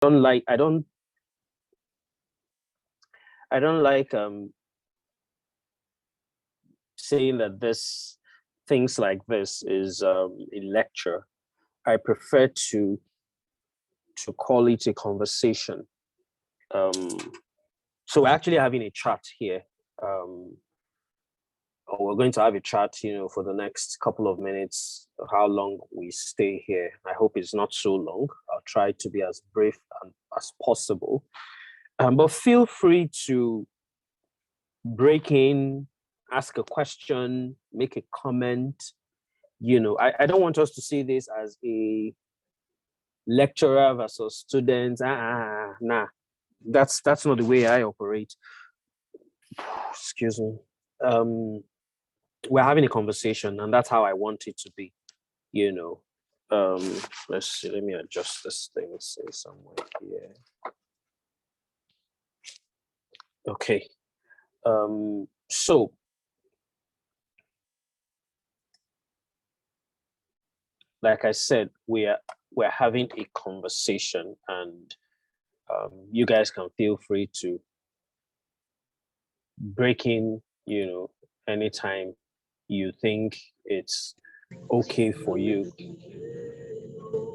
don't like I don't like saying that this things like this is a lecture. I prefer to call it a conversation. Um, so we're actually having a chat here. Or we're going to have a chat, for the next couple of minutes, how long we stay here. I hope it's not so long. I'll try to be as brief as possible. But feel free to break in, ask a question, make a comment. I don't want us to see this as a lecturer versus students. Nah, that's not the way I operate. Excuse me. We're having a conversation, and that's how I want it to be. you know. Let's see, let me adjust this thing, say somewhere here. Okay. So like I said, we're having a conversation, and you guys can feel free to break in, anytime you think it's okay for you.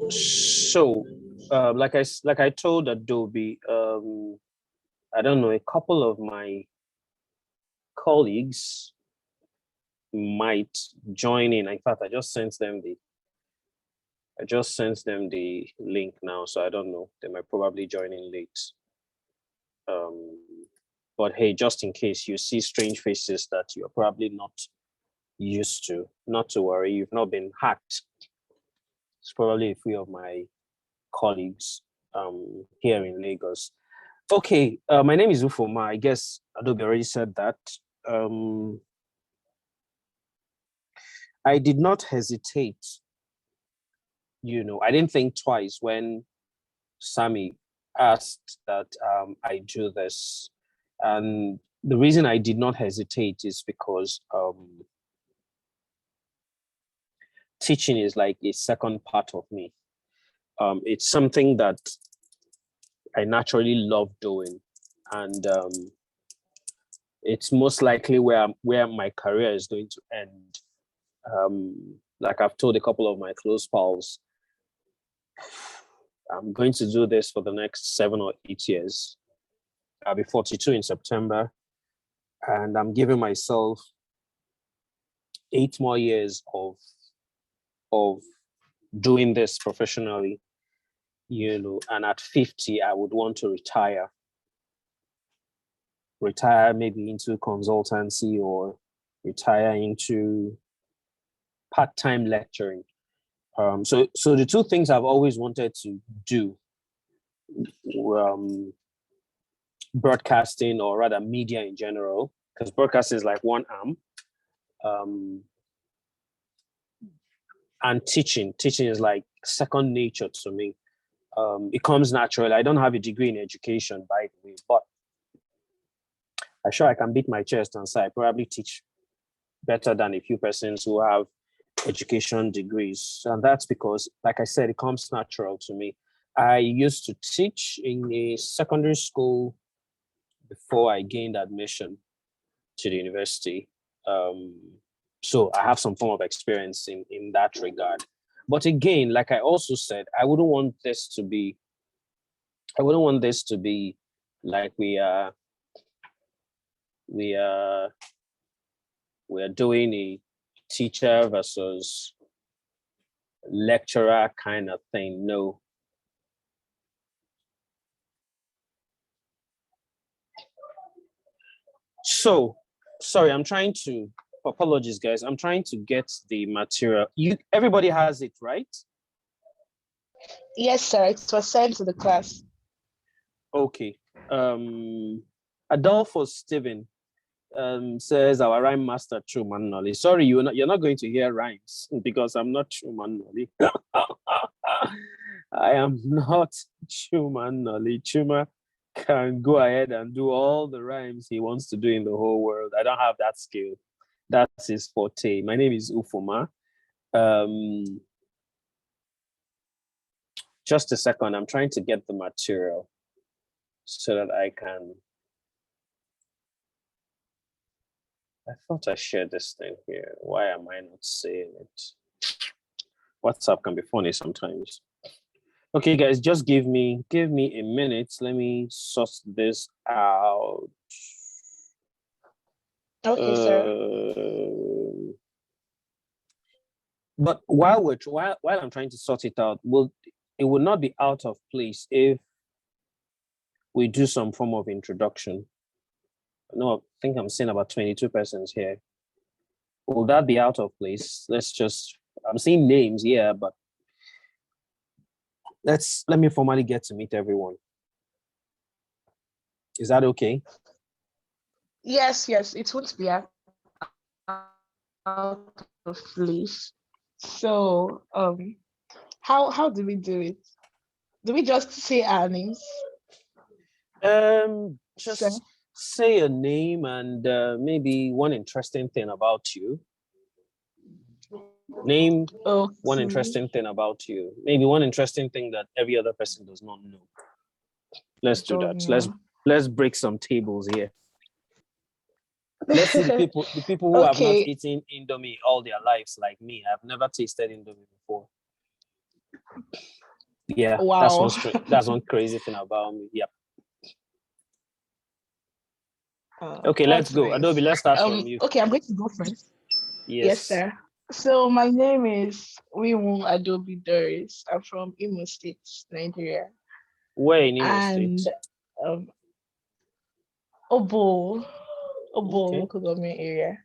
So, like I told Adobe, I don't know, a couple of my colleagues might join in. In fact, I just sent them the link now, so I don't know. They might probably join in late. But hey, just in case you see strange faces that you're probably not used to, not to worry, you've not been hacked. It's probably a few of my colleagues here in Lagos. Okay, my name is Ufuoma. I guess Adobe already said that. I did not hesitate. I didn't think twice when Sammy asked that I do this. And the reason I did not hesitate is because teaching is like a second part of me. It's something that I naturally love doing. And it's most likely where my career is going to end. Like I've told a couple of my close pals, I'm going to do this for the next 7 or 8 years. I'll be 42 in September, and I'm giving myself 8 more years of doing this professionally, and at 50, I would want to retire maybe into consultancy or retire into part-time lecturing. So the two things I've always wanted to do, broadcasting, or rather media in general, because broadcasting is like one arm, and teaching is like second nature to me. It comes naturally. I don't have a degree in education, by the way, but I'm sure I can beat my chest and say I probably teach better than a few persons who have education degrees. And that's because, like I said, it comes natural to me. I used to teach in a secondary school before I gained admission to the university. So I have some form of experience in that regard. But again, like I also said, I wouldn't want this to be like we are doing a teacher versus lecturer kind of thing. No. So, sorry, apologies, guys. I'm trying to get the material. Everybody has it, right? Yes, sir. It was sent to the class. Okay. Adolfo Steven says our rhyme master Truman Nolly. Sorry, you're not going to hear rhymes because I'm not Truman Nolly. I am not Truman Nolly. Chuma can go ahead and do all the rhymes he wants to do in the whole world. I don't have that skill. That's his forte. My name is Ufuoma. Just a second. I'm trying to get the material so that I can. I thought I shared this thing here. Why am I not seeing it? WhatsApp can be funny sometimes. Okay, guys, just give me a minute. Let me sort this out. Okay, sir. But while I'm trying to sort it out, it will not be out of place if we do some form of introduction. No, I think I'm seeing about 22 persons here. Will that be out of place? I'm seeing names here, but let me formally get to meet everyone. Is that okay? Yes, it won't be out of place. So, how do we do it? Do we just say our names? Just Sir? say a name and maybe one interesting thing about you. Name one Okay. interesting thing about you. Maybe one interesting thing that every other person does not know. Let's do that. Let's break some tables here. Let's see the people who have not Okay. eaten Indomie all their lives like me. I've never tasted Indomie before. Yeah, Wow. that's one crazy thing about me. Yep. Okay, let's go. Nice. Adobe, let's start from you. Okay, I'm going to go first. Yes, Yes. sir. So my name is Wiwu Adobe Doris. I'm from Imo State, Nigeria. Where in Imo And State? Obo Okay. local government area.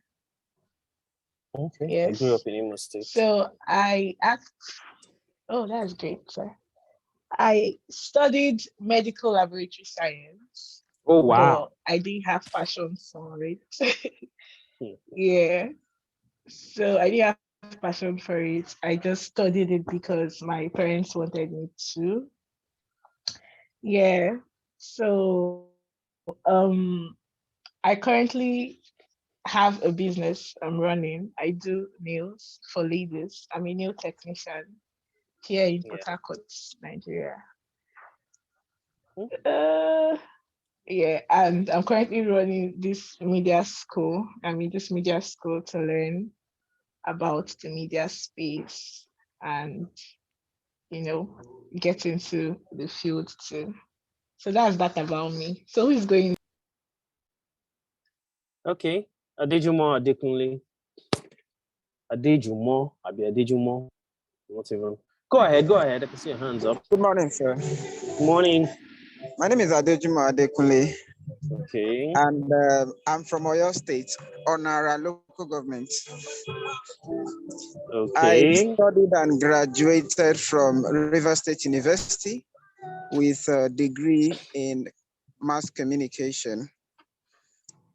Okay. Yes. I grew up in Imo State. So I asked, oh, that's great, sir. I studied medical laboratory science. Oh wow. But I didn't have passion for it. Hmm. Yeah. So I didn't have passion for it. I just studied it because my parents wanted me to. Yeah. So I currently have a business I'm running. I do nails for ladies. I'm a nail technician here in Port Harcourt, Nigeria. Yeah, and I'm currently running this media school. I'm in this media school to learn about the media space and, get into the field too. So that's that about me. So who's going? Okay. Adejumo Adekunle. Adejumo. Not even. Go ahead. I can see your hands up. Good morning, sir. Good morning. My name is Adejumo Adekunle. Okay. And I'm from Oyo State, Onara local government. Okay. I studied and graduated from River State University with a degree in mass communication.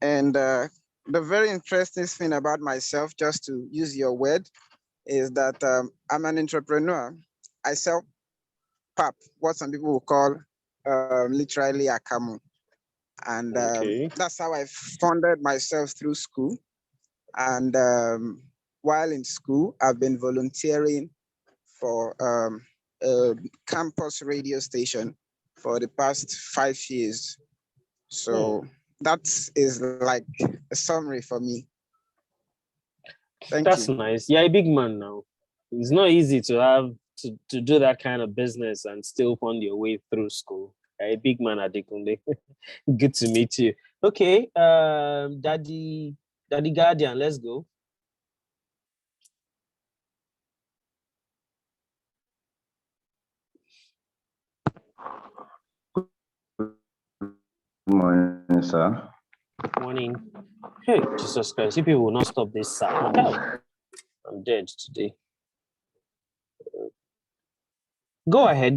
And the very interesting thing about myself, just to use your word, is that I'm an entrepreneur. I sell pap, what some people will call literally a kamu. And that's how I funded myself through school. And while in school, I've been volunteering for a campus radio station for the past 5 years. So that is like a summary for me. That's nice. You're a big man now. It's not easy to have to do that kind of business and still fund your way through school. You're a big man, Adekunle. Good to meet you. Okay, Daddy Guardian, let's go. Good morning, sir. Morning. Hey, Jesus Christ, you people will not stop this sound. I'm dead today. Go ahead.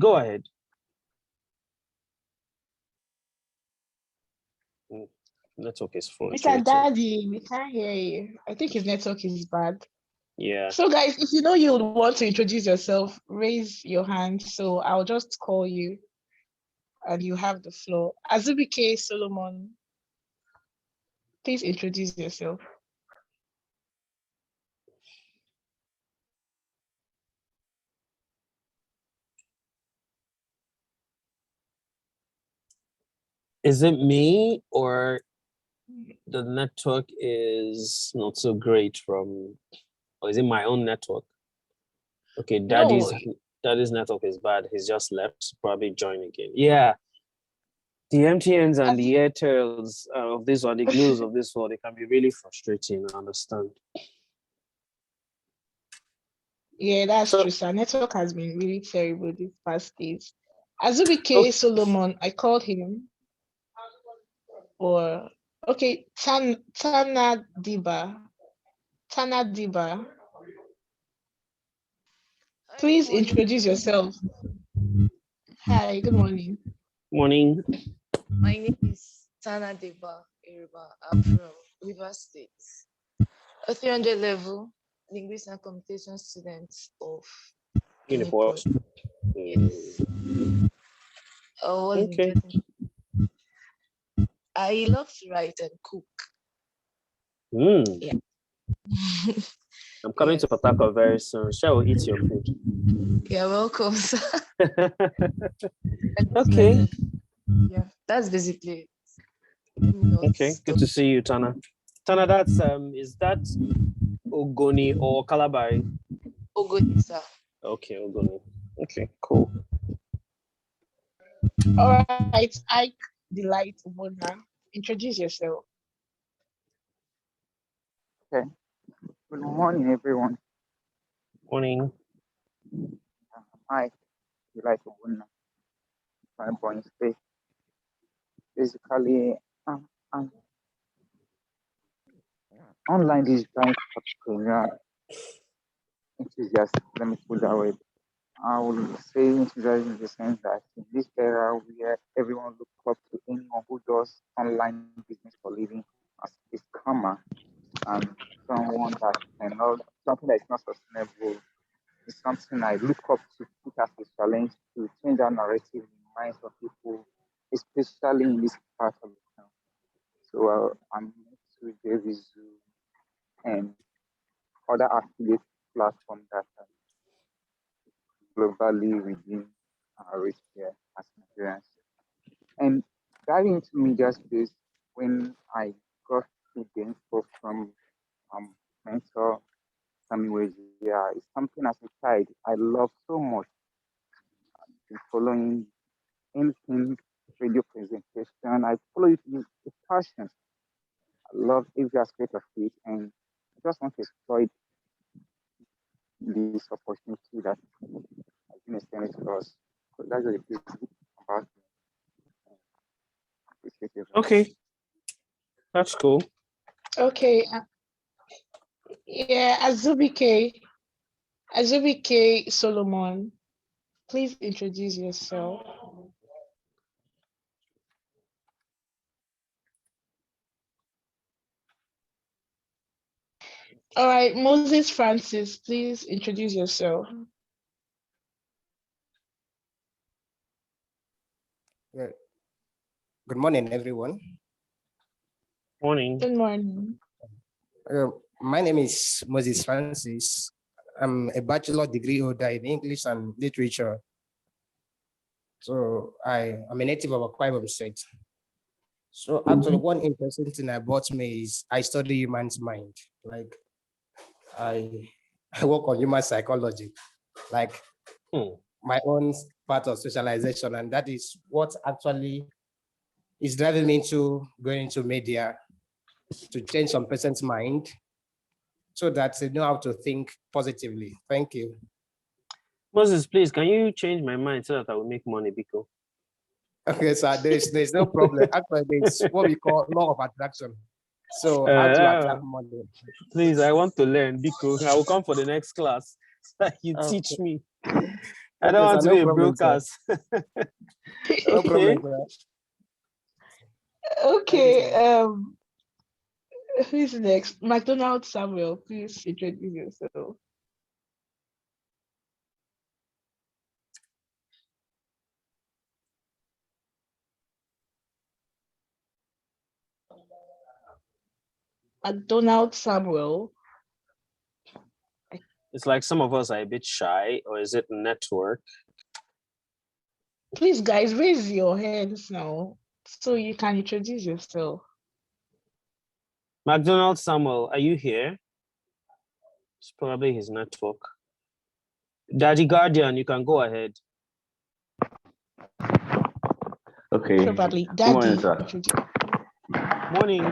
Network is frustrating. Mr. Daddy, we can't hear you. I think his network is bad. Yeah. So guys, if you know you would want to introduce yourself, raise your hand. So I'll just call you and you have the floor. Azubike Solomon, please introduce yourself. Is it me or the network is not so great from, or is it my own network? Okay, No, daddy's network is bad. He's just left. Probably join again. Yeah, the MTNs and the Airtels of this one, the glues of this one, they can be really frustrating. I understand. yeah, that's So, true. So network has been really terrible these past days. Azubike okay. Solomon, I called him. Or okay, Tana Diba. Tana Diba. Hi, good Please morning. introduce yourself. Hi, good morning. Morning. My name is Tana Deba Iriba. I'm from Rivers State, a 300 level Linguist and Communication student of Uniform. Uniport. Yes. What's Okay. interesting? I love to write and cook. Mm. Yeah. I'm coming Yes. to Port Harcourt very soon. Shall we eat your food? You're welcome, sir. Okay. Yeah, that's basically it. Not Okay. Good to see you, Tana. Tana, that's is that Ogoni or Kalabari? Ogoni, sir. Okay, Ogoni. Okay, cool. All right, Ike Delight Ubona. Introduce yourself. Okay. Good morning, everyone. Morning. Hi, you like Ubunna, my point state. Basically, I'm online digital career enthusiast. Let me put that way. I would say enthusiast in the sense that in this era where everyone looks up to anyone who does online business for living as a scammer and someone that cannot, something that is not sustainable is something I look up to put as a challenge to change that narrative in the minds of people, especially in this part of the town. So I'm to Devizu and other affiliate platforms that are globally within our reach here as Nigerians. And diving into media space, when I got to the info from mentor Sammy yeah, it's something as a child I love so much. In following anything radio presentation. I follow it with passion. I love every aspect of it, and I just want to exploit this opportunity that has been extended to us. So that's the bit about me. Appreciate it. Okay, that's cool. Okay, yeah, Azubike Solomon. Please introduce yourself. All right, Moses Francis, please introduce yourself. Yeah. Good morning, everyone. Morning. Good morning. My name is Moses Francis. I'm a bachelor degree holder in English and literature. So I am a native of Akwa Ibom State. So actually, one interesting thing about me is I study human's mind. Like I, I work on human psychology, like my own part of socialization, and that is what actually is driving me into going into media to change some person's mind so that they know how to think positively. Thank you. Moses, please, can you change my mind so that I will make money, Biko? Okay, so there's no problem. Actually, there's what we call law of attraction. So how to attract money. Please, I want to learn, Biko. I will come for the next class so that you Okay. teach me. I don't Okay, want so to no be a problem, broadcast. No Okay. problem, Okay, who's next? McDonald Samuel, please introduce yourself. McDonald Samuel. It's like some of us are a bit shy, or is it network? Please, guys, raise your hands now. So you can introduce yourself. McDonald Samuel, are you here? It's probably his network. Daddy Guardian, you can go ahead. Okay. Probably. Good Daddy. morning, sir. Morning.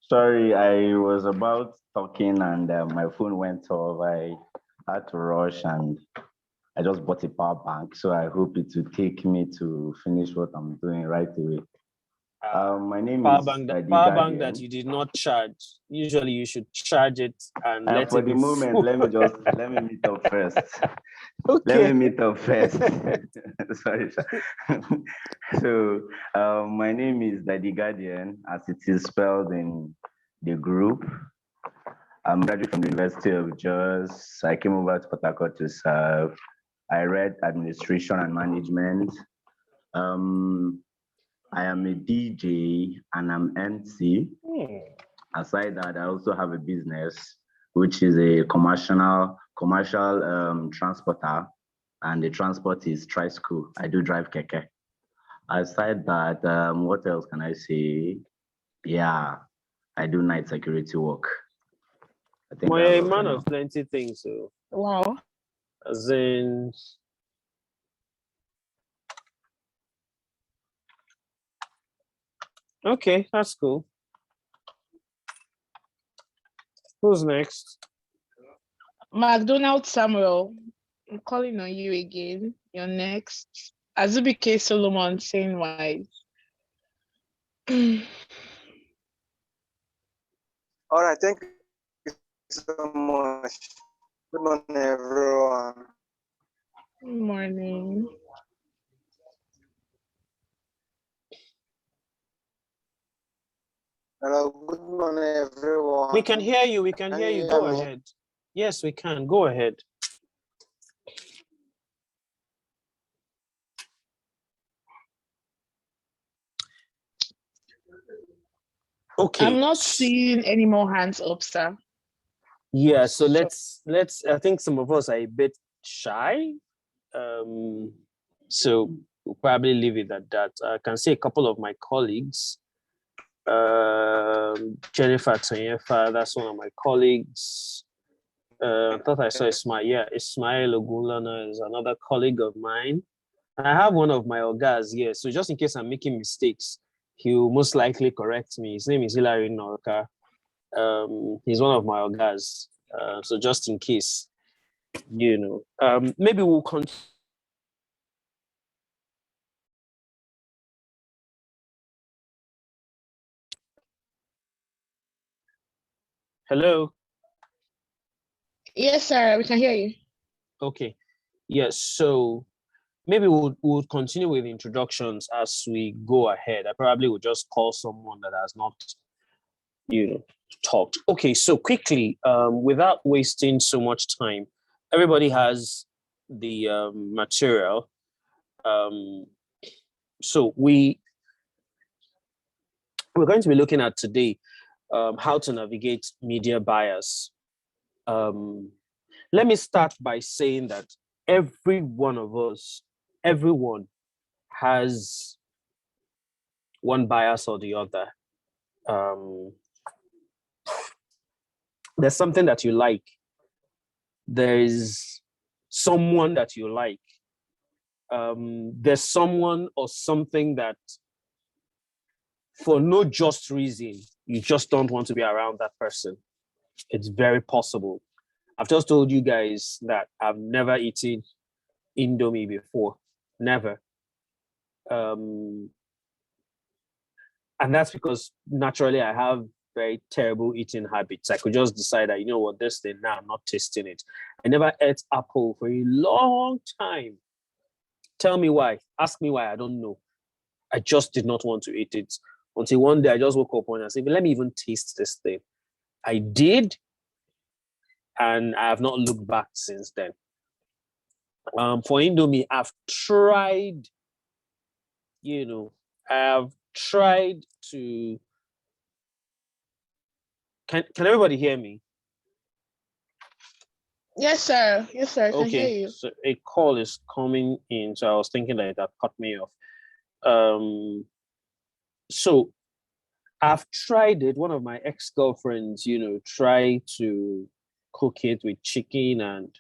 Sorry, I was about talking and my phone went off. I had to rush and I just bought a power bank. So I hope it will take me to finish what I'm doing right away. My name Power is bank, Daddy power bank Guardian. that you did not charge. Usually you should charge it and let For it the be moment, full. let me meet up first. Okay. Let me meet up first. Sorry. So my name is Daddy Guardian, as it is spelled in the group. I'm a graduate from the University of Jos. I came over to Port Harcourt to serve. I read administration and management. I am a DJ and I'm MC. Aside that, I also have a business, which is a commercial transporter, and the transport is tricycle. I do drive keke. Aside that, what else can I say? Yeah, I do night security work. I think Well, that's you're a all for man now. of plenty things. So, Wow. as in, okay, that's cool. Who's next? McDonald Samuel, I'm calling on you again. You're next. Azubike Solomon, saying wise. All right, thank you so much. Good morning, everyone. Good morning. Hello, good morning, everyone. We can hear you. We can hear you. Go ahead. Yes, we can. Go ahead. Okay. I'm not seeing any more hands up, sir. Yeah, so let's I think some of us are a bit shy. So we'll probably leave it at that. I can see a couple of my colleagues. Jennifer Tanyefa, that's one of my colleagues. I thought I saw Ismail. Yeah, Ismail Ogulana is another colleague of mine. And I have one of my ogas here. So just in case I'm making mistakes, he'll most likely correct me. His name is Hilary Norka. He's one of my ogas. So just in case, maybe we'll continue. Hello. Yes, sir. We can hear you. Okay. Yes. So maybe we'll continue with introductions as we go ahead. I probably will just call someone that has not, talked. Okay. So quickly, without wasting so much time, everybody has the material. So we're going to be looking at today how to navigate media bias. Let me start by saying that every one of us, everyone has one bias or the other. There's something that you like. There's someone that you like. There's someone or something that for no just reason, you just don't want to be around that person. It's very possible. I've just told you guys that I've never eaten Indomie before. Never. And that's because naturally I have very terrible eating habits. I could just decide that, this thing, now I'm not tasting it. I never ate apple for a long time. Tell me why. Ask me why. I don't know. I just did not want to eat it. Until one day I just woke up and I said, let me even taste this thing. I did, and I have not looked back since then. For Indomie, I've tried, I've tried to. Can everybody hear me? Yes, sir. Yes, sir. I can hear Okay, you. so a call is coming in, so I was thinking that that cut me off. So I've tried it. One of my ex-girlfriends, tried to cook it with chicken, and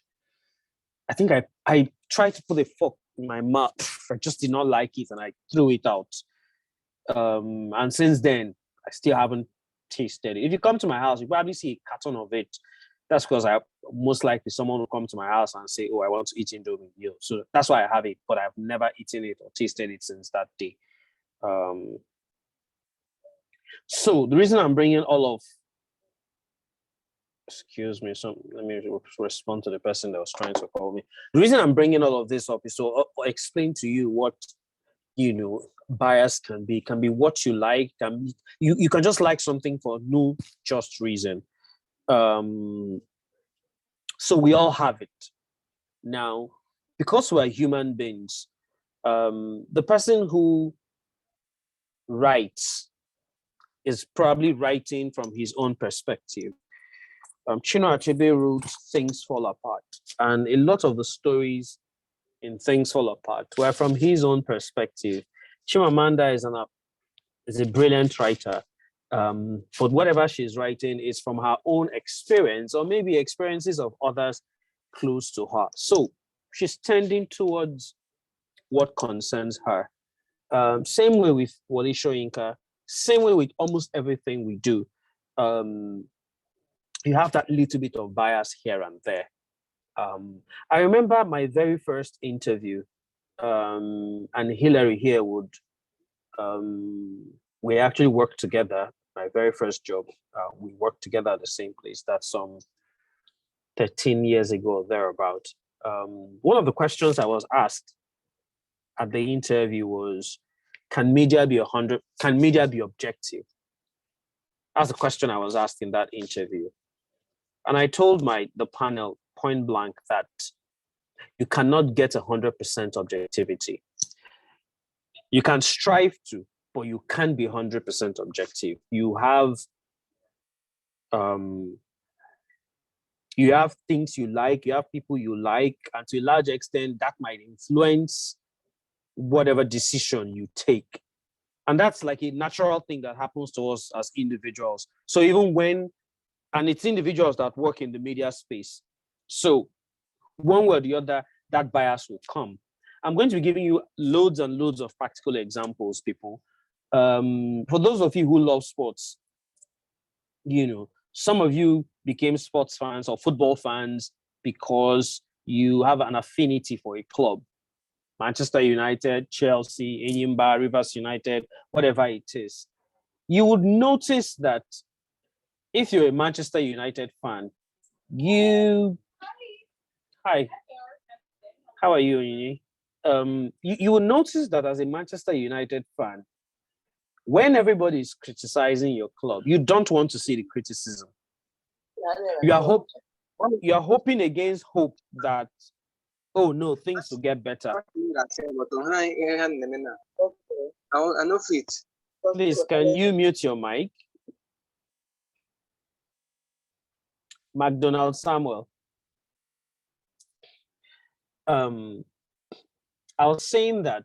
I think I tried to put a fork in my mouth. I just did not like it, and I threw it out. And since then, I still haven't tasted it. If you come to my house, you probably see a carton of it. That's because I most likely someone will come to my house and say, "Oh, I want to eat Indomie." So that's why I have it, but I've never eaten it or tasted it since that day. Um, so the reason I'm bringing all of, excuse me, so let me respond to the person that was trying to call me. The reason I'm bringing all of this up is to explain to you what bias can be what you like, can be, you can just like something for no just reason. So we all have it now because we're human beings. The person who writes is probably writing from his own perspective. Chinua Achebe wrote Things Fall Apart, and a lot of the stories in Things Fall Apart were from his own perspective. Chimamanda is a brilliant writer, but whatever she's writing is from her own experience or maybe experiences of others close to her. So she's tending towards what concerns her. Same way with Wole Soyinka, same way with almost everything we do. You have that little bit of bias here and there. I remember my very first interview, and Hillary here would, we actually worked together. My very first job, we worked together at the same place. That's some 13 years ago or thereabout. One of the questions I was asked at the interview was, can media be objective? That's the question I was asked in that interview. And I told the panel point blank that you cannot get 100% objectivity. You can strive to, but you can't be 100% objective. You have things you like, you have people you like, and to a large extent, that might influence whatever decision you take. And that's like a natural thing that happens to us as individuals. So and it's individuals that work in the media space. So one way or the other, that bias will come. I'm going to be giving you loads and loads of practical examples, people. For those of you who love sports, some of you became sports fans or football fans because you have an affinity for a club. Manchester United, Chelsea, Enyimba, Rivers United, whatever it is. You would notice that if you're a Manchester United fan, hi, how are you, Onyinye? You will notice that as a Manchester United fan, when everybody is criticizing your club, you don't want to see the criticism. You are hoping against hope that, oh no, things will get better. Please, can you mute your mic? McDonald Samuel. I was saying that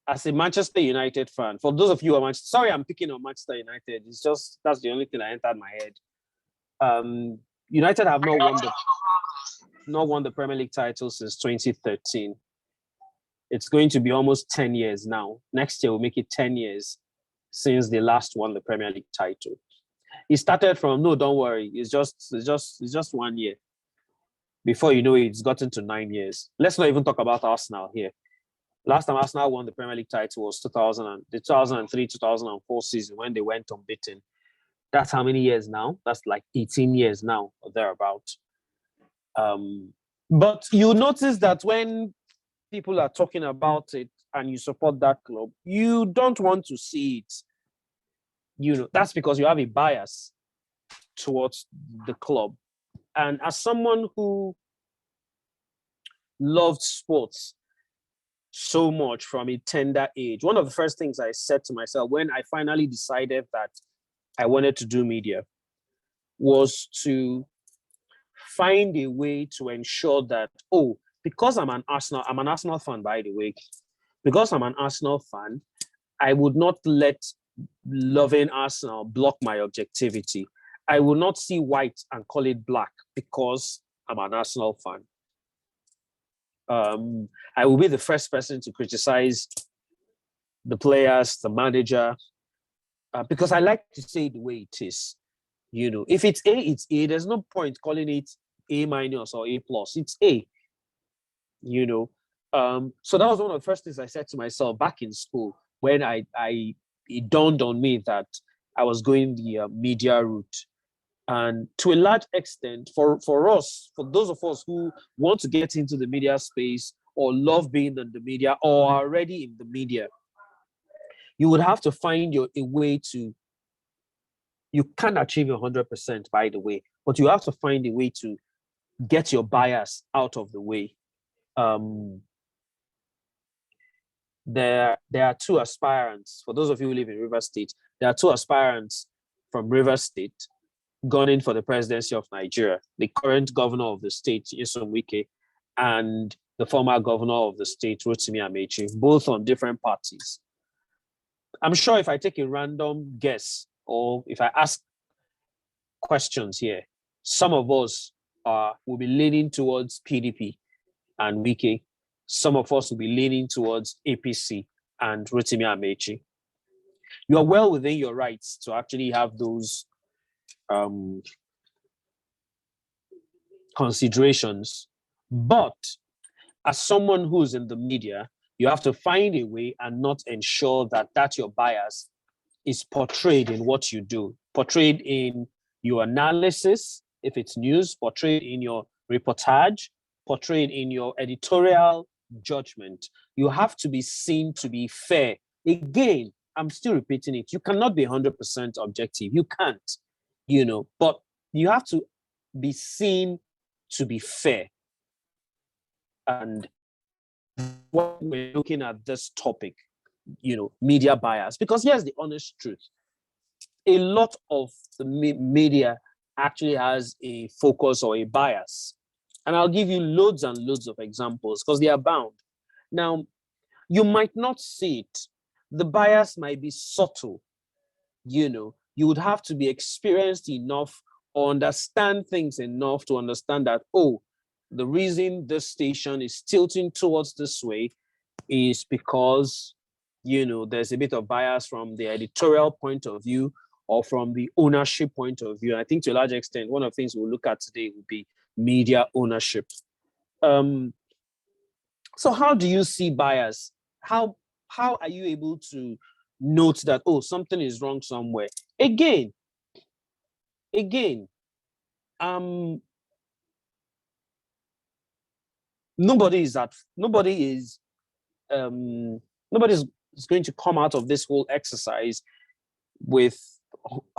as a Manchester United fan, for those of you who are sorry, I'm picking on Manchester United. It's just, that's the only thing that entered my head. United have not won the Premier League title since 2013. It's going to be almost 10 years now. Next year will make it 10 years since they last won the Premier League title. It started from, no, don't worry, it's just 1 year. Before you know it, it's gotten to 9 years. Let's not even talk about Arsenal here. Last time Arsenal won the Premier League title was the 2003-2004 season when they went unbeaten. That's how many years now? That's like 18 years now or thereabout. But you notice that when people are talking about it and you support that club, you don't want to see it. That's because you have a bias towards the club. And as someone who loved sports so much from a tender age, one of the first things I said to myself when I finally decided that I wanted to do media was to find a way to ensure that, oh, because I'm an Arsenal fan, by the way, because I'm an Arsenal fan, I would not let loving Arsenal block my objectivity. I will not see white and call it black because I'm an Arsenal fan. I will be the first person to criticize the players, the manager, because I like to say it the way it is. If it's A, it's A. There's no point calling it A minus or A plus. It's A. So that was one of the first things I said to myself back in school when it dawned on me that I was going the media route. And to a large extent, for those of us who want to get into the media space or love being in the media or are already in the media, you would have to find a way to, you can't achieve 100%, by the way, but you have to find a way to get your bias out of the way. There are two aspirants. For those of you who live in River State, there are two aspirants from River State gunning for the presidency of Nigeria: the current governor of the state, Nyesom Wike, and the former governor of the state, Rotimi Amechi, both on different parties. I'm sure if I take a random guess or if I ask questions here, some of us will be leaning towards PDP and Wike. Some of us will be leaning towards APC and Rotimi Amechi. You are well within your rights to actually have those considerations. But as someone who's in the media, you have to find a way and not ensure that your bias is portrayed in what you do, portrayed in your analysis, if it's news, portrayed in your reportage, portrayed in your editorial judgment. You have to be seen to be fair. Again, I'm still repeating it. You cannot be 100% objective. You can't, but you have to be seen to be fair. And when we're looking at this topic, media bias, because here's the honest truth. A lot of the media actually has a focus or a bias. And I'll give you loads and loads of examples because they are bound. Now, you might not see it. The bias might be subtle. You would have to be experienced enough or understand things enough to understand that, oh, the reason this station is tilting towards this way is because, there's a bit of bias from the editorial point of view or from the ownership point of view. I think to a large extent, one of the things we'll look at today will be media ownership. So how do you see bias? How are you able to note that, oh, something is wrong somewhere? Again, nobody's going to come out of this whole exercise with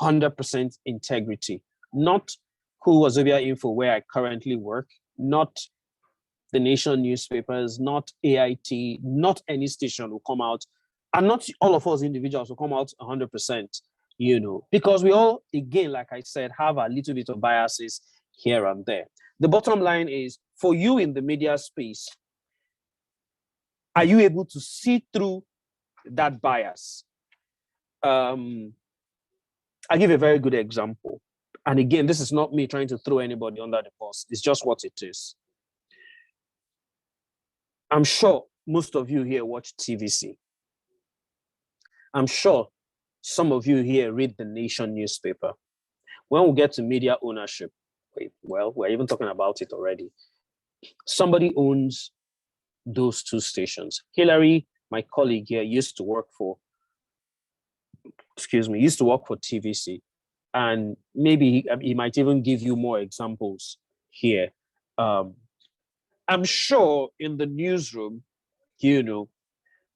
100% integrity. Not Wazobia Info, where I currently work, not the Nation newspapers, not AIT, not any station will come out, and not all of us individuals will come out 100%, because we all, again, like I said, have a little bit of biases here and there. The bottom line is, for you in the media space, are you able to see through that bias? I'll give a very good example. And again, this is not me trying to throw anybody under the bus. It's just what it is. I'm sure most of you here watch TVC. I'm sure some of you here read the Nation newspaper. When we get to media ownership, well, we're even talking about it already. Somebody owns those two stations. Hillary, my colleague here, used to work for TVC. And maybe he might even give you more examples here. I'm sure in the newsroom,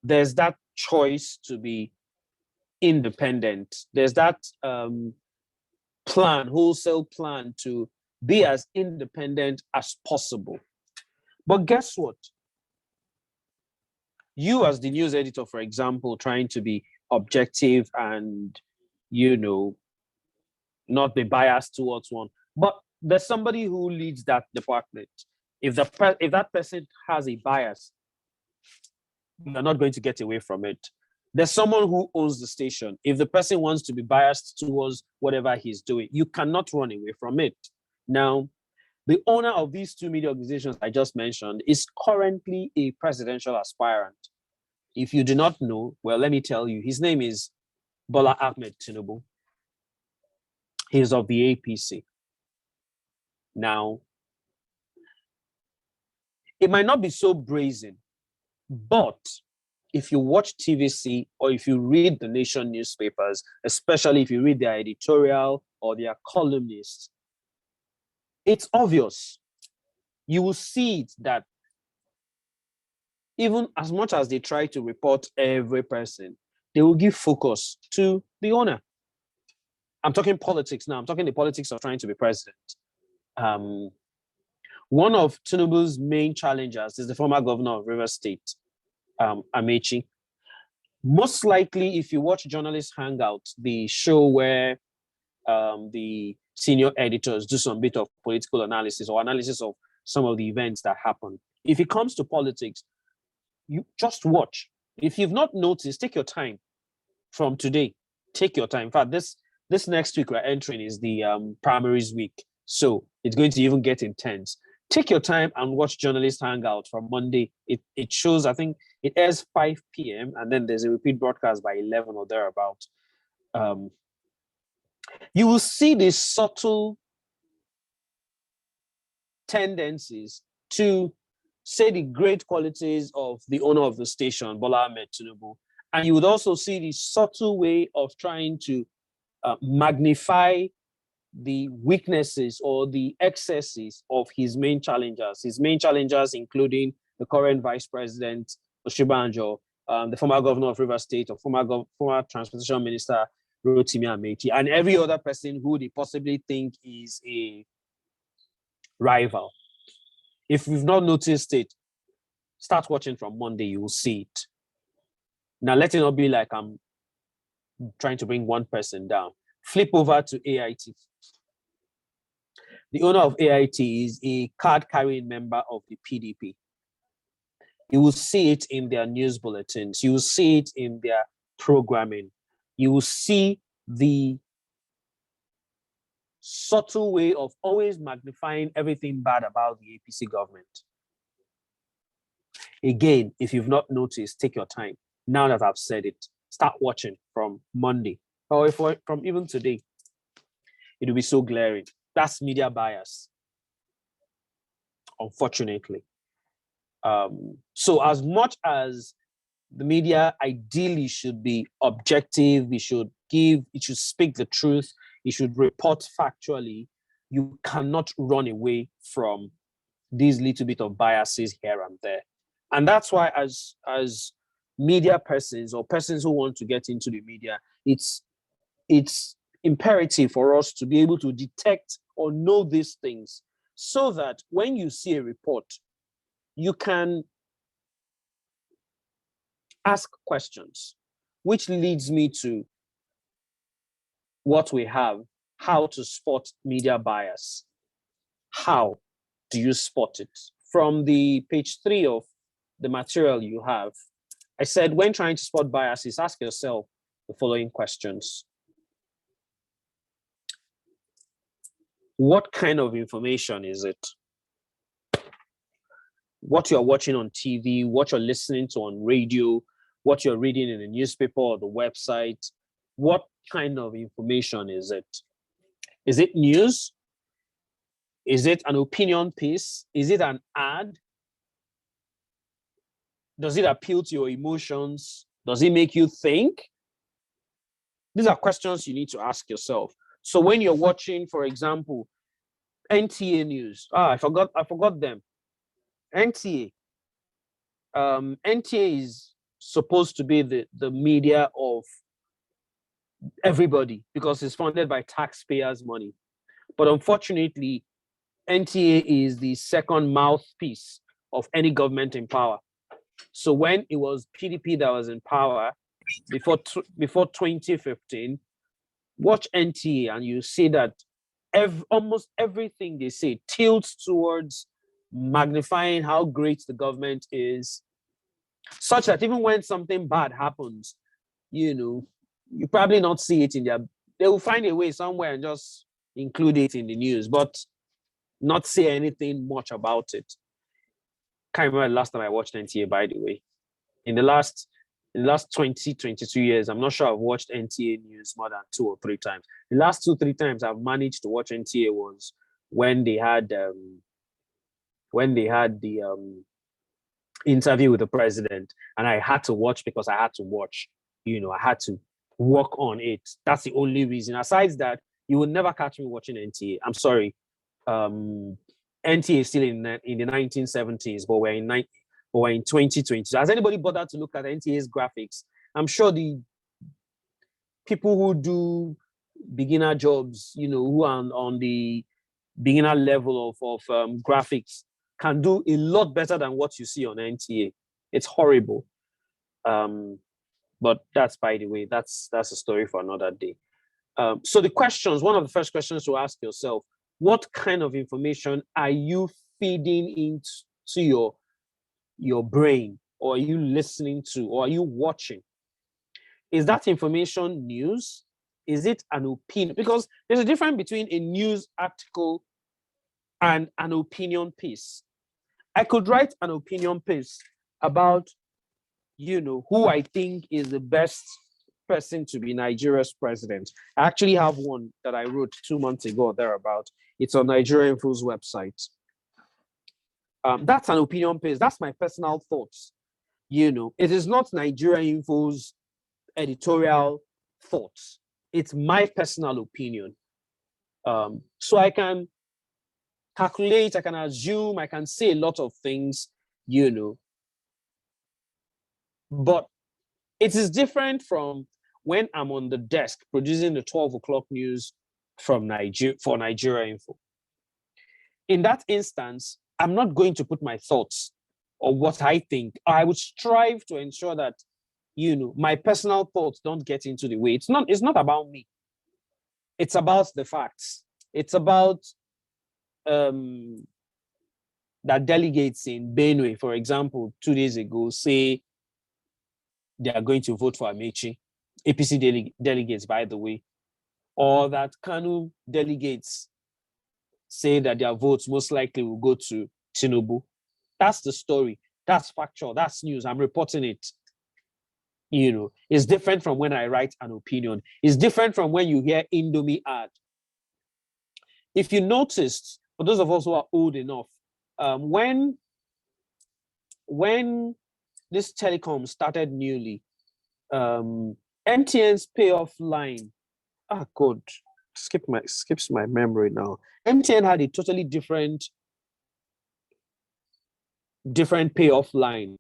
there's that choice to be independent. There's that wholesale plan to be as independent as possible. But guess what? You as the news editor, for example, trying to be objective and, not be biased towards one. But there's somebody who leads that department. If that person has a bias, you're not going to get away from it. There's someone who owns the station. If the person wants to be biased towards whatever he's doing, you cannot run away from it. Now, the owner of these two media organizations I just mentioned is currently a presidential aspirant. If you do not know, well, let me tell you, his name is Bola Ahmed Tinubu. He is of the APC. Now, it might not be so brazen, but if you watch TVC or if you read the Nation newspapers, especially if you read their editorial or their columnists, it's obvious. You will see it that even as much as they try to report every person, they will give focus to the owner. I'm talking politics now. I'm talking the politics of trying to be president. One of Tinubu's main challengers is the former governor of Rivers State, Amechi. Most likely, if you watch Journalist Hangout, the show where the senior editors do some bit of political analysis or analysis of some of the events that happen. If it comes to politics, you just watch. If you've not noticed, take your time from today. Take your time. In fact, this next week we're entering is the primaries week. So it's going to even get intense. Take your time and watch Journalist Hangout from Monday. It shows, I think it airs 5 p.m. and then there's a repeat broadcast by 11 or thereabout. You will see these subtle tendencies to say the great qualities of the owner of the station, Bola Ahmed Tinubu. And you would also see the subtle way of trying to magnify the weaknesses or the excesses of his main challengers. His main challengers, including the current Vice President, Oshibanjo, the former governor of Rivers State, or former Transportation Minister, Rotimi Amechi, and every other person who they possibly think is a rival. If you've not noticed it, start watching from Monday, you will see it. Now, let it not be like I'm trying to bring one person down. Flip over to AIT. The owner of AIT is a card-carrying member of the PDP. You will see it in their news bulletins. You will see it in their programming. You will see the subtle way of always magnifying everything bad about the APC government. Again, if you've not noticed, take your time. Now that I've said it, start watching from Monday, or from even today. It will be so glaring. That's media bias, unfortunately. So as much as the media ideally should be objective, it should speak the truth, it should report factually, you cannot run away from these little bit of biases here and there. And that's why as media persons or persons who want to get into the media, it's imperative for us to be able to detect or know these things so that when you see a report, you can ask questions, which leads me to what we have, how to spot media bias. How do you spot it? From the page 3 of the material you have, I said, when trying to spot biases, ask yourself the following questions. What kind of information is it? What you're watching on TV, what you're listening to on radio, what you're reading in the newspaper or the website, what kind of information is it? Is it news? Is it an opinion piece? Is it an ad? Does it appeal to your emotions? Does it make you think? These are questions you need to ask yourself. So when you're watching, for example, NTA News, I forgot them. NTA. NTA is supposed to be the media of everybody because it's funded by taxpayers' money. But unfortunately, NTA is the second mouthpiece of any government in power. So when it was PDP that was in power before 2015, watch NTA and you see that almost everything they say tilts towards magnifying how great the government is, such that even when something bad happens, you probably not see it in their, they will find a way somewhere and just include it in the news, but not say anything much about it. Can't remember the last time I watched NTA, by the way. In the last 20, 22 years, I'm not sure I've watched NTA news more than 2 or 3 times. The last 2, 3 times I've managed to watch NTA was when they had the interview with the president, and I had to watch because I had to watch. I had to work on it. That's the only reason. Aside that, you will never catch me watching NTA. I'm sorry. NTA is still in the 1970s, but we're in 2020. So has anybody bothered to look at NTA's graphics? I'm sure the people who do beginner jobs, who are on the beginner level of graphics, can do a lot better than what you see on NTA. It's horrible. But that's, by the way, that's a story for another day. So the questions, one of the first questions to ask yourself, what kind of information are you feeding into your brain, or are you listening to, or are you watching? Is that information news? Is it an opinion? Because there's a difference between a news article and an opinion piece. I could write an opinion piece about, who I think is the best person to be Nigeria's president. I actually have one that I wrote 2 months ago or thereabout. It's on Nigeria Info's website. That's an opinion piece. That's my personal thoughts. It is not Nigeria Info's editorial thoughts. It's my personal opinion. So I can calculate, I can assume, I can say a lot of things, but it is different from when I'm on the desk producing the 12 o'clock news for Nigeria Info. In that instance, I'm not going to put my thoughts or what I think. I would strive to ensure that, my personal thoughts don't get into the way. It's not about me. It's about the facts. It's about that delegates in Benue, for example, 2 days ago, say they are going to vote for Amechi, APC delegates, by the way, or that Kanu delegates say that their votes most likely will go to Tinubu. That's the story. That's factual. That's news. I'm reporting it. It's different from when I write an opinion. It's different from when you hear Indomie ad. If you noticed, for those of us who are old enough, when this telecom started newly, MTN's payoff line, God, skips my memory now. MTN had a totally different payoff line.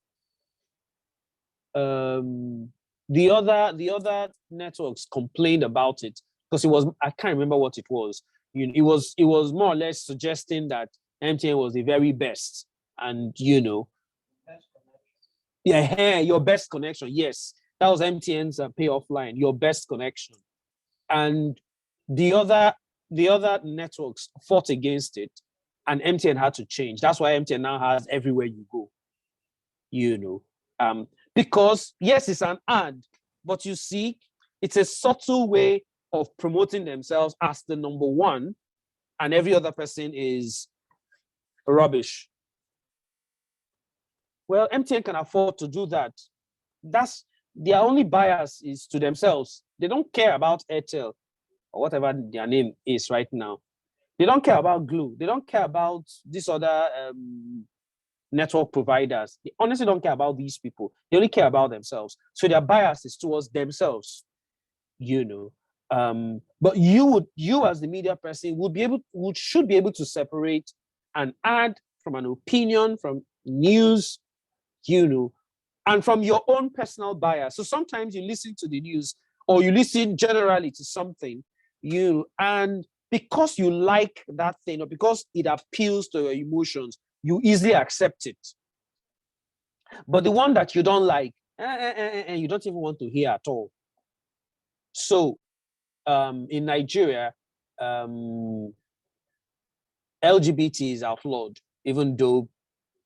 The other networks complained about it because I can't remember what it was. It was more or less suggesting that MTN was the very best, and your best connection. Yes, that was MTN's payoff line, your best connection, and the other networks fought against it, and MTN had to change. That's why MTN now has everywhere you go. Because yes, it's an ad, but you see, it's a subtle way of promoting themselves as the number one, and every other person is rubbish. Well, MTN can afford to do that. That's their only bias is to themselves. They don't care about Airtel or whatever their name is right now. They don't care about Glue. They don't care about these other network providers. They honestly don't care about these people. They only care about themselves. So their bias is towards themselves. But you as the media person should be able to separate an ad from an opinion, from news, and from your own personal bias. So sometimes you listen to the news or you listen generally to something, and because you like that thing or because it appeals to your emotions, you easily accept it. But the one that you don't like, you don't even want to hear at all. So in Nigeria, LGBT is outlawed, even though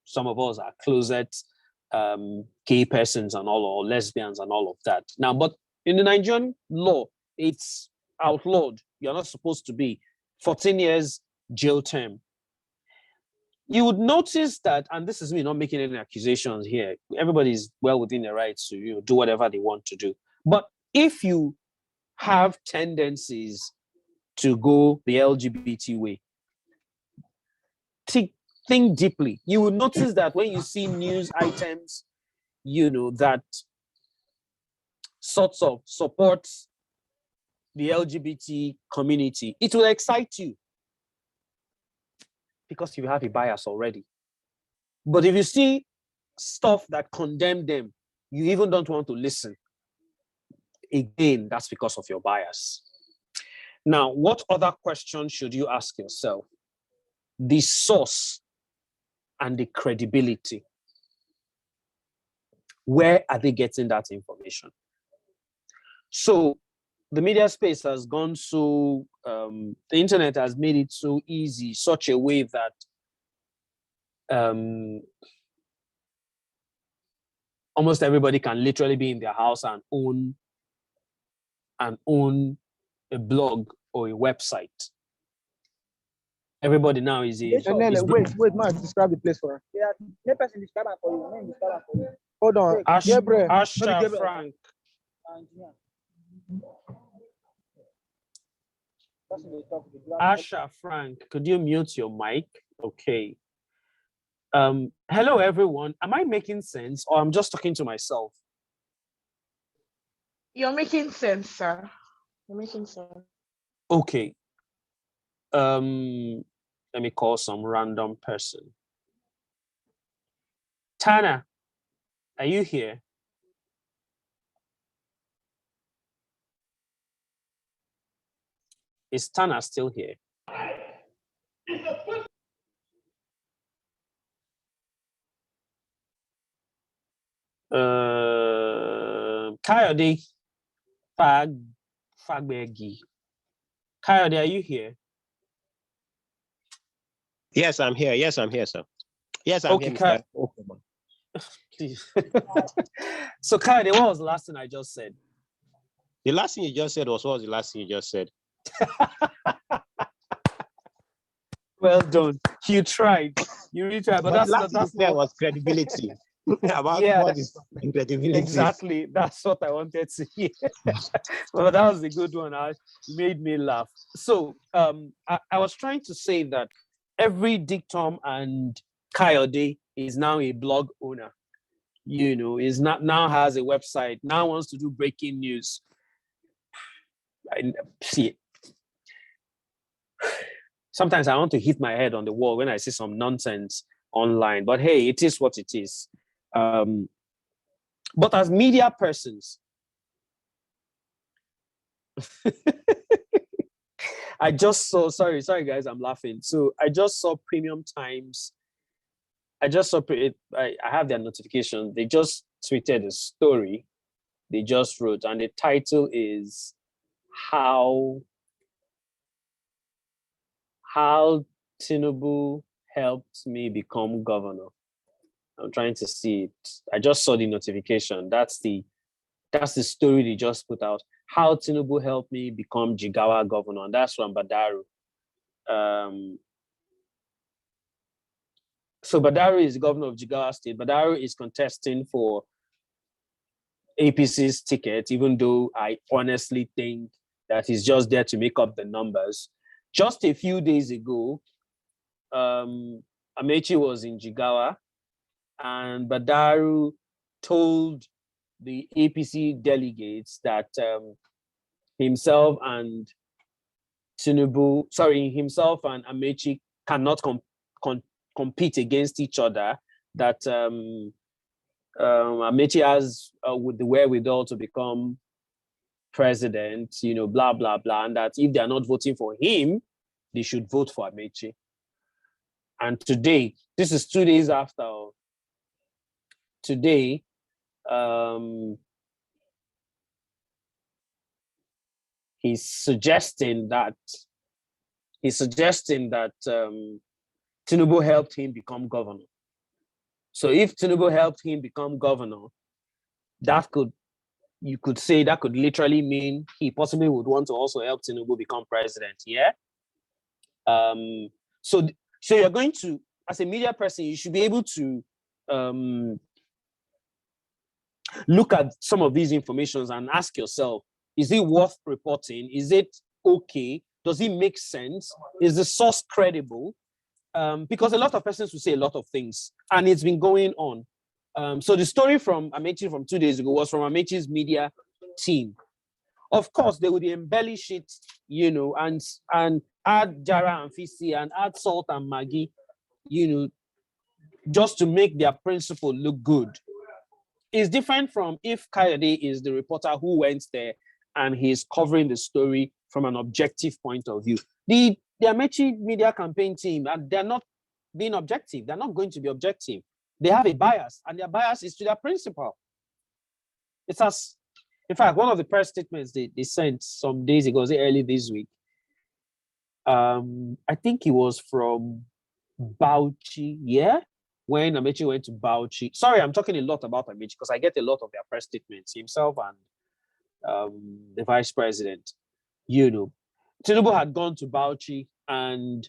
some of us are closet gay persons and all, or lesbians and all of that. Now, but in the Nigerian law, it's outlawed. You're not supposed to be 14 years jail term. You would notice that, and this is me not making any accusations here. Everybody's well within their rights to do whatever they want to do. But if you have tendencies to go the LGBT way, think deeply. You will notice that when you see news items, that sorts of supports the LGBT community, it will excite you because you have a bias already. But if you see stuff that condemn them, you even don't want to listen. Again, that's because of your bias. Now, what other questions should you ask yourself? The source and the credibility. Where are they getting that information? So the media space has gone so, the internet has made it so easy, such a way that almost everybody can literally be in their house and own a blog or a website. Everybody now is a... And then, wait, man, describe the place for us. Yeah, let person describe it for you. Describe it for you. Hold on. Asha Frank. Asha Frank, could you mute your mic? Okay. Hello, everyone. Am I making sense, or I'm just talking to myself? You're making sense, sir. You're making sense. Okay. Let me call some random person. Tana, are you here? Is Tana still here? Kayode Fagbegi. Kayode, are you here? Yes, I'm here. Yes, I'm here, sir. Yes, I'm okay, here, Mr. Ufuoma. Please. So, Kayode, what was the last thing I just said? The last thing you just said was, what was the last thing you just said? Well done. You tried. You really tried, but that's what was credibility. About what is credibility. Exactly. That's what I wanted to hear. Well, that was a good one. It made me laugh. So I was trying to say that every dictum and Kayode is now a blog owner. Is not now has a website, now wants to do breaking news. I see it. Sometimes I want to hit my head on the wall when I see some nonsense online, but hey, it is what it is. But as media persons, I just saw, sorry guys, I'm laughing. So I just saw Premium Times. I have their notification. They just tweeted a story they just wrote, and the title is How Tinubu helped me become governor. I'm trying to see it. I just saw the notification. That's the story they just put out. How Tinubu helped me become Jigawa governor. And that's from Badaru. So Badaru is the governor of Jigawa State. Badaru is contesting for APC's ticket, even though I honestly think that he's just there to make up the numbers. Just a few days ago, Amechi was in Jigawa, and Badaru told the APC delegates that himself and Amechi cannot compete against each other, that Amechi has with the wherewithal to become president, blah, blah, blah, and that if they are not voting for him, they should vote for Amechi. And today, this is 2 days after, today, he's suggesting that Tinubu helped him become governor. So if Tinubu helped him become governor, you could say that could literally mean he possibly would want to also help Tinubu become president. Yeah. So you're going to, as a media person, you should be able to look at some of these informations and ask yourself, is it worth reporting? Is it okay? Does it make sense? Is the source credible? Because a lot of persons will say a lot of things, and it's been going on. So the story from Amechi from 2 days ago was from Amechi's media team. Of course, they would embellish it, and add Jara and Fisi and add salt and Maggi, just to make their principle look good. It's different from if Kayode is the reporter who went there and he's covering the story from an objective point of view. The Amechi media campaign team, they're not being objective. They're not going to be objective. They have a bias, and their bias is to their principal. In fact, one of the press statements they sent some days ago, was it early this week? I think it was from Bauchi, yeah? When Amechi went to Bauchi. Sorry, I'm talking a lot about Amechi because I get a lot of their press statements, himself and the vice president. Tinubu had gone to Bauchi, and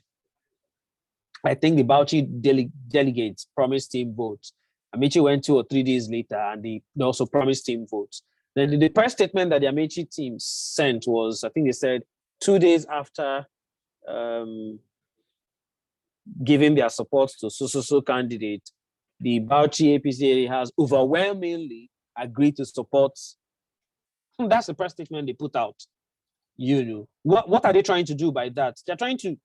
I think the Bauchi delegates promised him votes. Amechi went 2 or 3 days later, and they also promised him votes. Then the press statement that the Amechi team sent was, I think they said 2 days after giving their support to so candidate, the Bauchi APC has overwhelmingly agreed to support. That's the press statement they put out. What are they trying to do by that? They're trying to,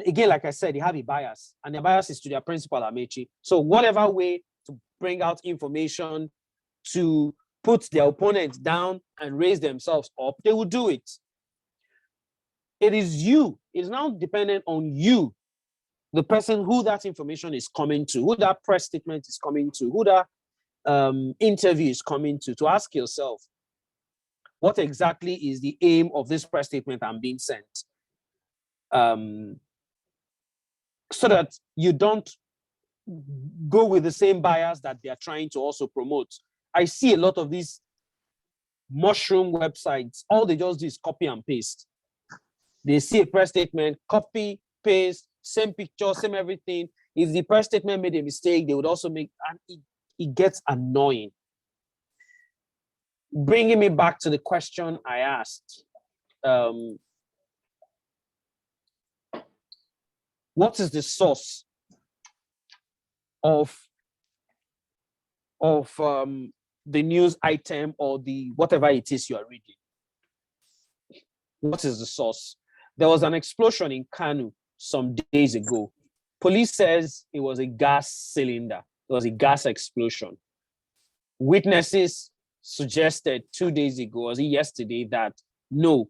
again, like I said, they have a bias, and their bias is to their principal, Amechi. So whatever way to bring out information to put their opponents down and raise themselves up, they will do it. It is now dependent on you, the person who that information is coming to, who that press statement is coming to, who that interview is coming to ask yourself, what exactly is the aim of this press statement I'm being sent? So that you don't go with the same bias that they are trying to also promote. I see a lot of these mushroom websites, all they just do is copy and paste. They see a press statement, copy, paste, same picture, same everything. If the press statement made a mistake, they would also make, and it gets annoying. Bringing me back to the question I asked, what is the source of the news item or the whatever it is you are reading? What is the source? There was an explosion in Kanu some days ago. Police says it was a gas cylinder. It was a gas explosion. Witnesses suggested 2 days ago, was it yesterday, that no,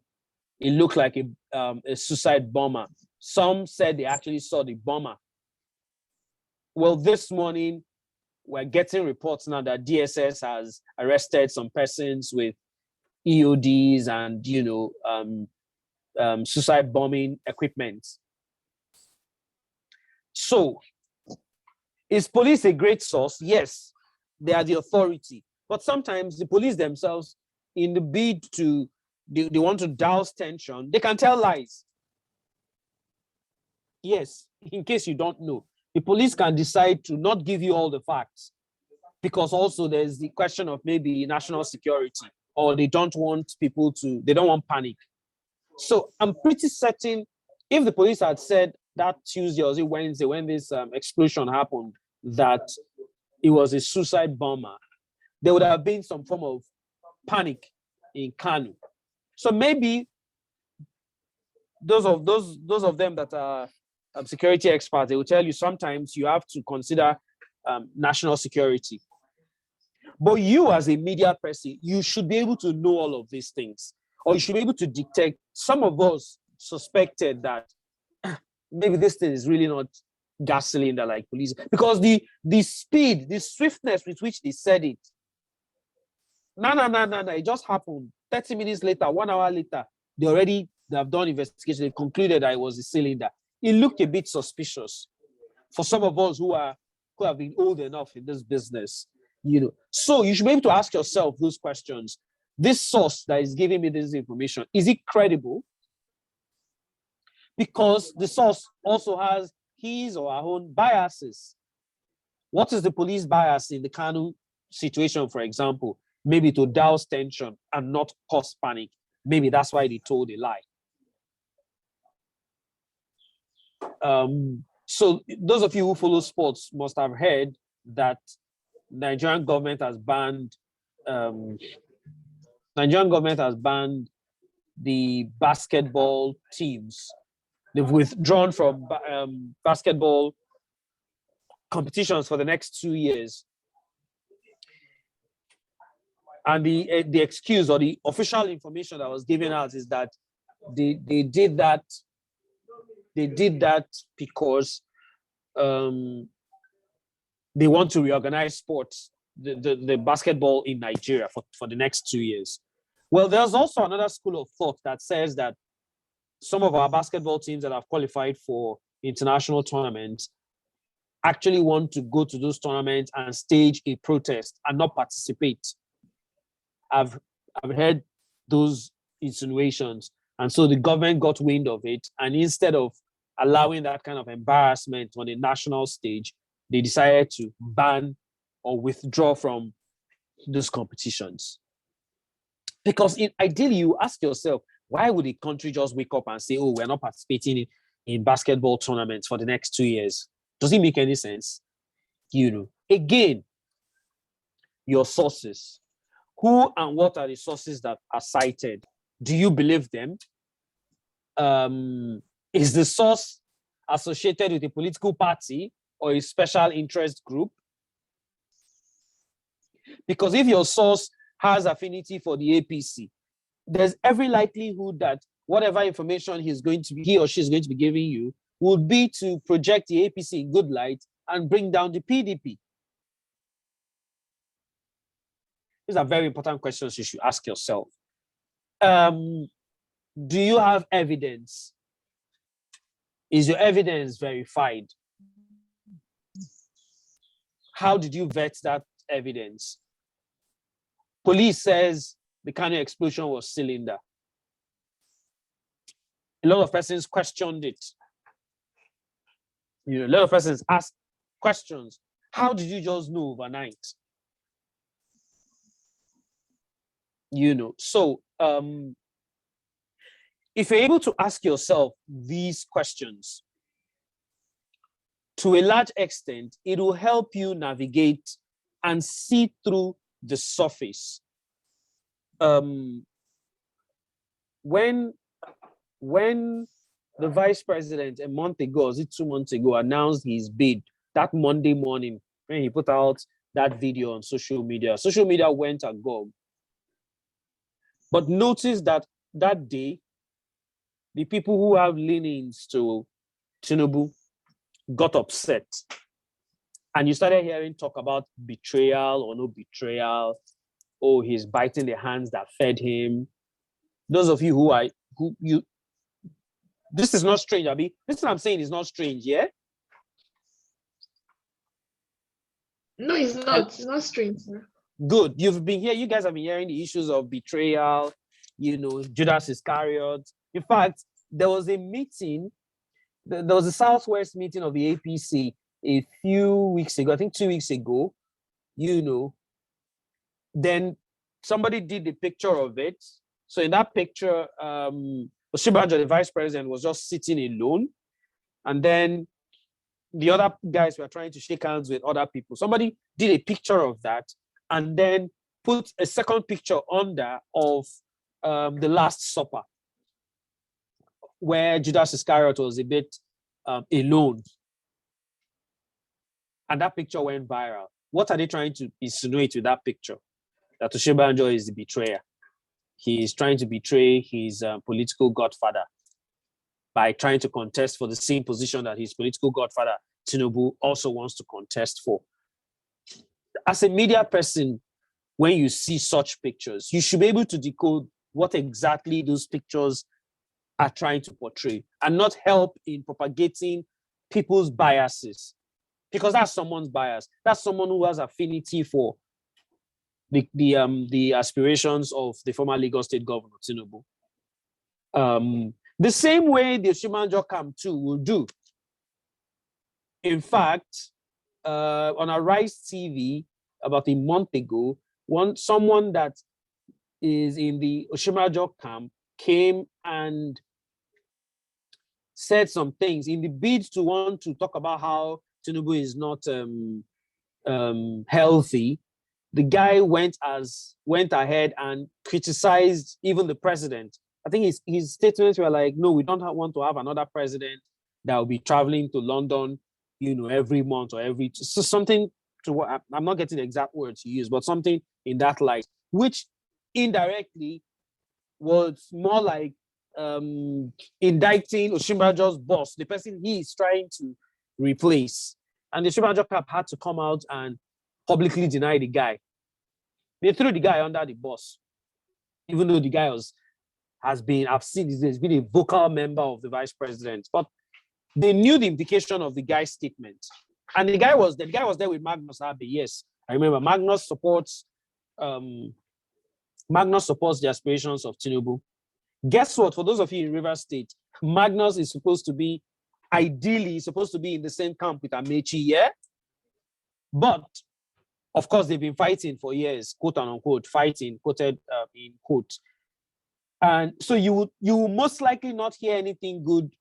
it looked like a suicide bomber. Some said they actually saw the bomber. Well, this morning, we're getting reports now that DSS has arrested some persons with EODs and, suicide bombing equipment. So, is police a great source? Yes, they are the authority. But sometimes the police themselves, in the bid to, they want to douse tension, they can tell lies. Yes, in case you don't know, the police can decide to not give you all the facts, because also there's the question of maybe national security, or they don't want panic. So I'm pretty certain if the police had said that Tuesday or Wednesday when this explosion happened that it was a suicide bomber, there would have been some form of panic in Kanu. So maybe those of them that are security experts, they will tell you sometimes you have to consider national security. But you as a media person, you should be able to know all of these things, or you should be able to detect. Some of us suspected that maybe this thing is really not gas cylinder like police, because the speed, the swiftness with which they said it. No, it just happened. 30 minutes later, 1 hour later, they have done investigation. They concluded that it was a cylinder. it looked a bit suspicious for some of us who have been old enough in this business, So you should be able to ask yourself those questions. This source that is giving me this information, is it credible? Because the source also has his or her own biases. What is the police bias in the Kanu situation, for example? Maybe to douse tension and not cause panic. Maybe that's why they told a lie. So those of you who follow sports must have heard that Nigerian government has banned the basketball teams. They've withdrawn from basketball competitions for the next 2 years. And the excuse or the official information that was given out is that they did that because they want to reorganize sports, the basketball in Nigeria for the next 2 years. Well, there's also another school of thought that says that some of our basketball teams that have qualified for international tournaments actually want to go to those tournaments and stage a protest and not participate. I've heard those insinuations. And so the government got wind of it. And instead of allowing that kind of embarrassment on a national stage, they decided to ban or withdraw from those competitions. Because ideally, you ask yourself, why would a country just wake up and say, oh, we're not participating in basketball tournaments for the next 2 years? Does it make any sense? Again, your sources. Who and what are the sources that are cited? Do you believe them? Is the source associated with a political party or a special interest group? Because if your source has affinity for the APC, there's every likelihood that whatever information he or she is going to be giving you would be to project the APC in good light and bring down the PDP. These are very important questions you should ask yourself. Do you have evidence? Is your evidence verified? How did you vet that evidence? Police says the Kano explosion was cylinder. A lot of persons questioned it. A lot of persons asked questions. How did you just know overnight? So if you're able to ask yourself these questions, to a large extent, it will help you navigate and see through the surface. When the vice president a month ago, was it 2 months ago, announced his bid, that Monday morning, when he put out that video on social media went agog. But notice that day, the people who have leanings to Tinubu got upset. And you started hearing talk about betrayal or no betrayal. Oh, he's biting the hands that fed him. Those of you this is not strange, Abi. This is what I'm saying is not strange, yeah? No, it's not. It's not strange, sir. Good. You've been here. You guys have been hearing the issues of betrayal, Judas Iscariot. In fact, there was a meeting. There was a Southwest meeting of the APC a few weeks ago, I think 2 weeks ago, Then somebody did the picture of it. So in that picture, Oshibanjo, the vice president, was just sitting alone. And then the other guys were trying to shake hands with other people. Somebody did a picture of that and then put a second picture under of the Last Supper, where Judas Iscariot was a bit alone. And that picture went viral. What are they trying to insinuate with that picture? That Oshibanjo is the betrayer. He is trying to betray his political godfather by trying to contest for the same position that his political godfather, Tinubu, also wants to contest for. As a media person, when you see such pictures, you should be able to decode what exactly those pictures are trying to portray, and not help in propagating people's biases, because that's someone's bias. That's someone who has affinity for the aspirations of the former Lagos State Governor Tinubu. The same way the Oshimanjo camp too will do. In fact, on Arise TV about a month ago, someone that is in the Oshimanjo camp came and said some things in the bid to want to talk about how Tinubu is not healthy. The guy went ahead and criticized even the president. I think his statements were like, no, we don't want to have another president that will be traveling to London, every month or so something to what I'm not getting the exact words he used, but something in that light, which indirectly was more like indicting Osinbajo's boss, the person he is trying to replace. And the Osinbajo cap had to come out and publicly deny the guy. They threw the guy under the bus, even though the guy has been a vocal member of the vice president. But they knew the implication of the guy's statement. And the guy was there with Magnus Abe. Yes, I remember Magnus supports the aspirations of Tinubu. Guess what? For those of you in Rivers State, Magnus is ideally supposed to be in the same camp with Amechi, yeah? But, of course, they've been fighting for years, quote and unquote, fighting, quoted in quote. And so you will most likely not hear anything good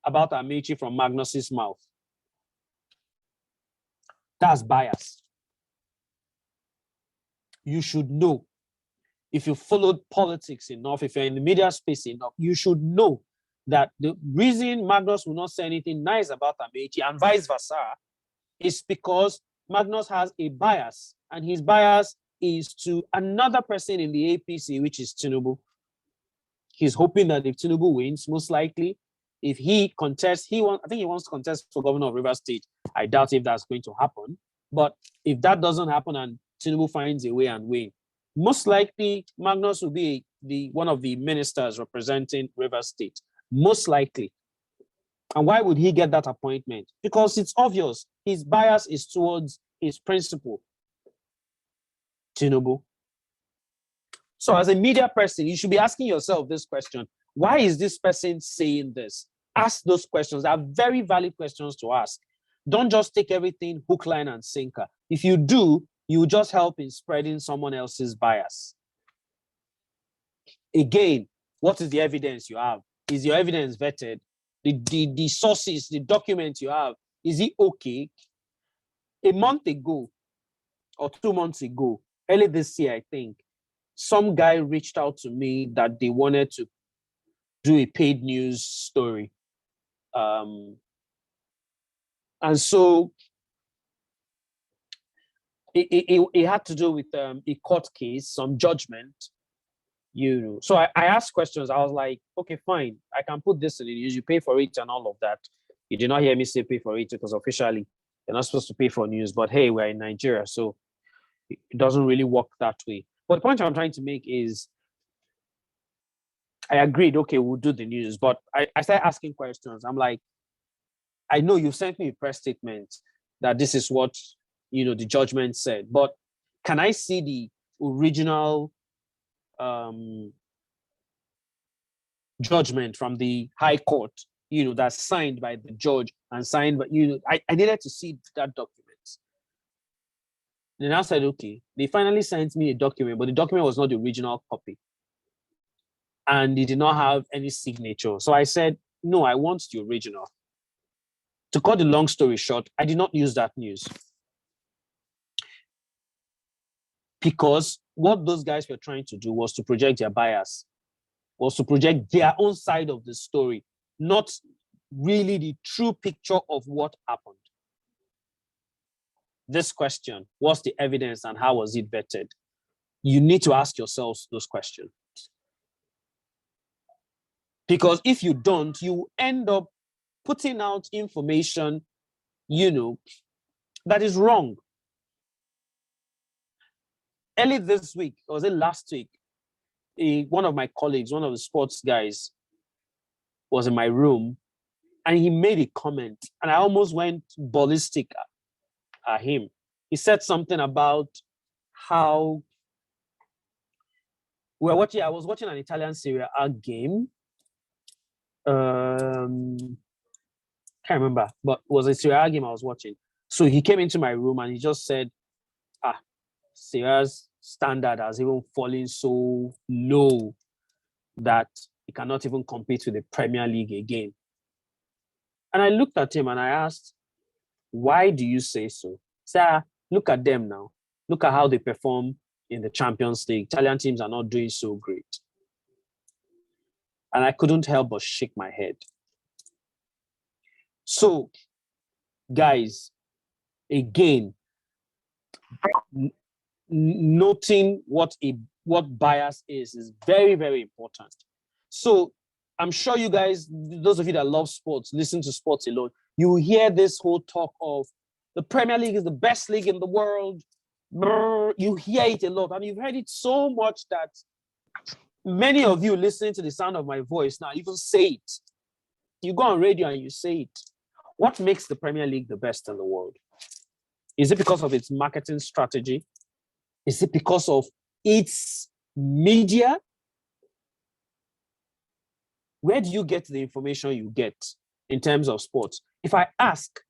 about Amechi from Magnus's mouth. That's bias. You should know. If you followed politics enough, if you're in the media space enough, you should know that the reason Magnus will not say anything nice about Amechi and vice versa is because Magnus has a bias, and his bias is to another person in the APC, which is Tinubu. He's hoping that if Tinubu wins, most likely, if he contests, I think he wants to contest for governor of Rivers State. I doubt if that's going to happen. But if that doesn't happen and Tinubu finds a way and win, most likely Magnus will be one of the ministers representing Rivers State. Most likely. And why would he get that appointment? Because it's obvious his bias is towards his principal, Tinubu. So as a media person, you should be asking yourself this question. Why is this person saying this? Ask those questions. They are very valid questions to ask. Don't just take everything hook, line, and sinker. If you do, you just help in spreading someone else's bias. Again, what is the evidence you have? Is your evidence vetted? The sources, the documents you have, is it okay? A month ago, or 2 months ago, early this year, I think, some guy reached out to me that they wanted to do a paid news story. And so it had to do with a court case, some judgment, So I asked questions. I was like, okay, fine. I can put this in the news. You pay for it and all of that. You did not hear me say pay for it because officially you're not supposed to pay for news. But hey, we're in Nigeria, so it doesn't really work that way. But the point I'm trying to make is I agreed, okay, we'll do the news. But I started asking questions. I'm like, I know you sent me a press statement that this is what, the judgment said. But can I see the original judgment from the High Court, that's signed by the judge and signed by, I needed to see that document. Then I said, okay, they finally sent me a document, but the document was not the original copy. And it did not have any signature. So I said, no, I want the original. To cut the long story short, I did not use that news. Because what those guys were trying to do was to project their bias, was to project their own side of the story, not really the true picture of what happened. This question, what's the evidence and how was it vetted? You need to ask yourselves those questions. Because if you don't, you end up putting out information, that is wrong. Early this week, or was it last week, one of my colleagues, one of the sports guys, was in my room, and he made a comment, and I almost went ballistic at him. He said something about how I was watching an Italian Serie A game. Can't remember, but it was a Serie A game I was watching. So he came into my room and he just said, Serie A's standard has even fallen so low that he cannot even compete with the Premier League again. And I looked at him and I asked, why do you say so? Sir, look at them now. Look at how they perform in the Champions League. Italian teams are not doing so great. And I couldn't help but shake my head. So, guys, again, noting what bias is very, very important. So I'm sure you guys, those of you that love sports, listen to sports alone, you hear this whole talk of the Premier League is the best league in the world. You hear it a lot, and you've heard it so much that many of you listening to the sound of my voice now even say it. You go on radio and you say it. What makes the Premier League the best in the world? Is it because of its marketing strategy? Is it because of its media? Where do you get the information you get in terms of sports? If I ask,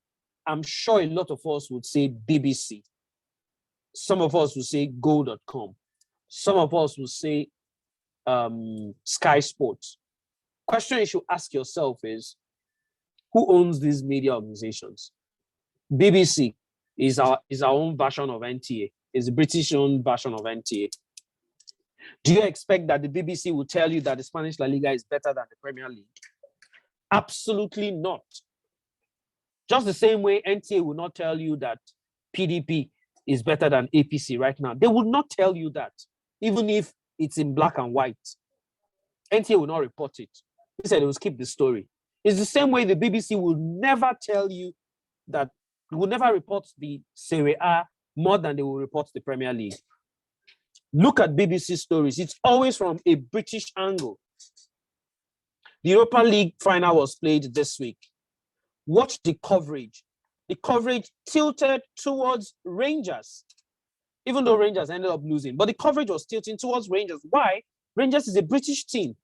I'm sure a lot of us would say BBC. Some of us would say go.com. Some of us would say Sky Sports. Question you should ask yourself is, who owns these media organizations? BBC is our own version of NTA. It's a British-owned version of NTA. Do you expect that the BBC will tell you that the Spanish La Liga is better than the Premier League? Absolutely not. Just the same way NTA will not tell you that PDP is better than APC right now. They would not tell you that, even if it's in black and white. NTA will not report it. Instead, they will skip the story. It's the same way the BBC will never tell you that, they will never report the Serie A more than they will report the Premier League. Look at BBC stories. It's always from a British angle. The Europa League final was played this week. Watch the coverage. The coverage tilted towards Rangers, even though Rangers ended up losing. But the coverage was tilting towards Rangers. Why? Rangers is a British team.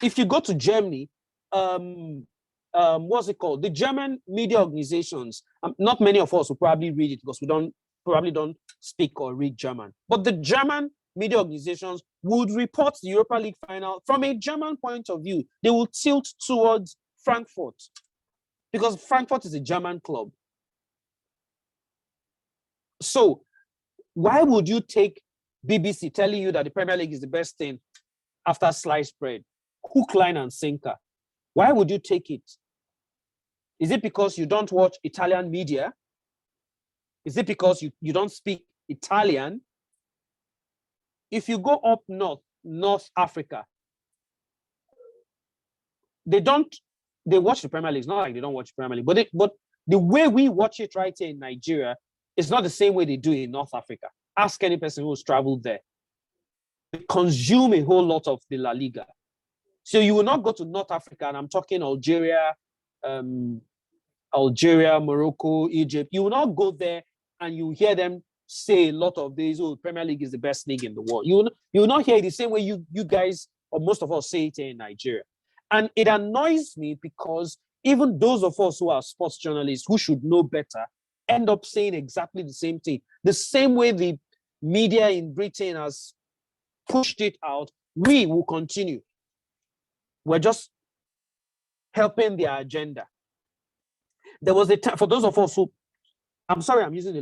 If you go to Germany, what's it called? The German media organizations, not many of us will probably read it because we probably don't speak or read German. But the German media organizations would report the Europa League final from a German point of view. They will tilt towards Frankfurt because Frankfurt is a German club. So why would you take BBC telling you that the Premier League is the best thing after sliced bread? Hook, line, and sinker. Why would you take it? Is it because you don't watch Italian media? Is it because you don't speak Italian? If you go up North Africa, they watch the Premier League. It's not like they don't watch the Premier League, but the way we watch it right here in Nigeria is not the same way they do it in North Africa. Ask any person who's traveled there. They consume a whole lot of the La Liga. So you will not go to North Africa, and I'm talking Algeria, Morocco, Egypt. You will not go there and you hear them say a lot of days, oh, Premier League is the best league in the world. You will not hear it the same way you guys, or most of us, say it here in Nigeria. And it annoys me because even those of us who are sports journalists who should know better end up saying exactly the same thing. The same way the media in Britain has pushed it out, we will continue. We're just helping their agenda. There was a time, for those of us who, I'm sorry, I'm using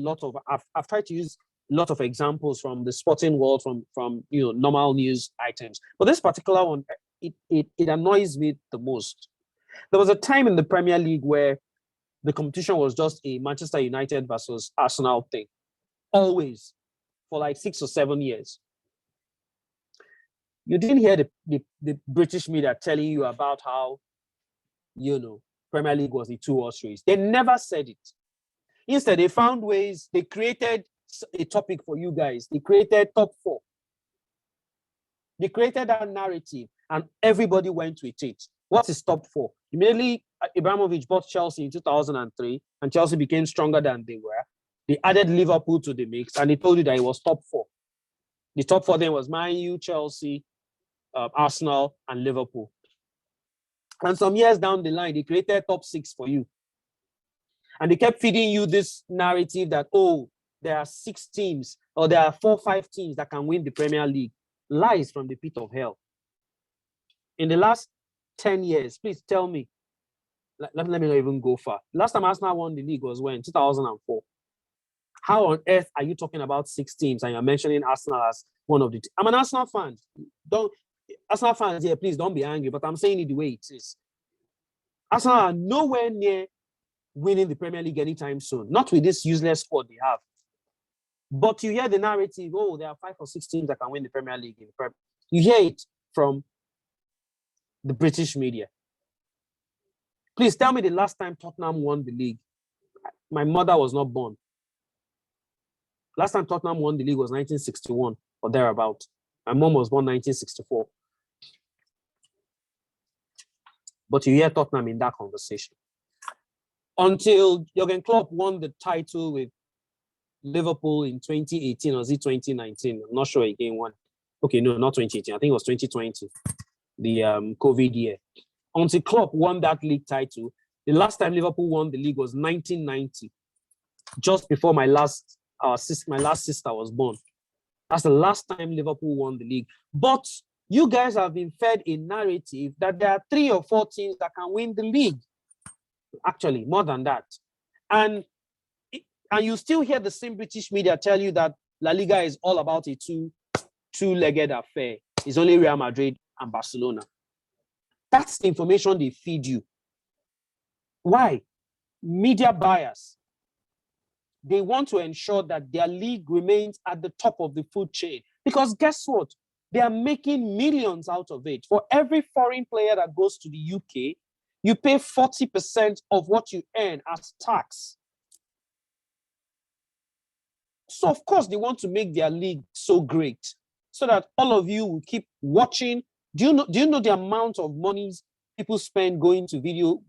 I've tried to use a lot of examples from the sporting world, from normal news items. But this particular one, it annoys me the most. There was a time in the Premier League where the competition was just a Manchester United versus Arsenal thing. Always. For like 6 or 7 years. You didn't hear the British media telling you about how, Premier League was the 2-horse race. They never said it. Instead, they found ways, they created a topic for you guys. They created top 4. They created that narrative and everybody went with it. What is top four? Immediately, Abramovich bought Chelsea in 2003 and Chelsea became stronger than they were. They added Liverpool to the mix and they told you that it was top four. The top four then was Man U, Chelsea, Arsenal, and Liverpool. And some years down the line, they created top six for you. And they kept feeding you this narrative that, oh, there are 6 teams or there are 4, 5 teams that can win the Premier League. Lies from the pit of hell. In the last 10 years, please tell me, let me not even go far. Last time Arsenal won the league was when? 2004. How on earth are you talking about 6 teams and you're mentioning Arsenal as one of the I'm an Arsenal fan. Arsenal fans here, please don't be angry, but I'm saying it the way it is. Arsenal are nowhere near winning the Premier League anytime soon. Not with this useless squad they have. But you hear the narrative, oh, there are 5 or 6 teams that can win the Premier League. You hear it from the British media. Please tell me the last time Tottenham won the league. My mother was not born. Last time Tottenham won the league was 1961 or thereabout. My mom was born 1964. But you hear Tottenham in that conversation. Until Jurgen Klopp won the title with Liverpool in 2018, or was it 2019? I'm not sure again when. Okay, no, not 2018. I think it was 2020, the COVID year. Until Klopp won that league title, the last time Liverpool won the league was 1990, just before my last sister was born. That's the last time Liverpool won the league. But you guys have been fed a narrative that there are 3 or 4 teams that can win the league. Actually, more than that. And you still hear the same British media tell you that La Liga is all about a two-legged affair. It's only Real Madrid and Barcelona. That's the information they feed you. Why? Media bias. They want to ensure that their league remains at the top of the food chain. Because guess what? They are making millions out of it. For every foreign player that goes to the UK, you pay 40% of what you earn as tax. So of course they want to make their league so great so that all of you will keep watching. Do you know the amount of money people spend going to video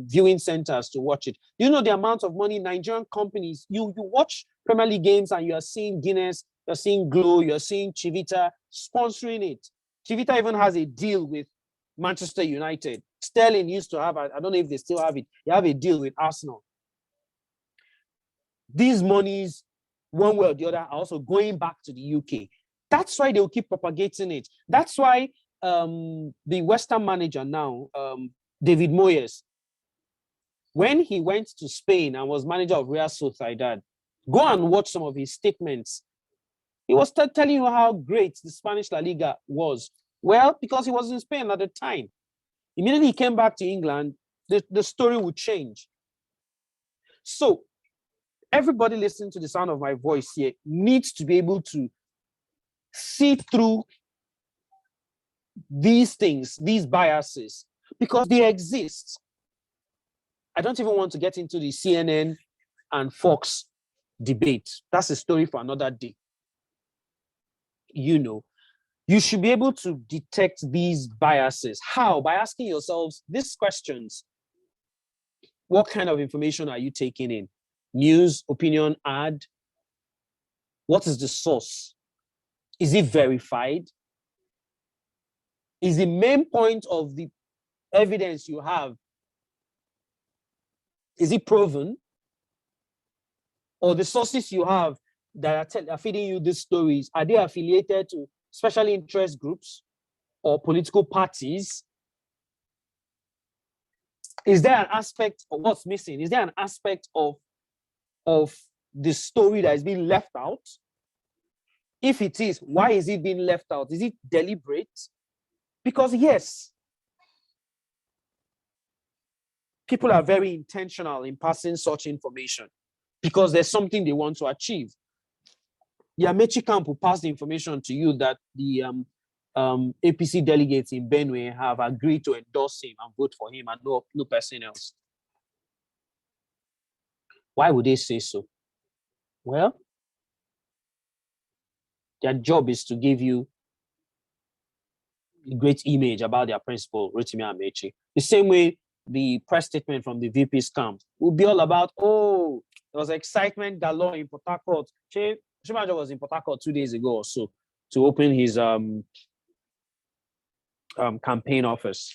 viewing centers to watch it? Do you know the amount of money Nigerian companies, you watch Premier League games and you are seeing Guinness, you're seeing Glow, you're seeing Chivita sponsoring it. Chivita even has a deal with Manchester United. Sterling used to have, I don't know if they still have it. They have a deal with Arsenal. These monies, one way or the other, are also going back to the UK. That's why they'll keep propagating it. That's why the Western manager now, David Moyes, when he went to Spain and was manager of Real Sociedad, go and watch some of his statements. He was telling you how great the Spanish La Liga was. Well, because he was in Spain at the time. Immediately he came back to England, the story would change. So everybody listening to the sound of my voice here needs to be able to see through these things, these biases, because they exist. I don't even want to get into the CNN and Fox debate. That's a story for another day. You know, you should be able to detect these biases. How? By asking yourselves these questions. What kind of information are you taking in? News, opinion, ad? What is the source? Is it verified? Is the main point of the evidence you have, is it proven? Or the sources you have that are feeding you these stories, are they affiliated to special interest groups or political parties? Is there an aspect of what's missing? Is there an aspect of the story that is being left out? If it is, why is it being left out? Is it deliberate? Because yes, people are very intentional in passing such information because there's something they want to achieve. Yamechi Camp will pass the information to you that the APC delegates in Benue have agreed to endorse him and vote for him and no person else. Why would they say so? Well, their job is to give you great image about their principal, Rotimi Amechi. The same way the press statement from the VP's camp will be all about, oh, there was excitement galore in Port Harcourt. Shimajo was in Port Harcourt 2 days ago or so to open his campaign office.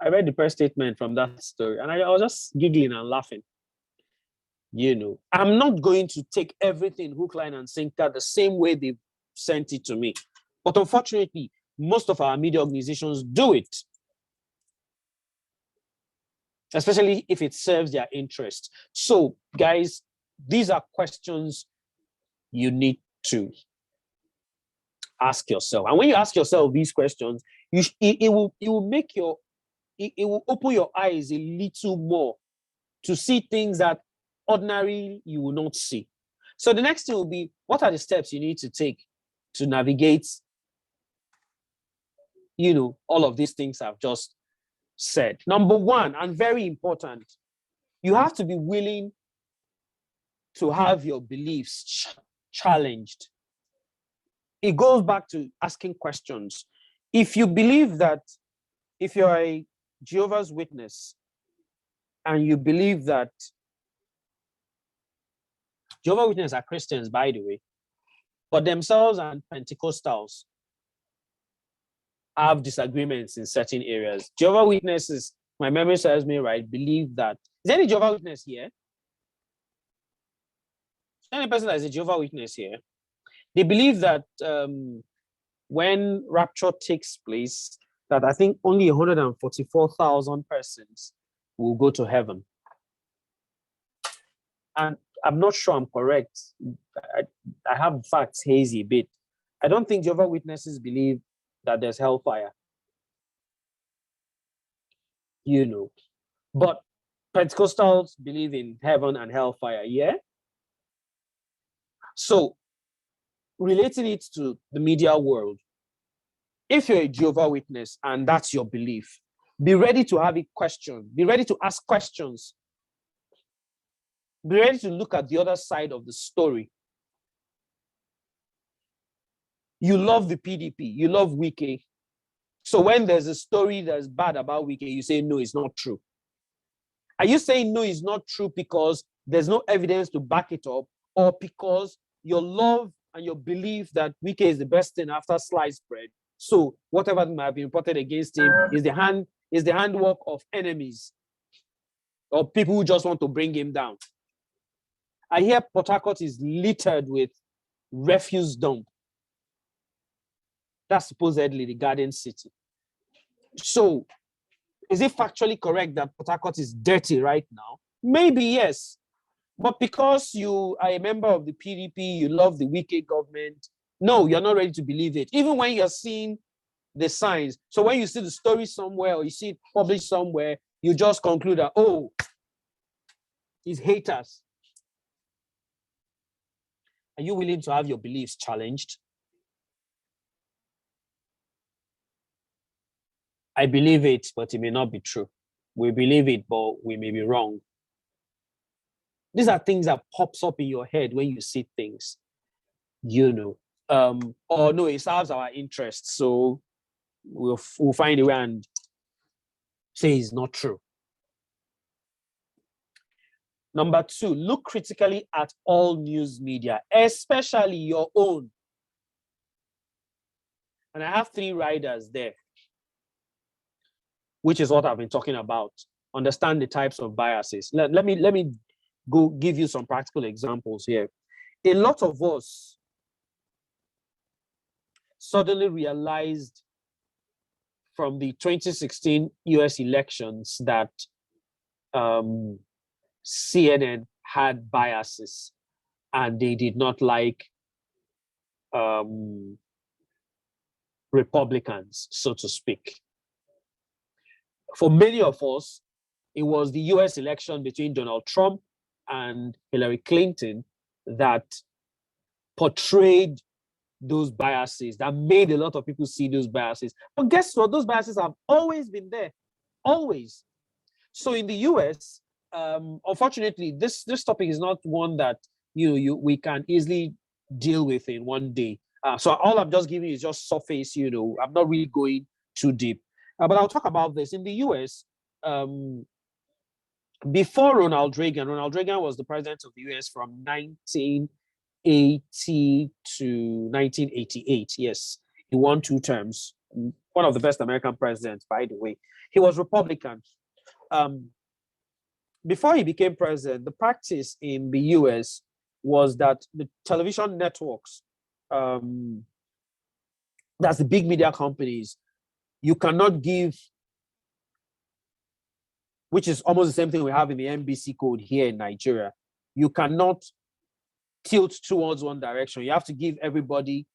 I read the press statement from that story and I was just giggling and laughing. You know, I'm not going to take everything hook, line, and sinker the same way they sent it to me. But unfortunately, most of our media organizations do it, especially if it serves their interest. So, guys, these are questions you need to ask yourself. And when you ask yourself these questions, it will open your eyes a little more to see things that ordinarily you will not see. So the next thing will be, what are the steps you need to take to navigate, you know, all of these things I've just said? Number one, and very important, you have to be willing to have your beliefs challenged. It goes back to asking questions. If you believe that, if you're a Jehovah's Witness and you believe that, Jehovah's Witnesses are Christians, by the way, but themselves and Pentecostals have disagreements in certain areas. Jehovah's Witnesses, my memory serves me right, believe that, is there any Jehovah's Witness here? Is there any person that is a Jehovah's Witness here? They believe that when rapture takes place, that I think only 144,000 persons will go to heaven. And I'm not sure I'm correct. I have facts hazy a bit. I don't think Jehovah's Witnesses believe that there's hellfire. You know. But Pentecostals believe in heaven and hellfire, yeah? So, relating it to the media world, if you're a Jehovah's Witness and that's your belief, be ready to have a question. Be ready to ask questions. Be ready to look at the other side of the story. You love the PDP, you love Wike. So when there's a story that's bad about Wike, you say, no, it's not true. Are you saying no, it's not true because there's no evidence to back it up, or because your love and your belief that Wike is the best thing after sliced bread? So whatever might have been reported against him is the handwork of enemies or people who just want to bring him down. I hear Port Harcourt is littered with refuse dump. That's supposedly the Garden City. So, is it factually correct that Port Harcourt is dirty right now? Maybe yes. But because you are a member of the PDP, you love the Wike government, no, you're not ready to believe it. Even when you're seeing the signs. So when you see the story somewhere or you see it published somewhere, you just conclude that, oh, it's haters. Are you willing to have your beliefs challenged? I believe it, but it may not be true. We believe it, but we may be wrong. These are things that pops up in your head when you see things, you know. Or no, it serves our interest, so we'll find a way and say it's not true. Number two, look critically at all news media, especially your own. And I have 3 riders there, which is what I've been talking about. Understand the types of biases. Let me go give you some practical examples here. A lot of us suddenly realized from the 2016 US elections that CNN had biases and they did not like Republicans, so to speak. For many of us, it was the US election between Donald Trump and Hillary Clinton that portrayed those biases, that made a lot of people see those biases. But guess what? Those biases have always been there, always. So in the US, unfortunately, this topic is not one that we can easily deal with in one day. So all I'm just giving you is just surface, I'm not really going too deep. But I'll talk about this. In the US, before Ronald Reagan was the president of the US from 1980 to 1988. Yes, he won 2 terms. One of the best American presidents, by the way. He was Republican. Before he became president, the practice in the US was that the television networks, that's the big media companies, you cannot give, which is almost the same thing we have in the NBC code here in Nigeria. You cannot tilt towards one direction. You have to give everybody,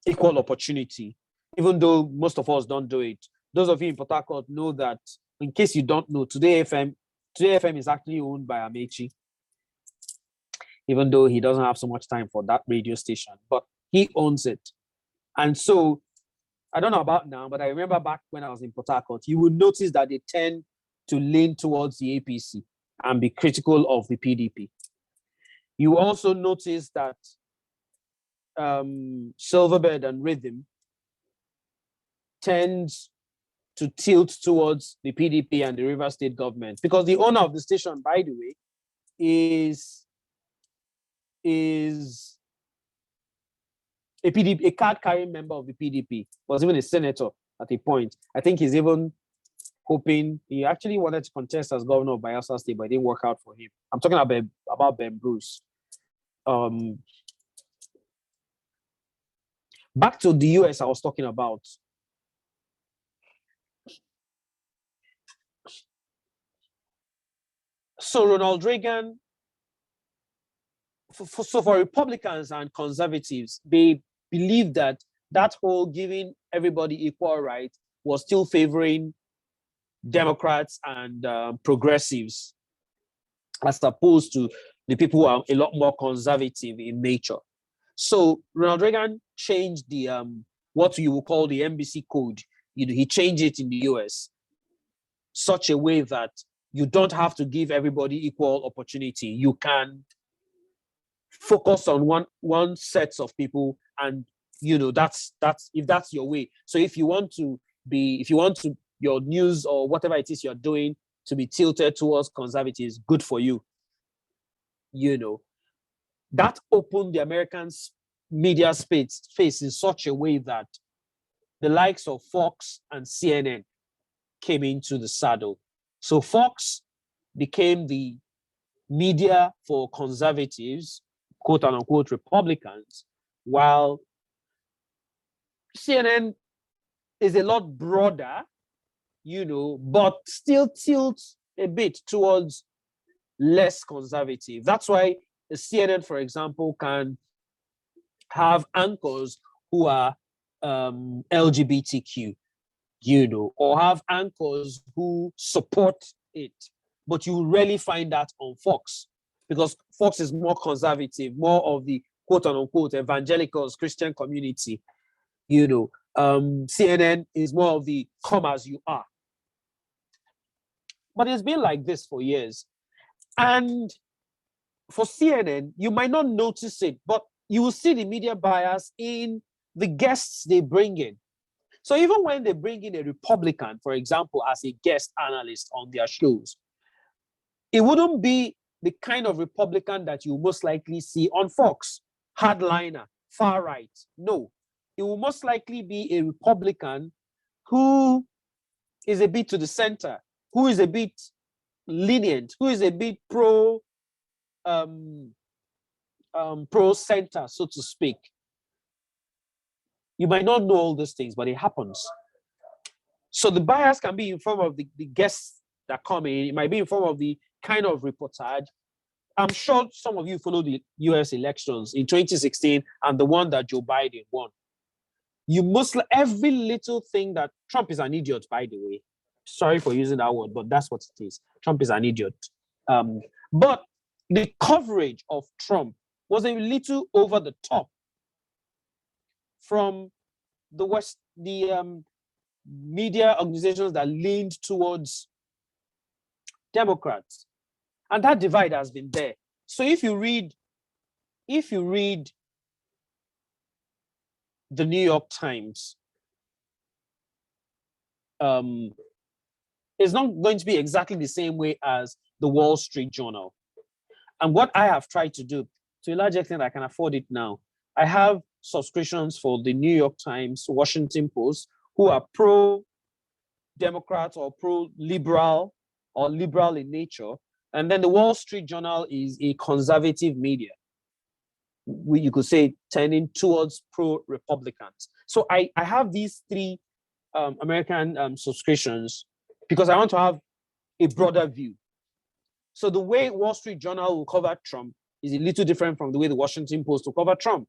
equal opportunity, even though most of us don't do it. Those of you in Port Harcourt know that, in case you don't know, Today FM is actually owned by Amechi, even though he doesn't have so much time for that radio station, but he owns it. And so, I don't know about now, but I remember back when I was in Port Harcourt, you will notice that they tend to lean towards the APC and be critical of the PDP. You also notice that Silverbird and Rhythm tends to tilt towards the PDP and the Rivers State government, because the owner of the station, by the way, is a card-carrying member of the PDP, was even a senator at a point. I think he's even hoping, he actually wanted to contest as governor of Bayelsa State, but it didn't work out for him. I'm talking about Ben Bruce. Back to the US I was talking about. So Ronald Reagan, for Republicans and conservatives, they believe that whole giving everybody equal rights was still favoring Democrats and progressives, as opposed to the people who are a lot more conservative in nature. So Ronald Reagan changed the what you will call the NBC code. He changed it in the US such a way that you don't have to give everybody equal opportunity. You can focus on one sets of people, and that's if that's your way. So if you want your news or whatever it is you're doing to be tilted towards conservatives, good for you. That opened the American media space in such a way that the likes of Fox and CNN came into the saddle. So Fox became the media for conservatives, quote unquote Republicans, while CNN is a lot broader, but still tilts a bit towards less conservative. That's why the CNN, for example, can have anchors who are LGBTQ, or have anchors who support it. But you rarely find that on Fox, because Fox is more conservative, more of the quote unquote evangelicals, Christian community. CNN is more of the come as you are. But it's been like this for years. And for CNN, you might not notice it, but you will see the media bias in the guests they bring in. So even when they bring in a Republican, for example, as a guest analyst on their shows, it wouldn't be the kind of Republican that you most likely see on Fox, hardliner, far right. No, it will most likely be a Republican who is a bit to the center, who is a bit lenient, who is a bit pro center, so to speak. You might not know all these things, but it happens. So the bias can be in form of the guests that come in. It might be in form of the kind of reportage. I'm sure some of you followed the US elections in 2016 and the one that Joe Biden won. Every little thing that Trump is an idiot, by the way. Sorry for using that word, but that's what it is. Trump is an idiot. But the coverage of Trump was a little over the top from the media organizations that leaned towards Democrats. And that divide has been there. So if you read if you read the New York Times, it's not going to be exactly the same way as the Wall Street Journal. And what I have tried to do, to a large extent, I can afford it now. I have subscriptions for the New York Times, Washington Post, who are pro-Democrat or pro-liberal or liberal in nature. And then the Wall Street Journal is a conservative media. You could say tending towards pro-Republicans. So I have these three American subscriptions because I want to have a broader view. So the way Wall Street Journal will cover Trump is a little different from the way the Washington Post will cover Trump.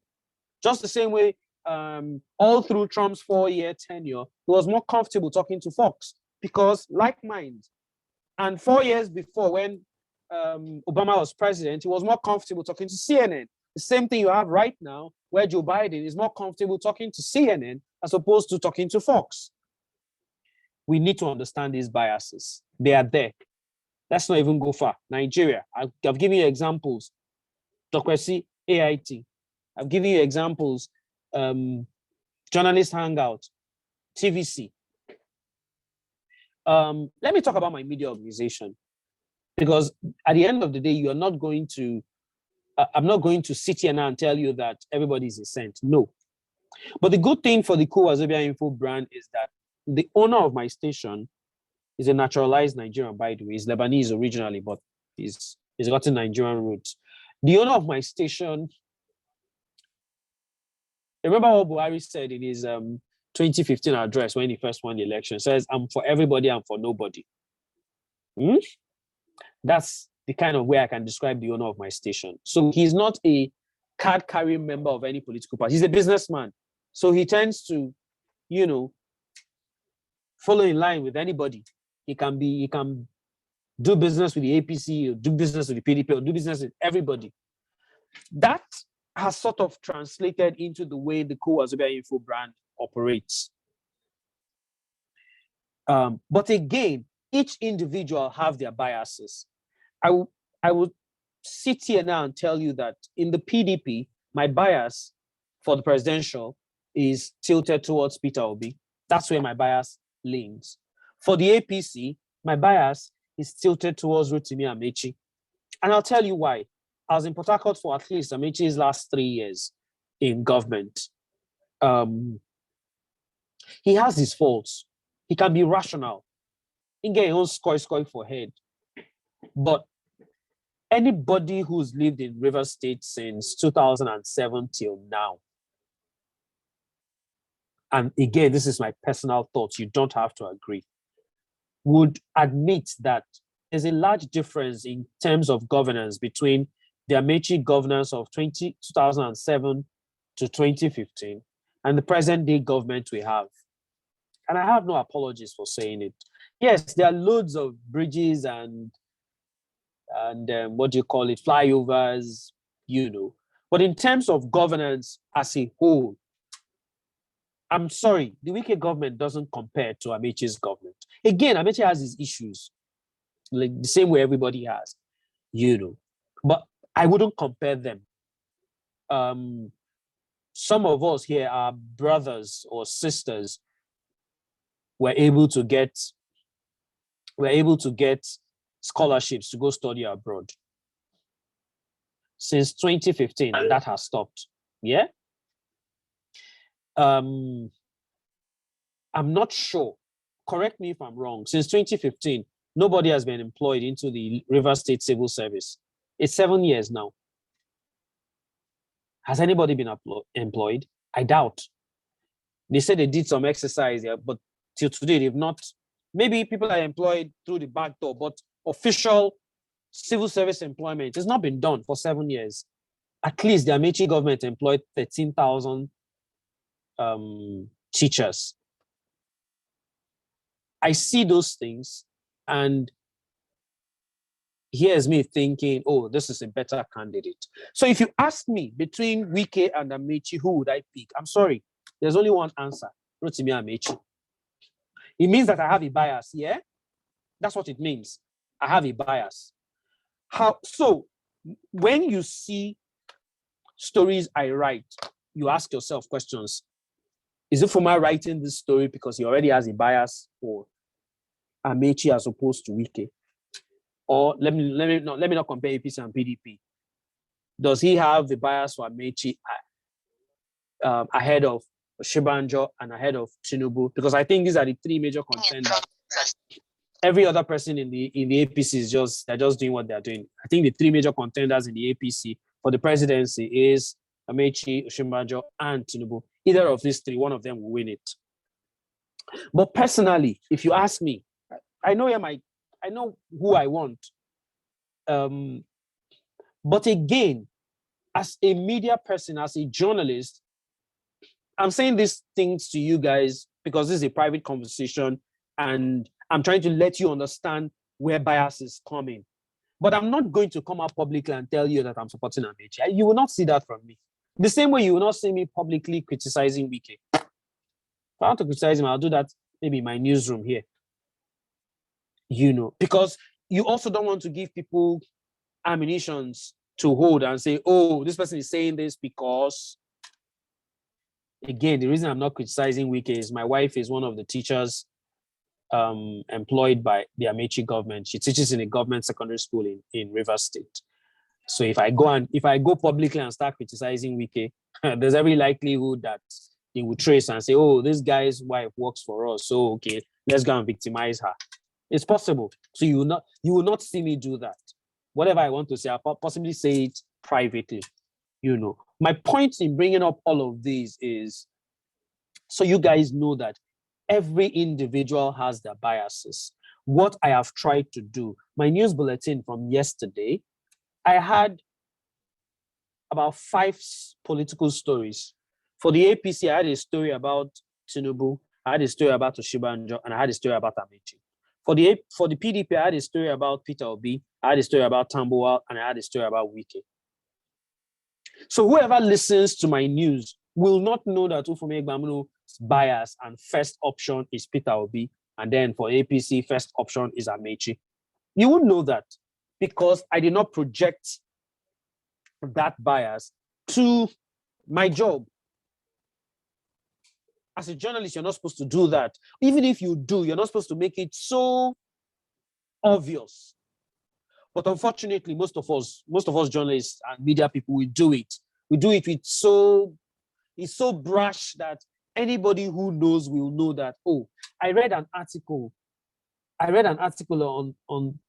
Just the same way, all through Trump's 4-year tenure, he was more comfortable talking to Fox because like minds. And 4 years before, when Obama was president, he was more comfortable talking to CNN. The same thing you have right now, where Joe Biden is more comfortable talking to CNN as opposed to talking to Fox. We need to understand these biases. They are there. Let's not even go far. Nigeria, I've given you examples. Dokwesi, AIT. I've given you examples. Journalist Hangout, TVC. Let me talk about my media organization, because at the end of the day, you are not going to, I'm not going to sit here now and tell you that everybody is a saint. No. But the good thing for the Cool Wazobia Info brand is that the owner of my station is a naturalized Nigerian, by the way. He's Lebanese originally, but he's gotten Nigerian roots. The owner of my station, remember what Buhari said in his 2015 address when he first won the election? Says, I'm for everybody, I'm for nobody. That's the kind of way I can describe the owner of my station. So he's not a card-carrying member of any political party. He's a businessman. So he tends to, follow in line with anybody. He can do business with the APC, or do business with the PDP, or do business with everybody. That has sort of translated into the way the Cool Wazobia Info brand operates. But again, each individual have their biases. I would sit here now and tell you that in the PDP, my bias for the presidential is tilted towards Peter Obi. That's where my bias leans. For the APC, my bias is tilted towards Rotimi Amechi. And I'll tell you why. I was in Port Harcourt for at least Amechi's last 3 years in government. He has his faults. He can be rational. He can get his own score for head. But anybody who's lived in Rivers State since 2007 till now, and again, this is my personal thoughts, you don't have to agree, would admit that there's a large difference in terms of governance between the Amechi governance of 2007 to 2015 and the present day government we have. And I have no apologies for saying it. Yes, there are loads of bridges and what do you call it, flyovers, But in terms of governance as a whole, I'm sorry, the Wike government doesn't compare to Amechi's government. Again, Amechi has his issues, like the same way everybody has, But I wouldn't compare them. Some of us here are brothers or sisters. We're able to get scholarships to go study abroad. Since 2015, that has stopped. Yeah. I'm not sure. Correct me if I'm wrong. Since 2015, nobody has been employed into the Rivers State Civil Service. It's 7 years now. Has anybody been employed? I doubt. They said they did some exercise here, but till today, they've not. Maybe people are employed through the back door, but official civil service employment has not been done for 7 years. At least the Amechi government employed 13,000 teachers. I see those things, and here's me thinking, oh, this is a better candidate. So if you ask me between Wike and Amechi, who would I pick? I'm sorry, there's only one answer, Rotimi Amechi. It means that I have a bias, yeah? That's what it means. I have a bias. So when you see stories I write, you ask yourself questions. Is Ufuoma writing this story because he already has a bias for Amechi as opposed to Wike? Or let me not compare APC and PDP. Does he have the bias for Amechi ahead of Shibanjo and ahead of Tinubu? Because I think these are the three major contenders. Every other person in the APC they're just doing what they're doing. I think the three major contenders in the APC for the presidency is Amechi, Shibanjo, and Tinubu. Either of these three, one of them will win it. But personally, if you ask me, I know who I want. But again, as a media person, as a journalist, I'm saying these things to you guys because this is a private conversation and I'm trying to let you understand where bias is coming. But I'm not going to come out publicly and tell you that I'm supporting Amechi. You will not see that from me. The same way you will not see me publicly criticizing Wike. If I want to criticize him, I'll do that maybe in my newsroom here. Because you also don't want to give people ammunitions to hold and say, oh, this person is saying this because, again, the reason I'm not criticizing Wike is my wife is one of the teachers employed by the Amechi government. She teaches in a government secondary school in Rivers State. So if I go publicly and start criticizing Wike, there's every likelihood that they will trace and say, oh, this guy's wife works for us. So okay, let's go and victimize her. It's possible. So you will not see me do that. Whatever I want to say, I'll possibly say it privately. My point in bringing up all of these is so you guys know that every individual has their biases. What I have tried to do, my news bulletin from yesterday, I had about 5 political stories. For the APC, I had a story about Tinubu, I had a story about Oshibanjo, and I had a story about Amechi. For the PDP, I had a story about Peter Obi, I had a story about Tambuwal, and I had a story about Wike. So whoever listens to my news will not know that Ufuoma Egbamuno's bias and first option is Peter Obi, and then for APC, first option is Amechi. You won't know that because I did not project that bias to my job. As a journalist, you're not supposed to do that. Even if you do, you're not supposed to make it so obvious. But unfortunately, most of us journalists and media people, we do it. We do it with it's so brash that anybody who knows will know that, oh, I read an article on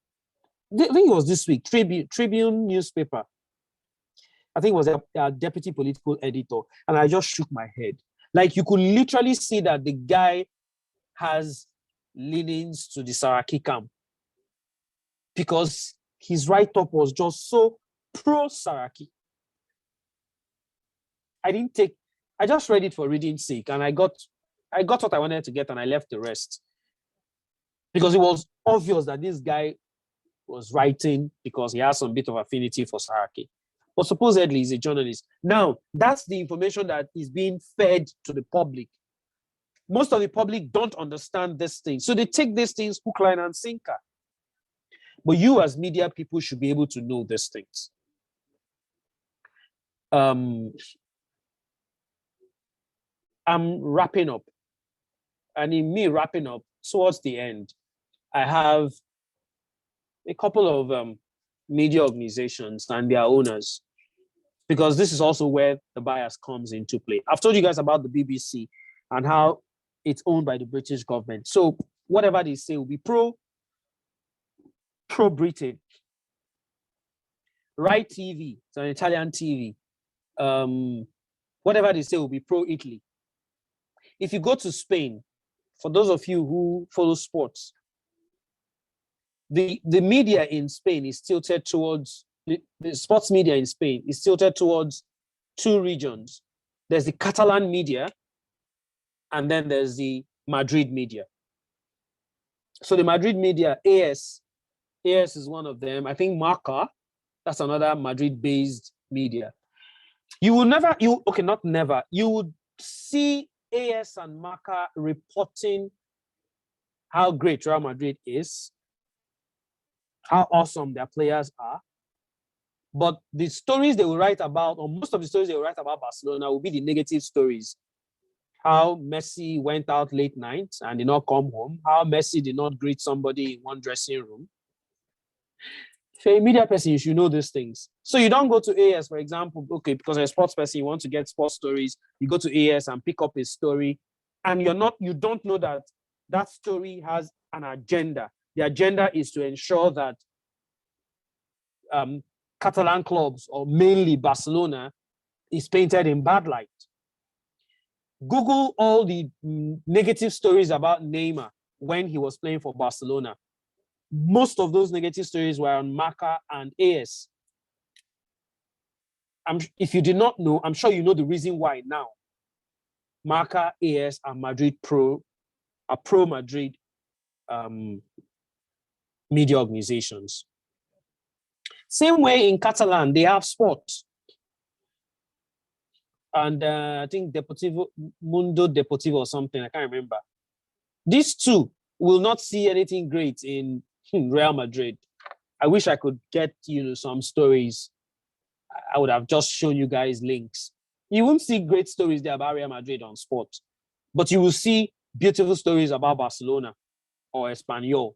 I think it was this week, Tribune newspaper. I think it was a deputy political editor, and I just shook my head. Like you could literally see that the guy has leanings to the Saraki camp because his write-up was just so pro-Saraki. I just read it for reading's sake, and I got what I wanted to get, and I left the rest. Because it was obvious that this guy was writing because he has some bit of affinity for Saraki. But supposedly he's a journalist. Now, that's the information that is being fed to the public. Most of the public don't understand this thing. So they take these things hook, line, and sinker. But you as media people should be able to know these things. I'm wrapping up. And in me wrapping up, towards the end, I have a couple of media organizations and their owners, because this is also where the bias comes into play. I've told you guys about the BBC and how it's owned by the British government. So whatever they say will be pro-Britain. Rai TV, it's an Italian TV. Whatever they say will be pro-Italy. If you go to Spain, for those of you who follow sports, the media in Spain is tilted towards, the sports media in Spain is tilted towards 2 regions. There's the Catalan media, and then there's the Madrid media. So the Madrid media, AS is one of them. I think Marca, that's another Madrid-based media. You will never, you would see AS and Marca reporting how great Real Madrid is, how awesome their players are. But the stories they will write about, or most of the stories they will write about Barcelona will be the negative stories. How Messi went out late night and did not come home. How Messi did not greet somebody in one dressing room. If you're a media person, you should know these things. So you don't go to AS, for example, okay, because you're a sports person, you want to get sports stories, you go to AS and pick up a story, and you don't know that that story has an agenda. The agenda is to ensure that Catalan clubs, or mainly Barcelona, is painted in bad light. Google all the negative stories about Neymar when he was playing for Barcelona. Most of those negative stories were on Marca and AS. If you did not know, I'm sure you know the reason why now. Marca, AS, and Madrid Pro are pro-Madrid media organizations. Same way in Catalan, they have sports. And I think Mundo Deportivo or something, I can't remember. These two will not see anything great in Real Madrid. I wish I could get some stories. I would have just shown you guys links. You won't see great stories there about Real Madrid on sport, but you will see beautiful stories about Barcelona or Espanyol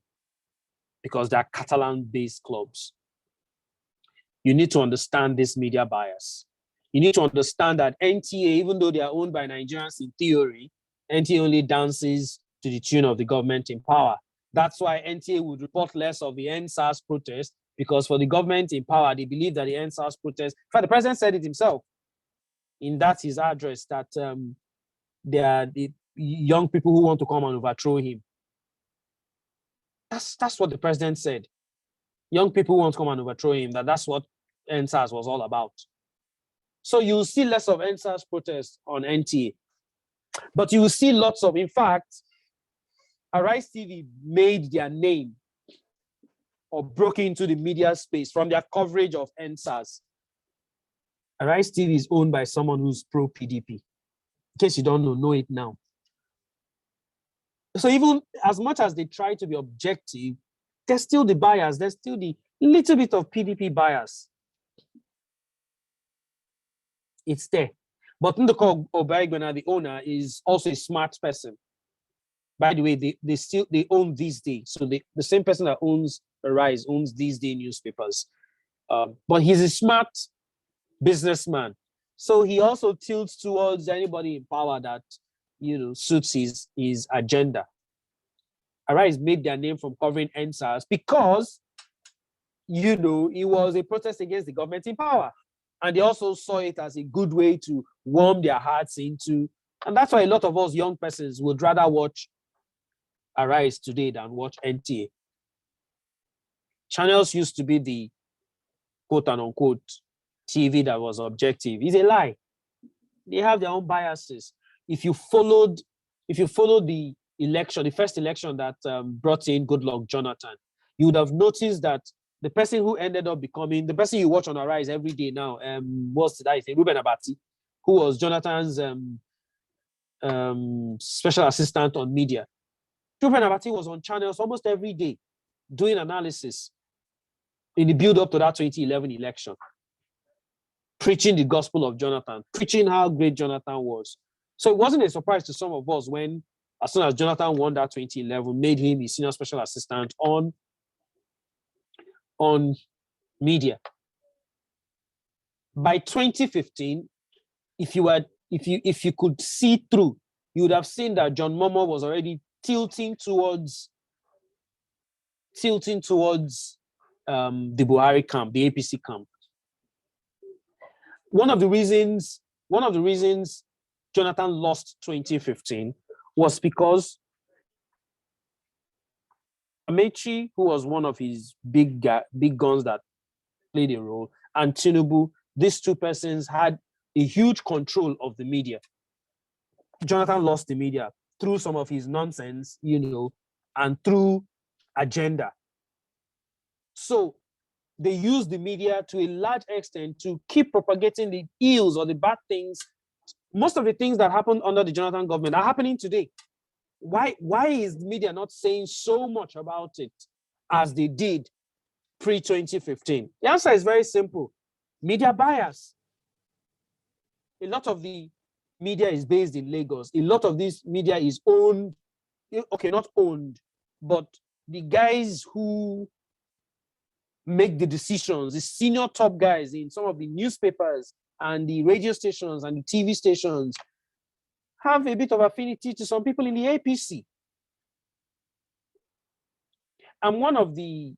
because they're Catalan-based clubs. You need to understand this media bias. You need to understand that NTA, even though they are owned by Nigerians in theory, NTA only dances to the tune of the government in power. That's why NTA would report less of the NSAS protest, because for the government in power, they believe that the NSAS protest, in fact, the president said it himself in his address, that there are the young people who want to come and overthrow him. That's what the president said. Young people who want to come and overthrow him, that's what NSAS was all about. So you'll see less of NSAS protests on NTA. But you will see lots of, in fact, Arise TV made their name or broke into the media space from their coverage of NSAS. Arise TV is owned by someone who's pro-PDP. In case you don't know it now. So even as much as they try to be objective, there's still the bias. There's still the little bit of PDP bias. It's there. But Ndoko Egbamuno, the owner, is also a smart person. By the way, they own These Days. So the same person that owns Arise owns These Day newspapers. But he's a smart businessman. So he also tilts towards anybody in power that suits his agenda. Arise made their name from covering NSAS because it was a protest against the government in power. And they also saw it as a good way to warm their hearts into, and that's why a lot of us young persons would rather watch Arise today than watch NTA. Channels used to be the quote and unquote TV that was objective. It's a lie. They have their own biases. If you followed the election, the first election that brought in Goodluck Jonathan, you would have noticed that the person who ended up becoming the person you watch on Arise every day now, Ruben Abati, who was Jonathan's special assistant on media. Ruben Abati was on channels almost every day doing analysis in the build-up to that 2011 election, preaching the gospel of Jonathan, preaching how great Jonathan was. So it wasn't a surprise to some of us when, as soon as Jonathan won that 2011, made him his senior special assistant on media. By 2015, if you could see through, you would have seen that John Momo was already tilting towards the Buhari camp, the APC camp. One of the reasons Jonathan lost 2015 was because Amechi, who was one of his big guns that played a role, and Tinubu, these two persons had a huge control of the media. Jonathan lost the media through some of his nonsense, and through agenda. So they used the media to a large extent to keep propagating the ills or the bad things. Most of the things that happened under the Jonathan government are happening today. Why is the media not saying so much about it as they did pre-2015? The answer is very simple. Media bias. A lot of the media is based in Lagos. A lot of this media is owned, okay, not owned, but the guys who make the decisions, the senior top guys in some of the newspapers and the radio stations and the TV stations have a bit of affinity to some people in the APC. I'm one of the,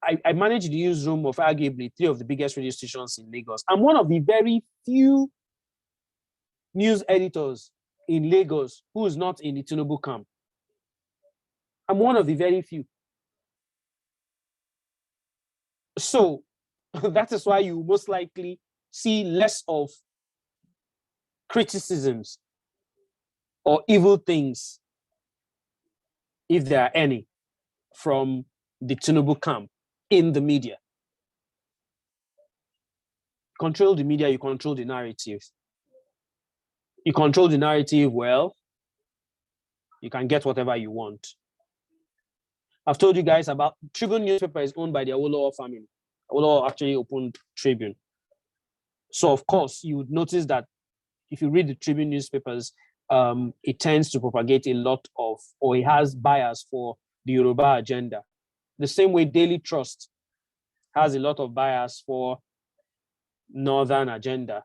I manage the newsroom of arguably 3 of the biggest radio stations in Lagos. I'm one of the very few news editors in Lagos who is not in the Tinubu camp. I'm one of the very few. So that is why you most likely see less of criticisms or evil things, if there are any, from the Tinubu camp in the media. Control the media, you control the narrative. You control the narrative well, you can get whatever you want. I've told you guys about Tribune newspaper is owned by the Awolowo family. Awolowo actually opened Tribune. So of course, you would notice that if you read the Tribune newspapers, it tends to propagate a lot of, or it has bias for the Yoruba agenda. The same way Daily Trust has a lot of bias for Northern agenda.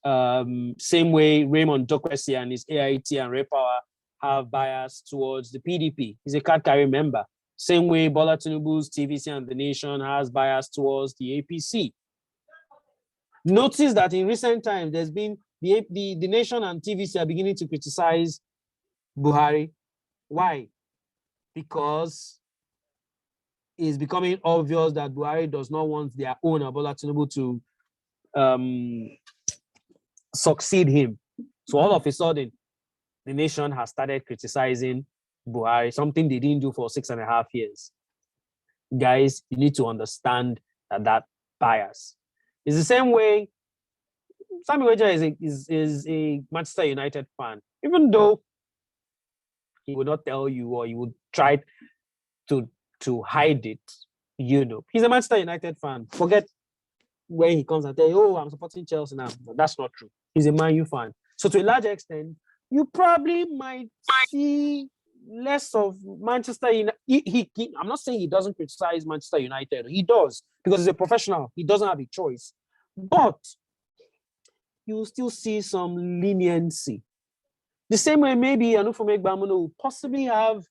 Same way Raymond Dokwesi and his AIT and Repower have bias towards the PDP. He's a card carrying member. Same way Bola Tinubu's TVC and The Nation has bias towards the APC. Notice that in recent times, there's been the Nation and TVC are beginning to criticize Buhari. Why? Because it's becoming obvious that Buhari does not want their own Bola Tinubu to succeed him. So all of a sudden, the Nation has started criticizing Buhari, something they didn't do for 6.5 years. Guys, you need to understand that bias. It's the same way Sammy Weja is a Manchester United fan, even though he would not tell you or he would try to hide it. You know, he's a Manchester United fan. Forget when he comes and tell you, oh, I'm supporting Chelsea now. But that's not true. He's a Man U fan. So to a large extent, you probably might see less of Manchester United. I'm not saying he doesn't criticize Manchester United. He does, because he's a professional. He doesn't have a choice. But you will still see some leniency. The same way maybe Ufuoma Egbamuno will possibly have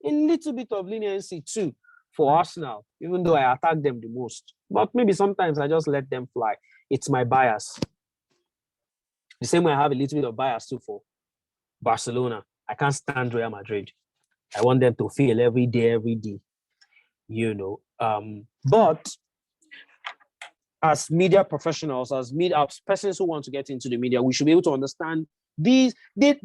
a little bit of leniency too for Arsenal, even though I attack them the most. But maybe sometimes I just let them fly. It's my bias. The same way I have a little bit of bias too for Barcelona. I can't stand Real Madrid. I want them to fail every day, you know. But as media professionals, as persons who want to get into the media, we should be able to understand these. It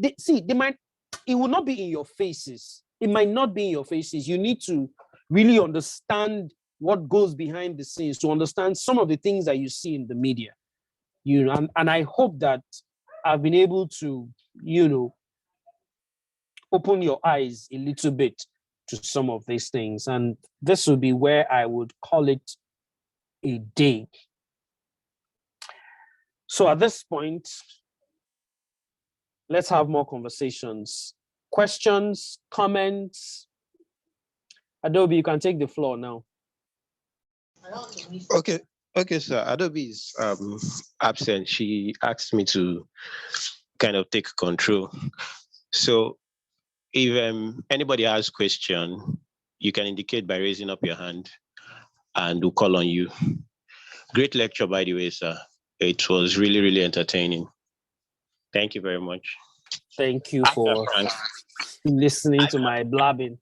will not be in your faces. It might not be in your faces. You need to really understand what goes behind the scenes to understand some of the things that you see in the media. You know, and I hope that I've been able to, you know, open your eyes a little bit to some of these things. And this would be where I would call it a day. So at this point, let's have more conversations. Questions, comments. Adobe, you can take the floor now. Okay, sir. Adobe is absent. She asked me to kind of take control. So if anybody has a question, you can indicate by raising up your hand and we'll call on you. Great lecture, by the way, sir. It was really, really entertaining. Thank you very much. Thank you for listening to my blabbing.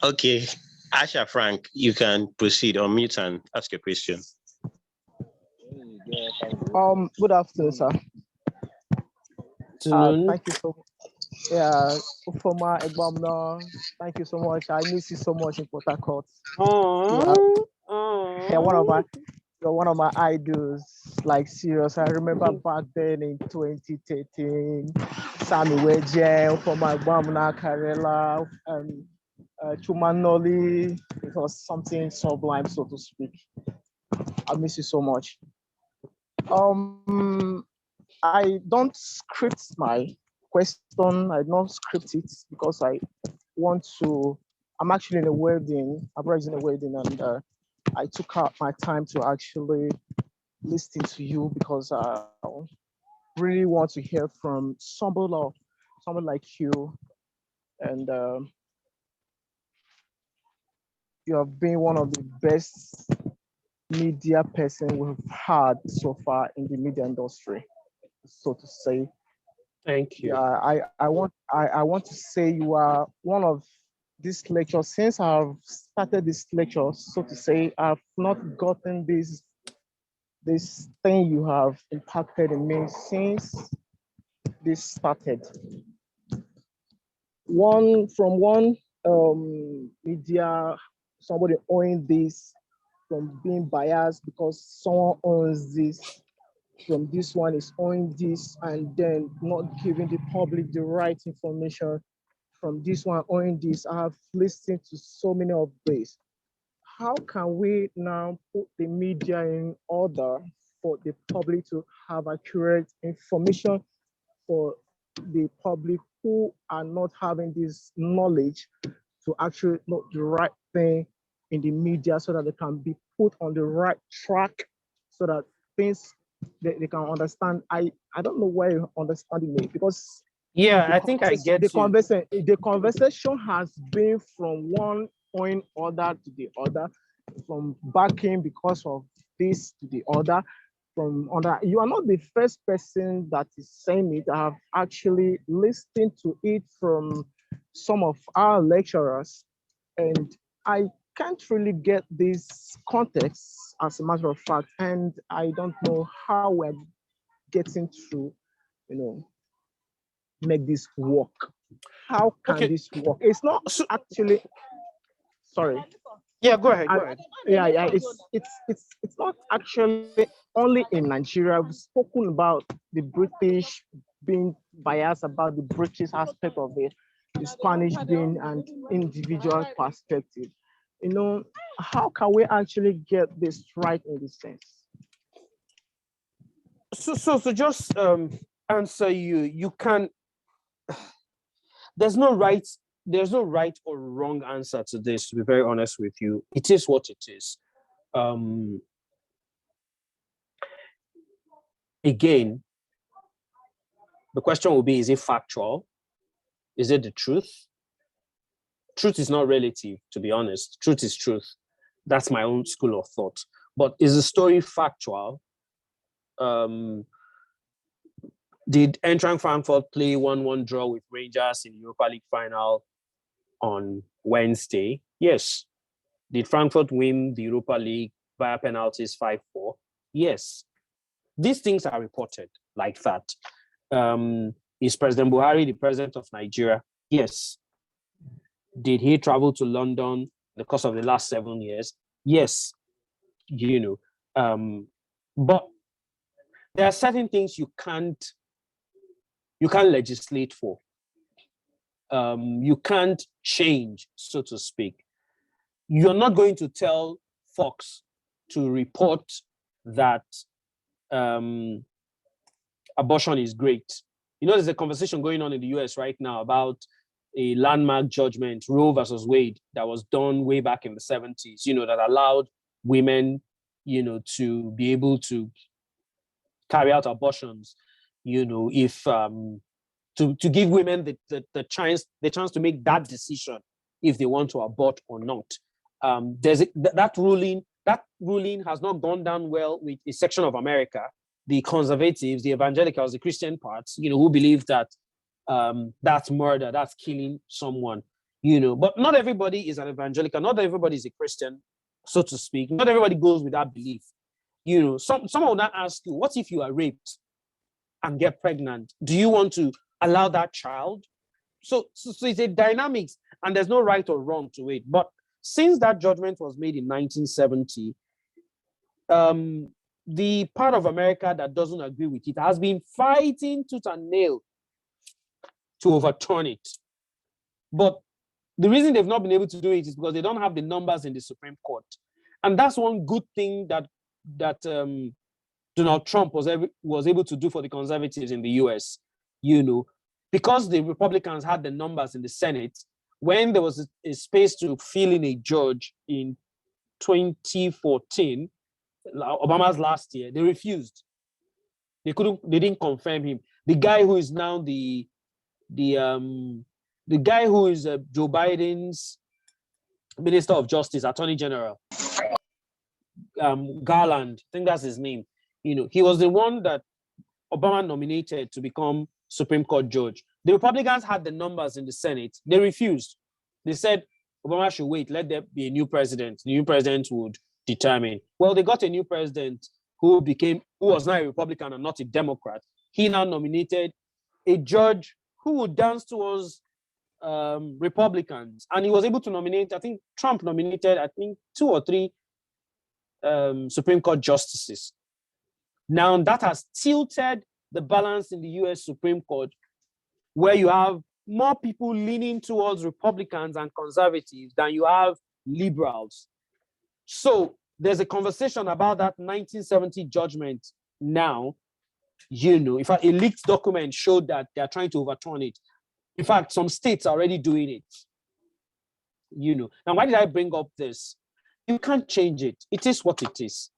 Okay. Asha Frank, you can proceed, unmute and ask a question. Good afternoon, sir. Thank you so much. Yeah, Ufuoma, Egbamuno, thank you so much. I miss you so much in Port Harcourt. Yeah, you're one of my idols, like serious. I remember back then in 2013, Sammy Weja, Ufuoma, Egbamuno, Karela, Chumanoli. It was something sublime, so to speak. I miss you so much. I don't script my question. I don't script it because I want to. I'm actually in a wedding. I'm in a wedding, and I took out my time to actually listen to you because I really want to hear from someone like you, and you have been one of the best media person we've had so far in the media industry, so to say. Thank you. Yeah, I want to say you are one of these lectures. Since I've started this lecture, so to say, I've not gotten this thing you have impacted in me since this started. One media, somebody owning this, from being biased because someone owns this, from this one is owning this, and then not giving the public the right information, from this one owning this. I have listened to so many of these. How can we now put the media in order for the public to have accurate information, for the public who are not having this knowledge to actually know the right thing in the media, so that they can be put on the right track, so that things they can understand. I don't know why you're understanding me, because Yeah, I think I get you. the conversation has been from one point order to the other, from backing because of this to the other, from other. You are not the first person that is saying it. I have actually listened to it from some of our lecturers, and I can't really get this context, as a matter of fact, and I don't know how we're getting to, you know, make this work. How can Okay. this work? It's not So, actually. Sorry. yeah, go ahead. I, Go ahead. yeah. It's not actually only in Nigeria. We've spoken about the British being biased about the British aspect of it, the Spanish being an individual perspective. You know, how can we actually get this right in this sense? So just answer you. You can. There's no right. There's no right or wrong answer to this. To be very honest with you, it is what it is. Um, Again, the question will be: is it factual? Is it the truth? Truth is not relative, to be honest. Truth is truth. That's my own school of thought. But is the story factual? Did Eintracht Frankfurt play 1-1 draw with Rangers in the Europa League final on Wednesday? Yes. Did Frankfurt win the Europa League via penalties 5-4? Yes. These things are reported like that. Is President Buhari the president of Nigeria? Yes. Did he travel to London in the course of the last 7 years? Yes. But there are certain things you can't legislate for. You can't change, so to speak. You're not going to tell Fox to report that abortion is great. There's a conversation going on in the US right now about a landmark judgment, Roe versus Wade, that was done way back in the 70s, that allowed women, to be able to carry out abortions, if to give women the chance to make that decision if they want to abort or not. That ruling has not gone down well with a section of America, the conservatives, the evangelicals, the Christian parts, who believe that that's murder, that's killing someone, but not everybody is an evangelical, not everybody is a Christian, so to speak. Not everybody goes with that belief. Someone will not ask you, what if you are raped and get pregnant? Do you want to allow that child? So it's a dynamics, and there's no right or wrong to it. But since that judgment was made in 1970, the part of America that doesn't agree with it has been fighting tooth and nail to overturn it. But the reason they've not been able to do it is because they don't have the numbers in the Supreme Court. And that's one good thing that Donald Trump was able to do for the conservatives in the US, because the Republicans had the numbers in the Senate, when there was a space to fill in a judge in 2014, Obama's last year, they refused. They didn't confirm him. The guy who is now the guy who is Joe Biden's Minister of Justice, Attorney General, Garland, I think that's his name. He was the one that Obama nominated to become Supreme Court judge. The Republicans had the numbers in the Senate. They refused. They said Obama should wait, let there be a new president. The new president would determine. Well, they got a new president who was now a Republican and not a Democrat. He now nominated a judge who would dance towards Republicans. And he was able to nominate, I think Trump nominated, 2 or 3 Supreme Court justices. Now that has tilted the balance in the US Supreme Court, where you have more people leaning towards Republicans and conservatives than you have liberals. So there's a conversation about that 1970 judgment now. In fact, a leaked document showed that they're trying to overturn it. In fact, some states are already doing it. Now, why did I bring up this? You can't change it. It is what it is.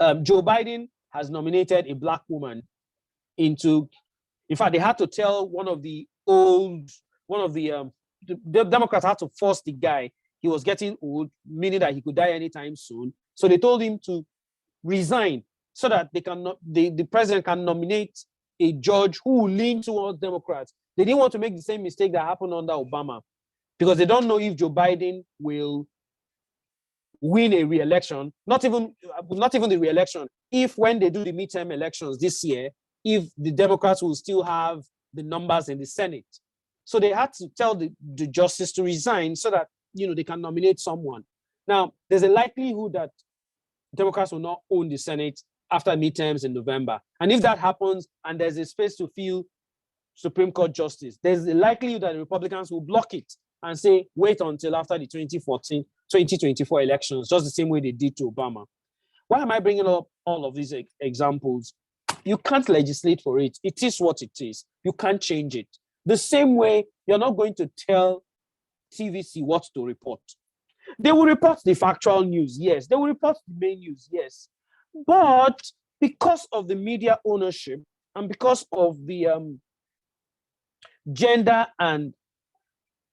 Joe Biden has nominated a Black woman in fact, they had to tell the Democrats had to force the guy. He was getting old, meaning that he could die anytime soon. So they told him to resign so that the president can nominate a judge who will lean towards Democrats. They didn't want to make the same mistake that happened under Obama, because they don't know if Joe Biden will win a re-election, not even the re-election, if when they do the midterm elections this year, if the Democrats will still have the numbers in the Senate. So they had to tell the justice to resign so that, they can nominate someone. Now, there's a likelihood that Democrats will not own the Senate after midterms in November. And if that happens and there's a space to fill Supreme Court justice, there's a likelihood that the Republicans will block it and say, wait until after the 2024 elections, just the same way they did to Obama. Why am I bringing up all of these examples? You can't legislate for it. It is what it is. You can't change it. The same way, you're not going to tell TVC what to report. They will report the factual news, yes. They will report the main news, yes. But because of the media ownership and because of the gender and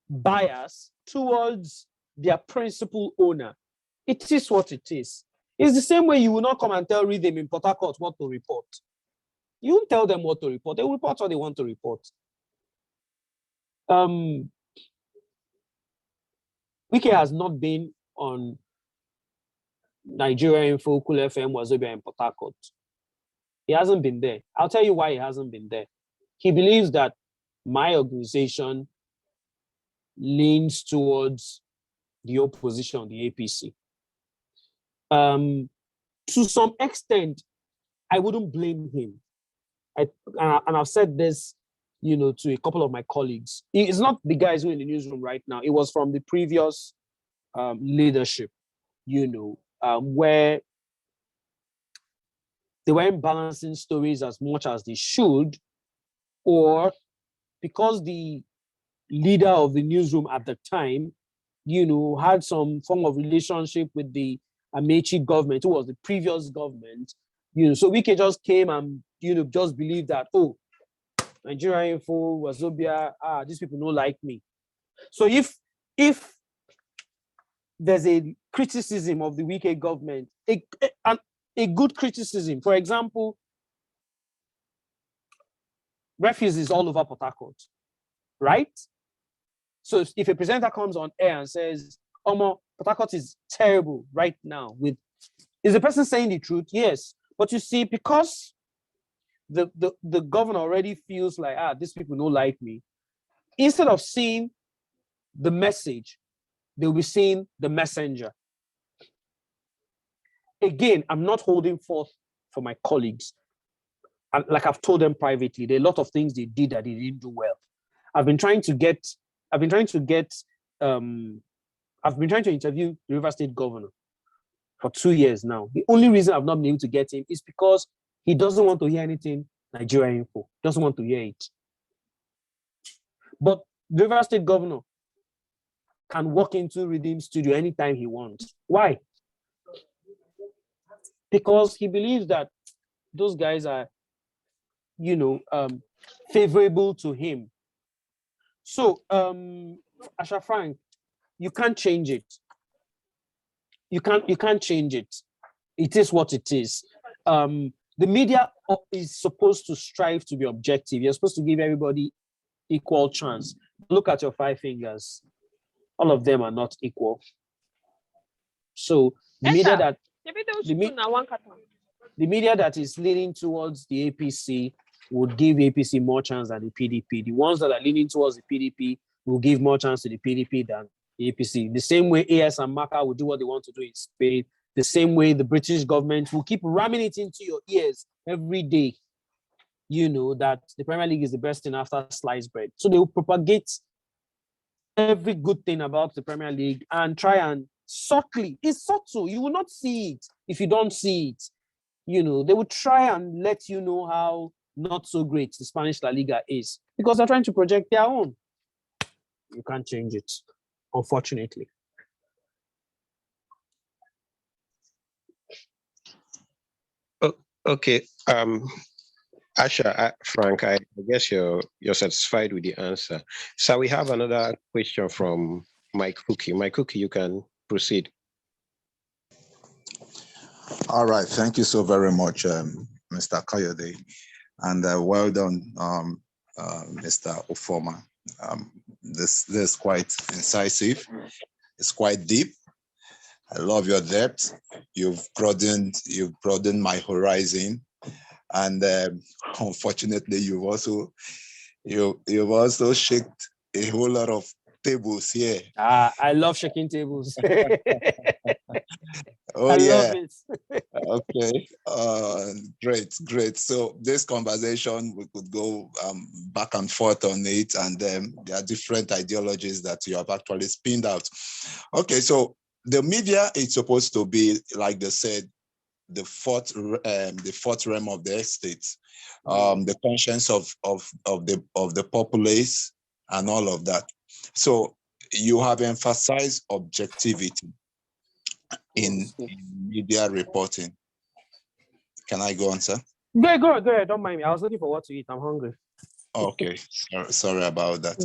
bias towards their principal owner, it is what it is. It's the same way you will not come and tell Rhythm in Port Harcourt what to report. You won't tell them what to report. They will report what they want to report. Wike has not been on Nigeria Info, Cool FM, Wazobia, and Port Harcourt. He hasn't been there. I'll tell you why he hasn't been there. He believes that my organization leans towards the opposition, the APC. To some extent, I wouldn't blame him. And I've said this, to a couple of my colleagues. It's not the guys who are in the newsroom right now. It was from the previous leadership, where they weren't balancing stories as much as they should, or because the leader of the newsroom at the time, had some form of relationship with the Amechi government, who was the previous government, so Wike just came and, just believed that, oh, Nigeria Info, Wazobia, these people don't like me. So if there's a criticism of the Wike government, a good criticism, for example, refugees all over Port Harcourt, right? So if a presenter comes on air and says, Port Harcourt is terrible right now, is the person saying the truth? Yes. But you see, because the governor already feels like, these people don't like me, instead of seeing the message, they'll be seeing the messenger. Again, I'm not holding forth for my colleagues. And like I've told them privately, there are a lot of things they did that they didn't do well. I've been trying to interview the River State governor. for 2 years now. The only reason I've not been able to get him is because he doesn't want to hear anything Nigeria Info. Doesn't want to hear it. But the River State governor can walk into Redeem Studio anytime he wants. Why? Because he believes that those guys are, favorable to him. So, Asha Frank, you can't change it. You can't change it. It is what it is. The media is supposed to strive to be objective. You're supposed to give everybody equal chance. Look at your 5 fingers. All of them are not equal. So the media that the media that is leaning towards the APC would give APC more chance than the PDP. The ones that are leaning towards the PDP will give more chance to the PDP than the APC. The same way AS and Maka will do what they want to do in Spain. The same way the British government will keep ramming it into your ears every day. That the Premier League is the best thing after sliced bread. So they will propagate every good thing about the Premier League and try and subtly, it's subtle. You will not see it if you don't see it. They will try and let you know how not so great the Spanish La Liga is because they're trying to project their own. You can't change it, unfortunately. Okay. Asha, Frank, I guess you're satisfied with the answer. So we have another question from Mike Cookie. Mike Cookie, you can proceed. All right, thank you so very much, Mr. Kayode, and well done, Mr. Ufuoma. This is quite incisive. It's quite deep. I love your depth. You've broadened my horizon, and unfortunately, you've also shaken a whole lot of tables here. I love shaking tables. Oh, I yeah. love it. Okay. Great. So this conversation, we could go back and forth on it, and there are different ideologies that you have actually spinned out. Okay, so the media is supposed to be, like they said, the fourth realm of the estate, the conscience of the populace, and all of that. So you have emphasized objectivity in media reporting. Can I go on, sir? Go ahead. Don't mind me. I was looking for what to eat. I'm hungry. Okay, sorry about that.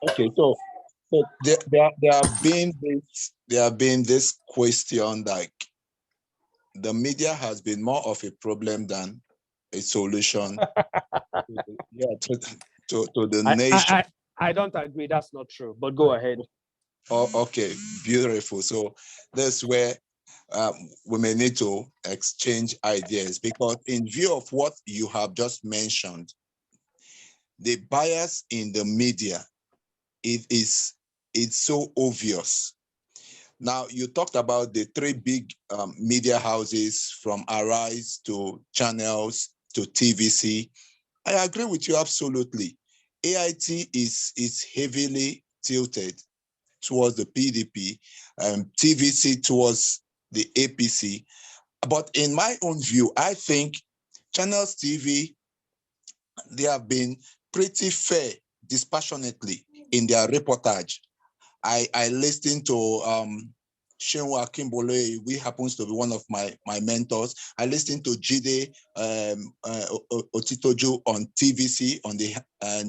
Okay, so there have been this question, like the media has been more of a problem than a solution to the nation. I don't agree. That's not true. But go ahead. Oh, okay, beautiful. So that's where we may need to exchange ideas, because in view of what you have just mentioned, the bias in the media, it's so obvious. Now, you talked about the 3 big media houses, from Arise to Channels to TVC. I agree with you absolutely. AIT is heavily tilted towards the PDP, TVC towards the APC. But in my own view, I think Channels TV, they have been pretty fair, dispassionately in their reportage. I listened to Shenwa Kimbole, who happens to be one of my mentors. I listened to Jide Otitoju on TVC, on the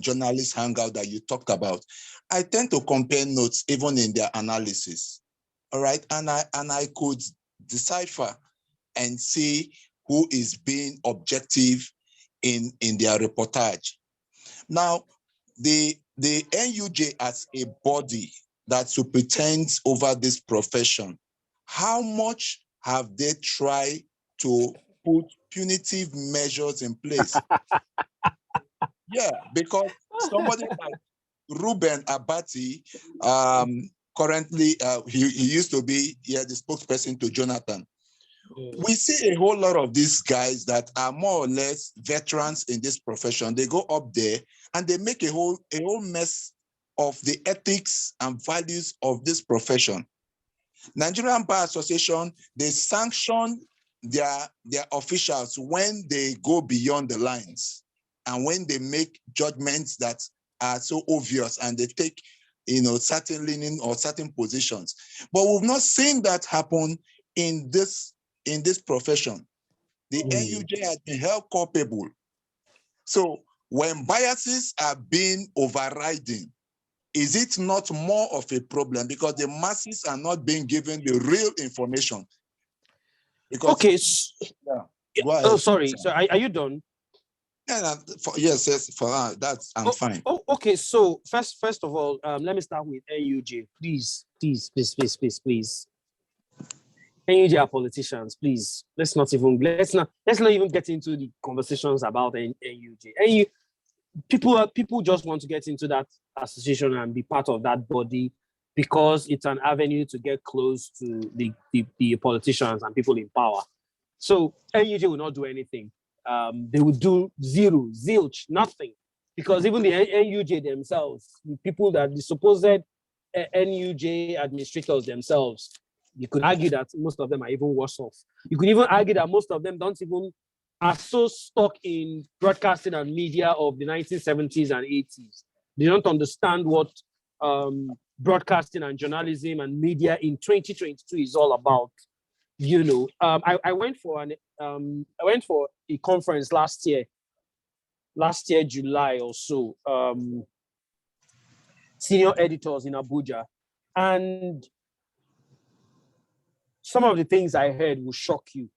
journalist hangout that you talked about. I tend to compare notes even in their analysis. All right, and I could decipher and see who is being objective in their reportage. Now, the NUJ as a body that superintends over this profession, how much have they tried to put punitive measures in place? Yeah, because somebody like Ruben Abati, currently, he used to be the spokesperson to Jonathan. We see a whole lot of these guys that are more or less veterans in this profession. They go up there and they make a whole mess of the ethics and values of this profession. Nigerian Bar Association, they sanction their officials when they go beyond the lines and when they make judgments that are so obvious and they take, certain leaning or certain positions. But we've not seen that happen in this profession. The NUJ has been held culpable. So when biases are being overriding, is it not more of a problem because the masses are not being given the real information? Because, okay. Go ahead. Oh, sorry. So are you done? Yeah, yes, for that, I'm fine. Okay. So first of all, let me start with NUJ. Please. NUJ are politicians. Please, let's not even get into the conversations about NUJ. People just want to get into that association and be part of that body because it's an avenue to get close to the politicians and people in power. So NUJ will not do anything. They will do zero, zilch, nothing. Because even the NUJ themselves, the people that the supposed NUJ administrators themselves, you could argue that most of them are even worse off. You could even argue that most of them are so stuck in broadcasting and media of the 1970s and 80s. They don't understand what broadcasting and journalism and media in 2022 is all about. I went for a conference last year, July or so, senior editors in Abuja, and some of the things I heard will shock you.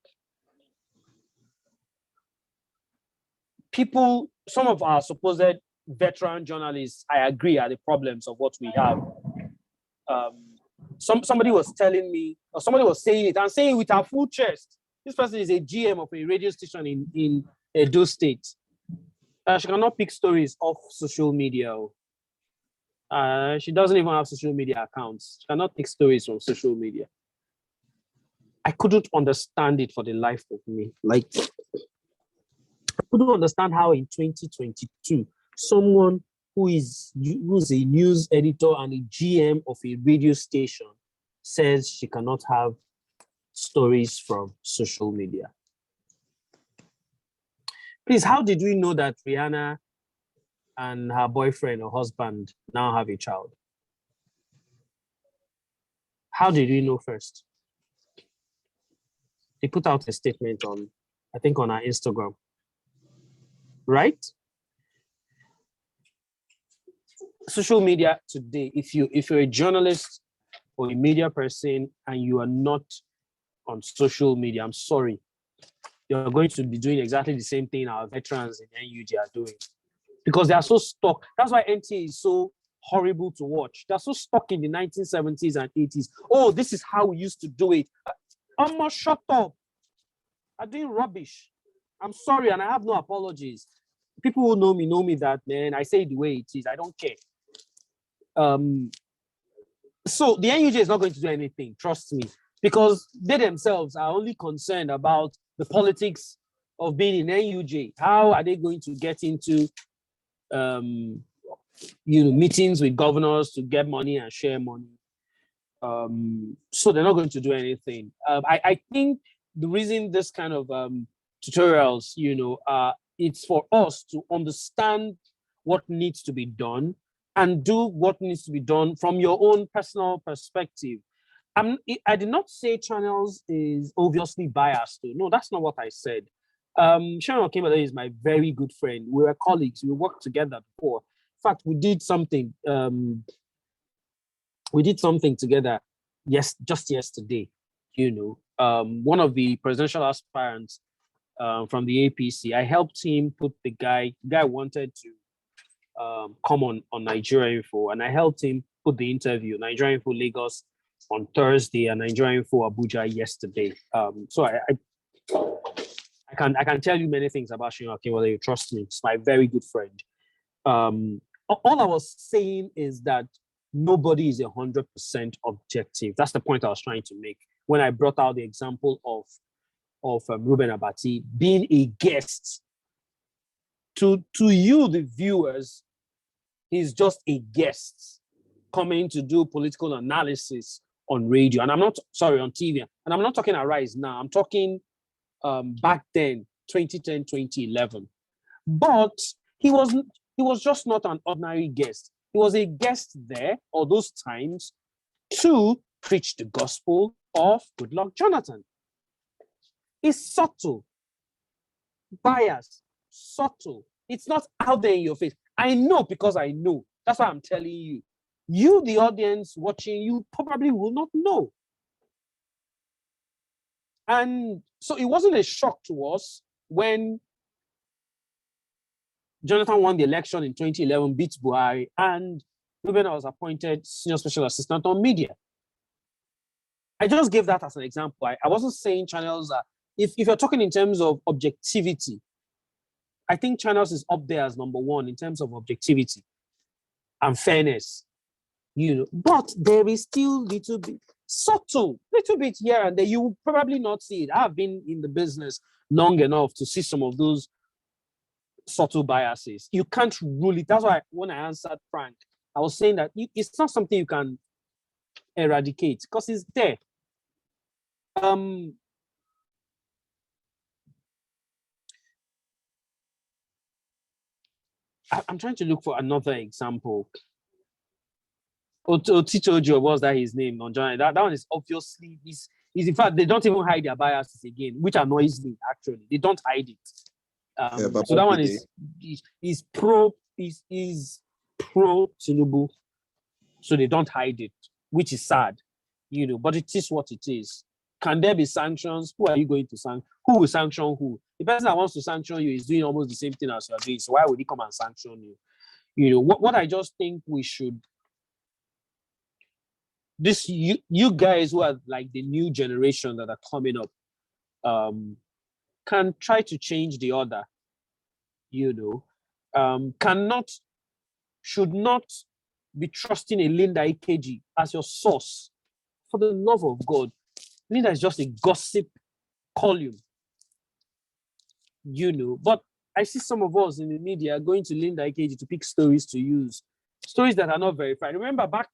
Some of our supposed veteran journalists, I agree, are the problems of what we have. Somebody was telling me, or somebody was saying it, and saying it with her full chest. This person is a GM of a radio station in Edo State. She cannot pick stories off social media. She doesn't even have social media accounts. She cannot pick stories from social media. I couldn't understand it for the life of me. I couldn't understand how in 2022, someone who's a news editor and a GM of a radio station says she cannot have stories from social media. Please, how did we know that Rihanna and her boyfriend or husband now have a child? How did we know first? They put out a statement on our Instagram, right? Social media today, if you're a journalist or a media person and you are not on social media, I'm sorry, you're going to be doing exactly the same thing our veterans in NUJ are doing, because they are so stuck. That's why NTA is so horrible to watch. They're so stuck in the 1970s and 80s. Oh, this is how we used to do it. Almost shut up. I'm doing rubbish. I'm sorry, and I have no apologies. People who know me that, man, I say it the way it is. I don't care. So the NUJ is not going to do anything, trust me, because they themselves are only concerned about the politics of being in NUJ. How are they going to get into meetings with governors to get money and share money? So they're not going to do anything. I think the reason this kind of tutorials, it's for us to understand what needs to be done and do what needs to be done from your own personal perspective. I did not say channels is obviously biased. No, that's not what I said. Sharon Okemade is my very good friend. We were colleagues. We worked together before. In fact, we did something. Together. Yes, just yesterday. One of the presidential aspirants from the APC. I helped him put the guy. The guy wanted to come on Nigeria Info, and I helped him put the interview Nigeria Info Lagos on Thursday and Nigeria Info Abuja yesterday. So I can tell you many things about Sharon Okemade. Trust me, it's my very good friend. All I was saying is that nobody is 100% objective. That's the point I was trying to make when I brought out the example of Reuben Abati being a guest. To you, the viewers, he's just a guest coming to do political analysis on radio, and I'm not sorry on TV, and I'm not talking Arise now. I'm talking back then, 2010, 2011. But he was just not an ordinary guest. He was a guest there all those times to preach the gospel of Goodluck Jonathan. It's subtle, biased, subtle. It's not out there in your face. I know because I know. That's why I'm telling you. You, the audience watching, you probably will not know. And so it wasn't a shock to us when Jonathan won the election in 2011, beat Buhari, and Ruben was appointed Senior Special Assistant on Media. I just gave that as an example. I wasn't saying channels are, if you're talking in terms of objectivity, I think channels is up there as number one in terms of objectivity and fairness, but there is still little bit subtle, little bit here and there. You will probably not see it. I've been in the business long enough to see some of those subtle biases. You can't rule it. That's why when I answered Frank, I was saying that it's not something you can eradicate because it's there. I'm trying to look for another example. Otichojo, was that his name? That one is obviously is in fact they don't even hide their biases again, which annoys me actually. They don't hide it. So that one is pro Tinubu, so they don't hide it, which is sad, but it is what it is. Can there be sanctions? Who are you going to sanction? Who will sanction who? The person that wants to sanction you is doing almost the same thing as you are doing, so why would he come and sanction you? What I just think we should, you guys who are like the new generation that are coming up, can try to change the order, should not be trusting a Linda Ikeji as your source. For the love of God, Linda is just a gossip column, but I see some of us in the media going to Linda Ikeji to pick stories to use, stories that are not verified. Remember back,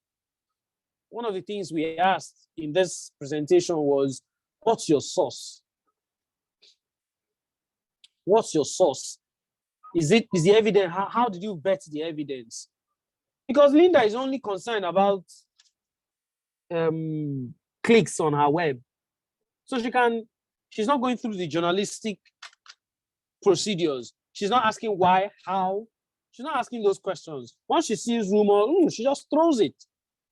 one of the things we asked in this presentation was, what's your source? What's your source? Is the evidence, how did you vet the evidence? Because Linda is only concerned about clicks on her web. So she's not going through the journalistic procedures. She's not asking why, how. She's not asking those questions. Once she sees rumor, she just throws it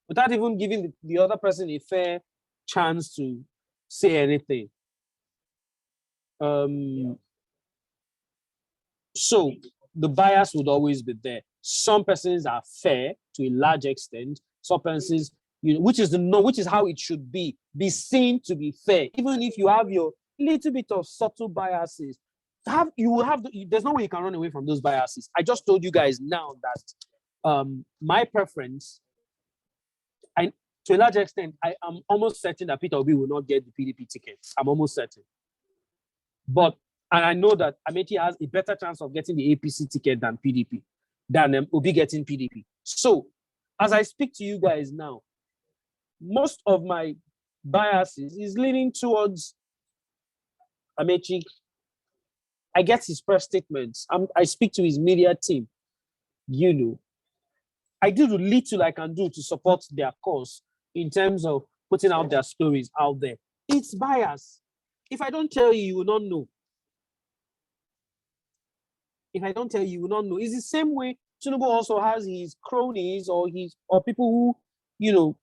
without even giving the other person a fair chance to say anything. So the bias would always be there. Some persons are fair to a large extent. Some persons, which is how it should be seen to be fair. Even if you have your little bit of subtle biases, there's no way you can run away from those biases. I just told you guys now that my preference, to a large extent, I am almost certain that Peter Obi will not get the PDP ticket. I'm almost certain. And I know that Amechi has a better chance of getting the APC ticket than PDP, than Obi getting PDP. So, as I speak to you guys now, most of my biases is leaning towards Amechi. I get his press statements. I speak to his media team. I do the little I can do to support their cause in terms of putting out their stories out there. It's bias. If I don't tell you, you will not know. If I don't tell you, you will not know. It's the same way Tinubu also has his cronies or people who,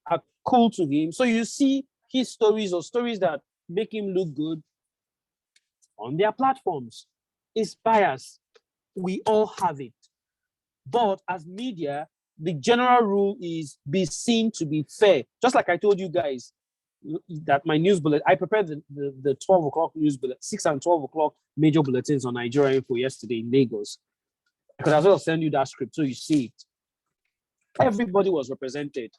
are cool to him. So you see his stories or stories that make him look good on their platforms. It's bias. We all have it. But as media, the general rule is be seen to be fair. Just like I told you guys that my news bulletin, I prepared the 12 o'clock news bulletin, 6 and 12 o'clock major bulletins on Nigeria Info yesterday in Lagos. I could as well send you that script so you see it. Everybody was represented.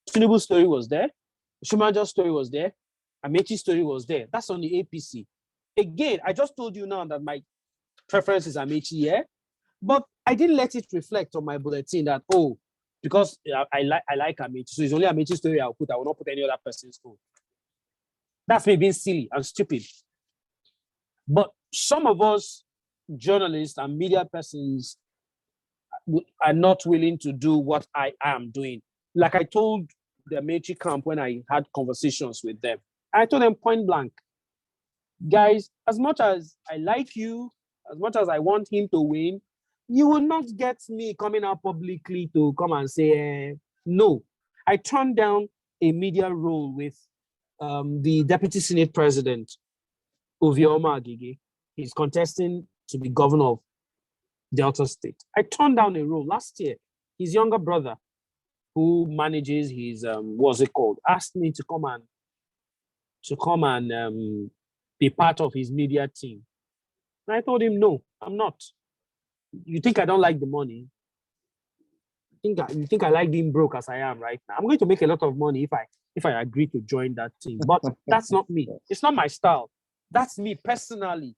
Tinubu's story was there. Shumaja's story was there. Amechi's story was there. That's on the APC. Again, I just told you now that my preference is Amechi, yeah? But I didn't let it reflect on my bulletin that, because I like Amechi, so it's only Amechi's story I'll put. I will not put any other person's own. That's me being silly and stupid. But some of us journalists and media persons are not willing to do what I am doing. Like I told the Amechi camp when I had conversations with them, I told them point blank, guys, as much as I like you, as much as I want him to win, you will not get me coming out publicly to come and say, no. I turned down a media role with the Deputy Senate President, Ufuoma. He's contesting to be governor of Delta State. I turned down a role last year. His younger brother, who manages his, what's it called, asked me to come and be part of his media team. And I told him, no, I'm not. You think I don't like the money? You think I like being broke as I am right now? I'm going to make a lot of money if I agree to join that team. But that's not me. It's not my style. That's me personally.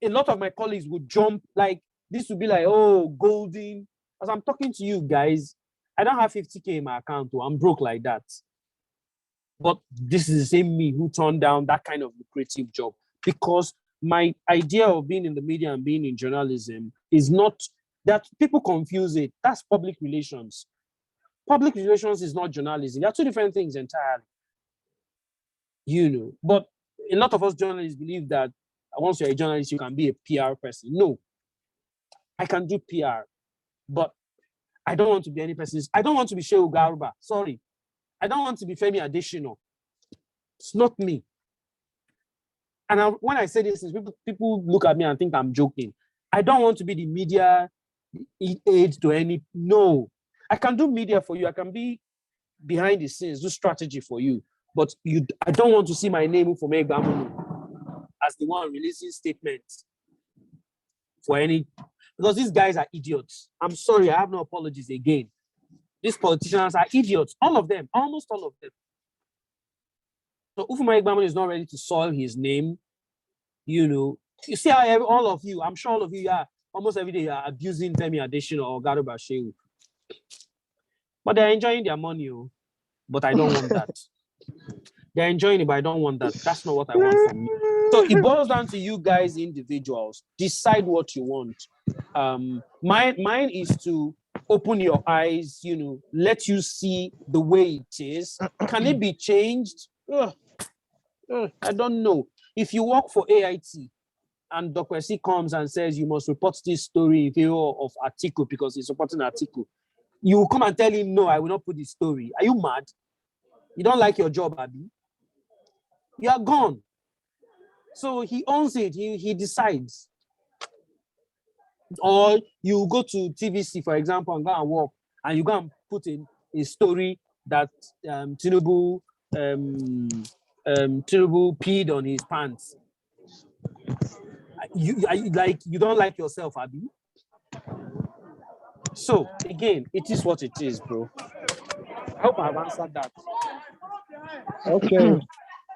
A lot of my colleagues would jump like this would be like, oh, golden. As I'm talking to you guys, I don't have 50K in my account. I'm broke like that. But this is the same me who turned down that kind of lucrative job because my idea of being in the media and being in journalism is not that people confuse it. That's public relations. Public relations is not journalism. They are two different things entirely. But a lot of us journalists believe that once you're a journalist, you can be a PR person. No, I can do PR, but I don't want to be any person. I don't want to be Shehu Garuba. Sorry. I don't want to be Femi Adesina. It's not me. And when I say this, people look at me and think I'm joking. I don't want to be the media aid to any. No, I can do media for you. I can be behind the scenes, do strategy for you. But I don't want to see my name from Egbamuno as the one releasing statements for any, because these guys are idiots. I'm sorry, I have no apologies again. These politicians are idiots, all of them, almost all of them. So Ufuoma Egbamuno is not ready to soil his name. You see how all of you, I'm sure all of you are almost every day are abusing Femi Adesina or Garuba Shehu. But they're enjoying their money, but I don't want that. They're enjoying it, but I don't want that. That's not what I want from you. So it boils down to you guys, individuals. Decide what you want. Mine is to open your eyes, let you see the way it is. Can it be changed? I don't know. If you work for AIT and Dr. C comes and says you must report this story in favor of Atiku because he's supporting Atiku, you will come and tell him, no, I will not put this story. Are you mad? You don't like your job, Abi? You are gone. So he owns it. He decides. Or you go to TVC, for example, and go and work, and you go and put in a story that Tinubu peed on his pants. You don't like yourself, Abi? So again, it is what it is, bro. I hope I've answered that. Okay,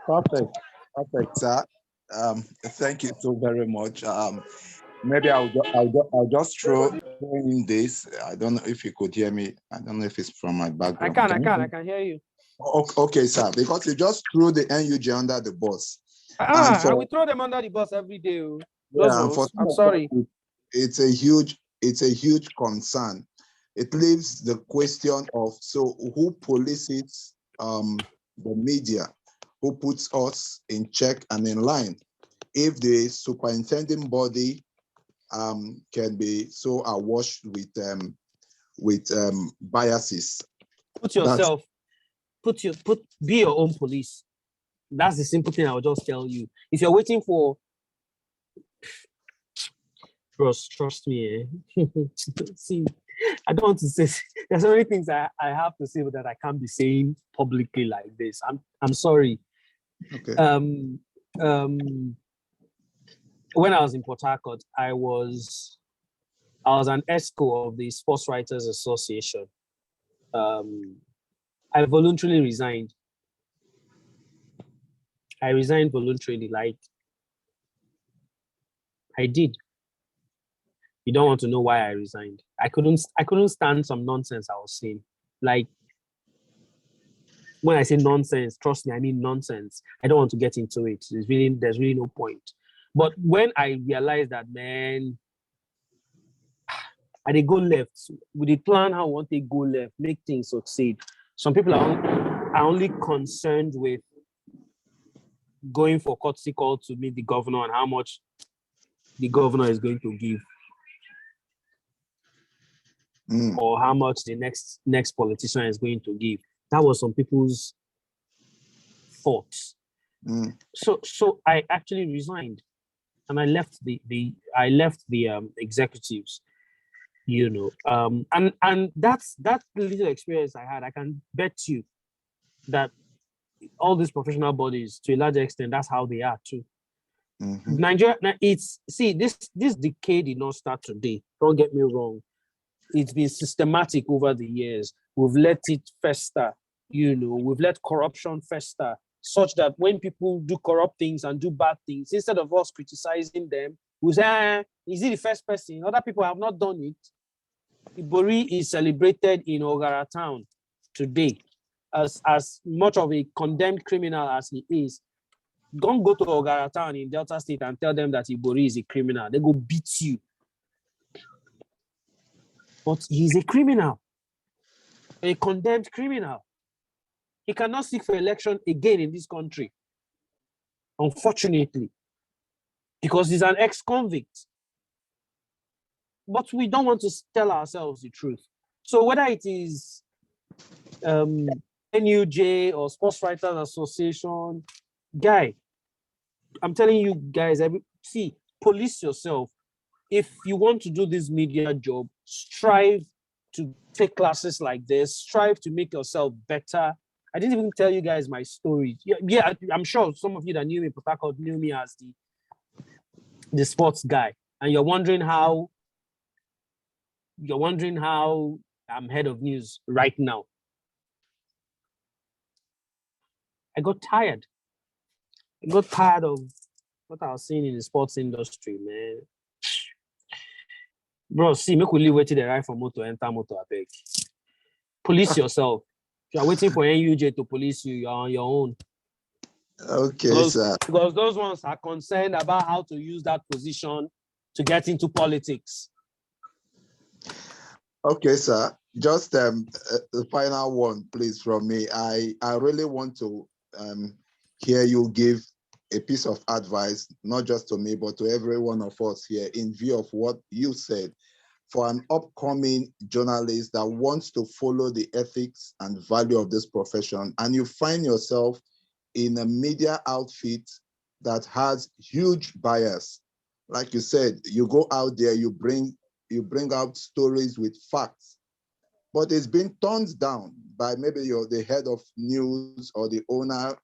perfect. Sir, thank you so very much. Maybe I'll just throw in this. I don't know if you could hear me. I don't know if it's from my background. I can hear you. Okay, sir, because you just threw the NUJ under the bus. I will throw them under the bus every day. I'm sorry. It's a huge concern. It leaves the question of, so who polices the media? Who puts us in check and in line? If the superintending body can be so awash with biases. Be your own police. That's the simple thing I'll just tell you. If you're waiting for trust me. See, I don't want to say there's so many things I have to say that I can't be saying publicly like this. I'm sorry. Okay. When I was in Port Harcourt, I was an ESCO of the Sports Writers Association. I voluntarily resigned. I resigned voluntarily, like I did. You don't want to know why I resigned. I couldn't stand some nonsense I was saying. Like, when I say nonsense, trust me, I mean nonsense. I don't want to get into it. There's really no point. But when I realized that, man, I did go left. With the plan how I want to go left, make things succeed. Some people are only concerned with going for courtesy call to meet the governor and how much the governor is going to give, or how much the next politician is going to give. That was some people's thoughts. So I actually resigned, and I left the executives, you know. And that's the little experience I had. I can bet you that all these professional bodies, to a large extent, that's how they are too. Nigeria, this decade did not start today. Don't get me wrong. It's been systematic over the years. We've let it fester, you know, we've let corruption fester, such that when people do corrupt things and do bad things, instead of us criticizing them, we say, is he the first person? Other people have not done it. Ibori is celebrated in Ogara town today as much of a condemned criminal as he is. Don't go to Ogara town in Delta State and tell them that Ibori is a criminal. They go beat you. But he's a criminal, a condemned criminal. He cannot seek for election again in this country, unfortunately, because he's an ex-convict. But we don't want to tell ourselves the truth. So whether it is NUJ or Sports Writers Association, guy, I'm telling you guys, police yourself. If you want to do this media job, strive to take classes like this, strive to make yourself better. I didn't even tell you guys my story. Yeah, I'm sure some of you that knew me, Port knew me as the sports guy. And you're wondering how I'm head of news right now. I got tired. I got tired of what I was seeing in the sports industry, man. Bro, see, make we leave waiting the right for motor, enter motor, I beg. Police yourself. If you're waiting for NUJ to police you, you're on your own. Okay, sir. Because those ones are concerned about how to use that position to get into politics. Okay, sir. Just the final one, please, from me. I really want to hear you give a piece of advice, not just to me, but to every one of us here, in view of what you said, for an upcoming journalist that wants to follow the ethics and value of this profession, and you find yourself in a media outfit that has huge bias. Like you said, you go out there, you bring out stories with facts, but it's been turned down by maybe the head of news or the owner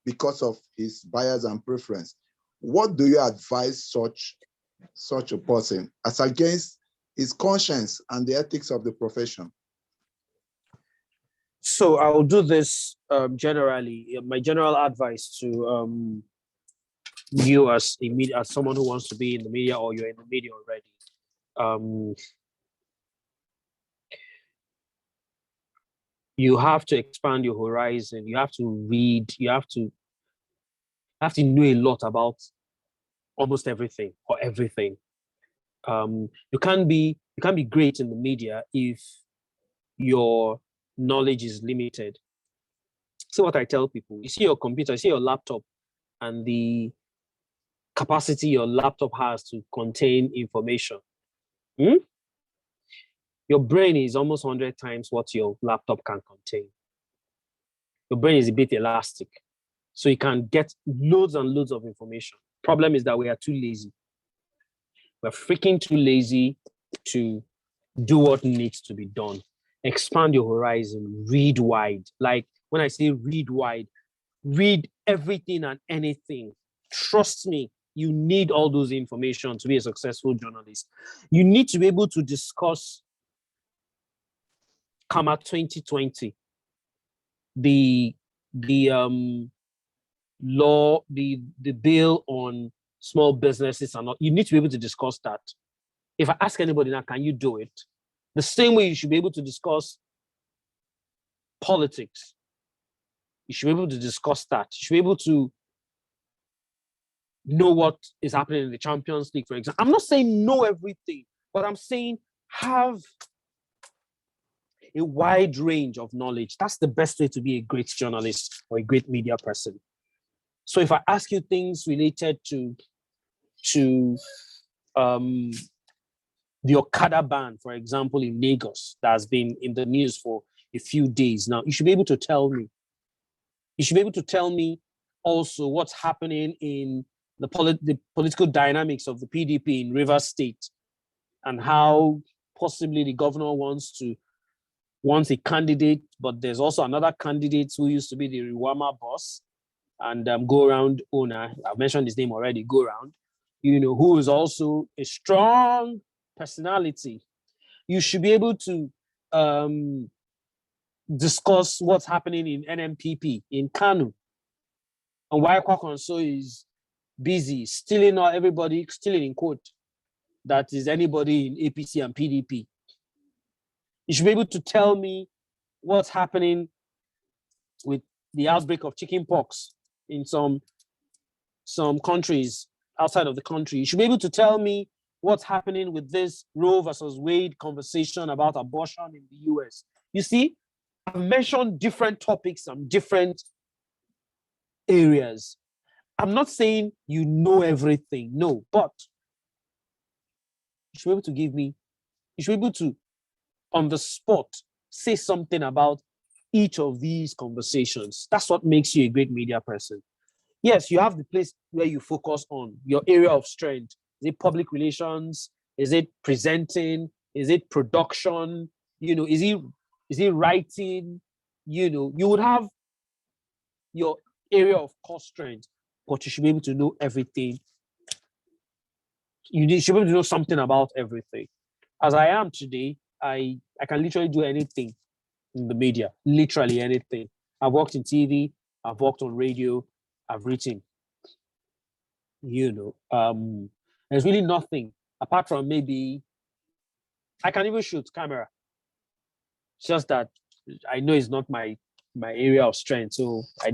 because of his bias and preference. What do you advise such a person as against his conscience and the ethics of the profession? So I'll do this generally. My general advice to you as someone who wants to be in the media, or you're in the media already, you have to expand your horizon. You have to read. You have to know a lot about almost everything or everything. You can't be great in the media if your knowledge is limited. See what I tell people. You see your computer, you see your laptop, and the capacity your laptop has to contain information. Your brain is almost 100 times what your laptop can contain. Your brain is a bit elastic, so you can get loads and loads of information. Problem is that we are too lazy. We're freaking too lazy to do what needs to be done. Expand your horizon, read wide. Like when I say read wide, read everything and anything. Trust me, you need all those information to be a successful journalist. You need to be able to discuss Kama 2020, the law, the bill on small businesses and all. You need to be able to discuss that. If I ask anybody now, can you do it? The same way you should be able to discuss politics. You should be able to discuss that. You should be able to know what is happening in the Champions League, for example. I'm not saying know everything, but I'm saying have a wide range of knowledge. That's the best way to be a great journalist or a great media person. So if I ask you things related to the Okada ban, for example, in Lagos, that has been in the news for a few days now, you should be able to tell me. You should be able to tell me also what's happening in the political dynamics of the PDP in Rivers State and how possibly the governor wants a candidate, but there's also another candidate who used to be the Ufuoma boss and go around owner. I've mentioned his name already, go around, who is also a strong personality. You should be able to discuss what's happening in NMPP in Kanu and why Kwakonso is busy stealing in quote, that is anybody in APC and PDP. You should be able to tell me what's happening with the outbreak of chickenpox in some countries outside of the country. You should be able to tell me what's happening with this Roe versus Wade conversation about abortion in the US. You see, I've mentioned different topics and different areas. I'm not saying you know everything, no, but you should be able to, on the spot, say something about each of these conversations. That's what makes you a great media person. Yes, you have the place where you focus on your area of strength. Is it public relations? Is it presenting? Is it production? Is it writing? You would have your area of core strength, but you should be able to know everything. You should be able to know something about everything. As I am today, I can literally do anything in the media, literally anything. I've worked in TV, I've worked on radio, I've written. There's really nothing apart from maybe I can even shoot camera. It's just that I know it's not my area of strength. So I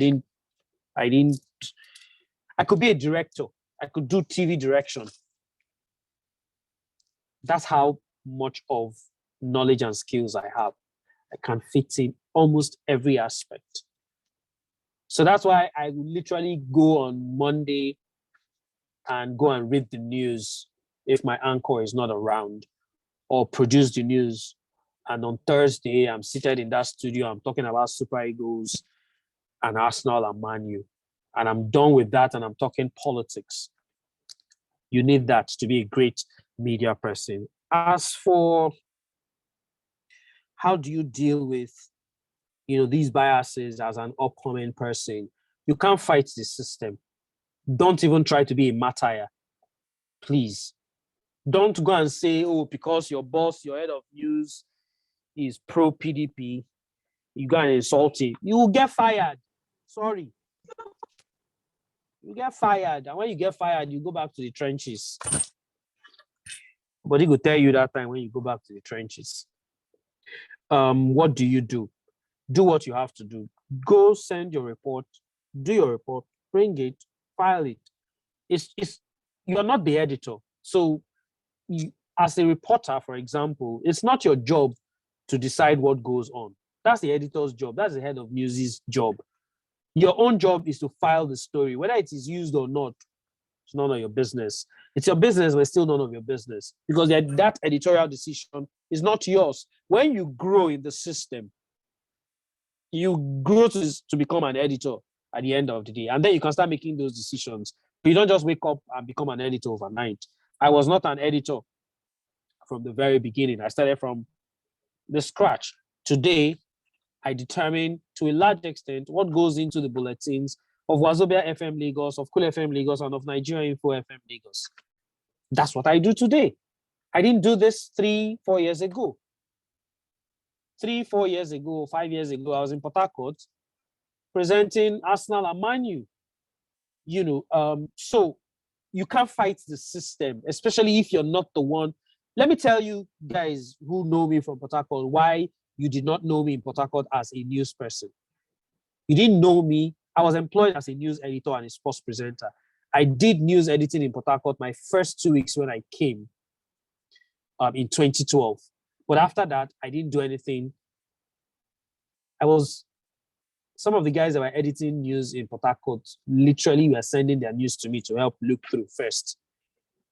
could be a director. I could do TV direction. That's how much of knowledge and skills I have. I can fit in almost every aspect. So that's why I would literally go on Monday and go and read the news if my anchor is not around, or produce the news. And on Thursday, I'm seated in that studio, I'm talking about Super Eagles and Arsenal and Man U. And I'm done with that and I'm talking politics. You need that to be a great media person. As for how do you deal with these biases as an upcoming person, you can't fight the system. Don't even try to be a martyr, please. Don't go and say, oh, because your boss, your head of news is pro PDP, you go and insult him. You will get fired. Sorry. You get fired. And when you get fired, you go back to the trenches. But he will tell you that time when you go back to the trenches. What do? Do what you have to do. Go send your report, do your report, bring it, file it. You're not the editor. So as a reporter, for example, it's not your job to decide what goes on. That's the editor's job. That's the head of news's job. Your own job is to file the story. Whether it is used or not, it's none of your business. It's your business, but still none of your business. Because that editorial decision is not yours. When you grow in the system, you grow to become an editor at the end of the day. And then you can start making those decisions. But you don't just wake up and become an editor overnight. I was not an editor from the very beginning. I started from the scratch. Today, I determine to a large extent what goes into the bulletins of Wazobia FM Lagos, of Cool FM Lagos, and of Nigeria Info FM Lagos. That's what I do today. I didn't do this 3-4 years ago. 3-4 years ago, 5 years ago, I was in Port Harcourt presenting Arsenal and Man U. So you can't fight the system, especially if you're not the one. Let me tell you guys who know me from Port Harcourt why you did not know me in Port Harcourt as a news person. You didn't know me. I was employed as a news editor and a sports presenter. I did news editing in Port Harcourt my first 2 weeks when I came in 2012. But after that, I didn't do anything. Some of the guys that were editing news in Port Harcourt literally were sending their news to me to help look through first.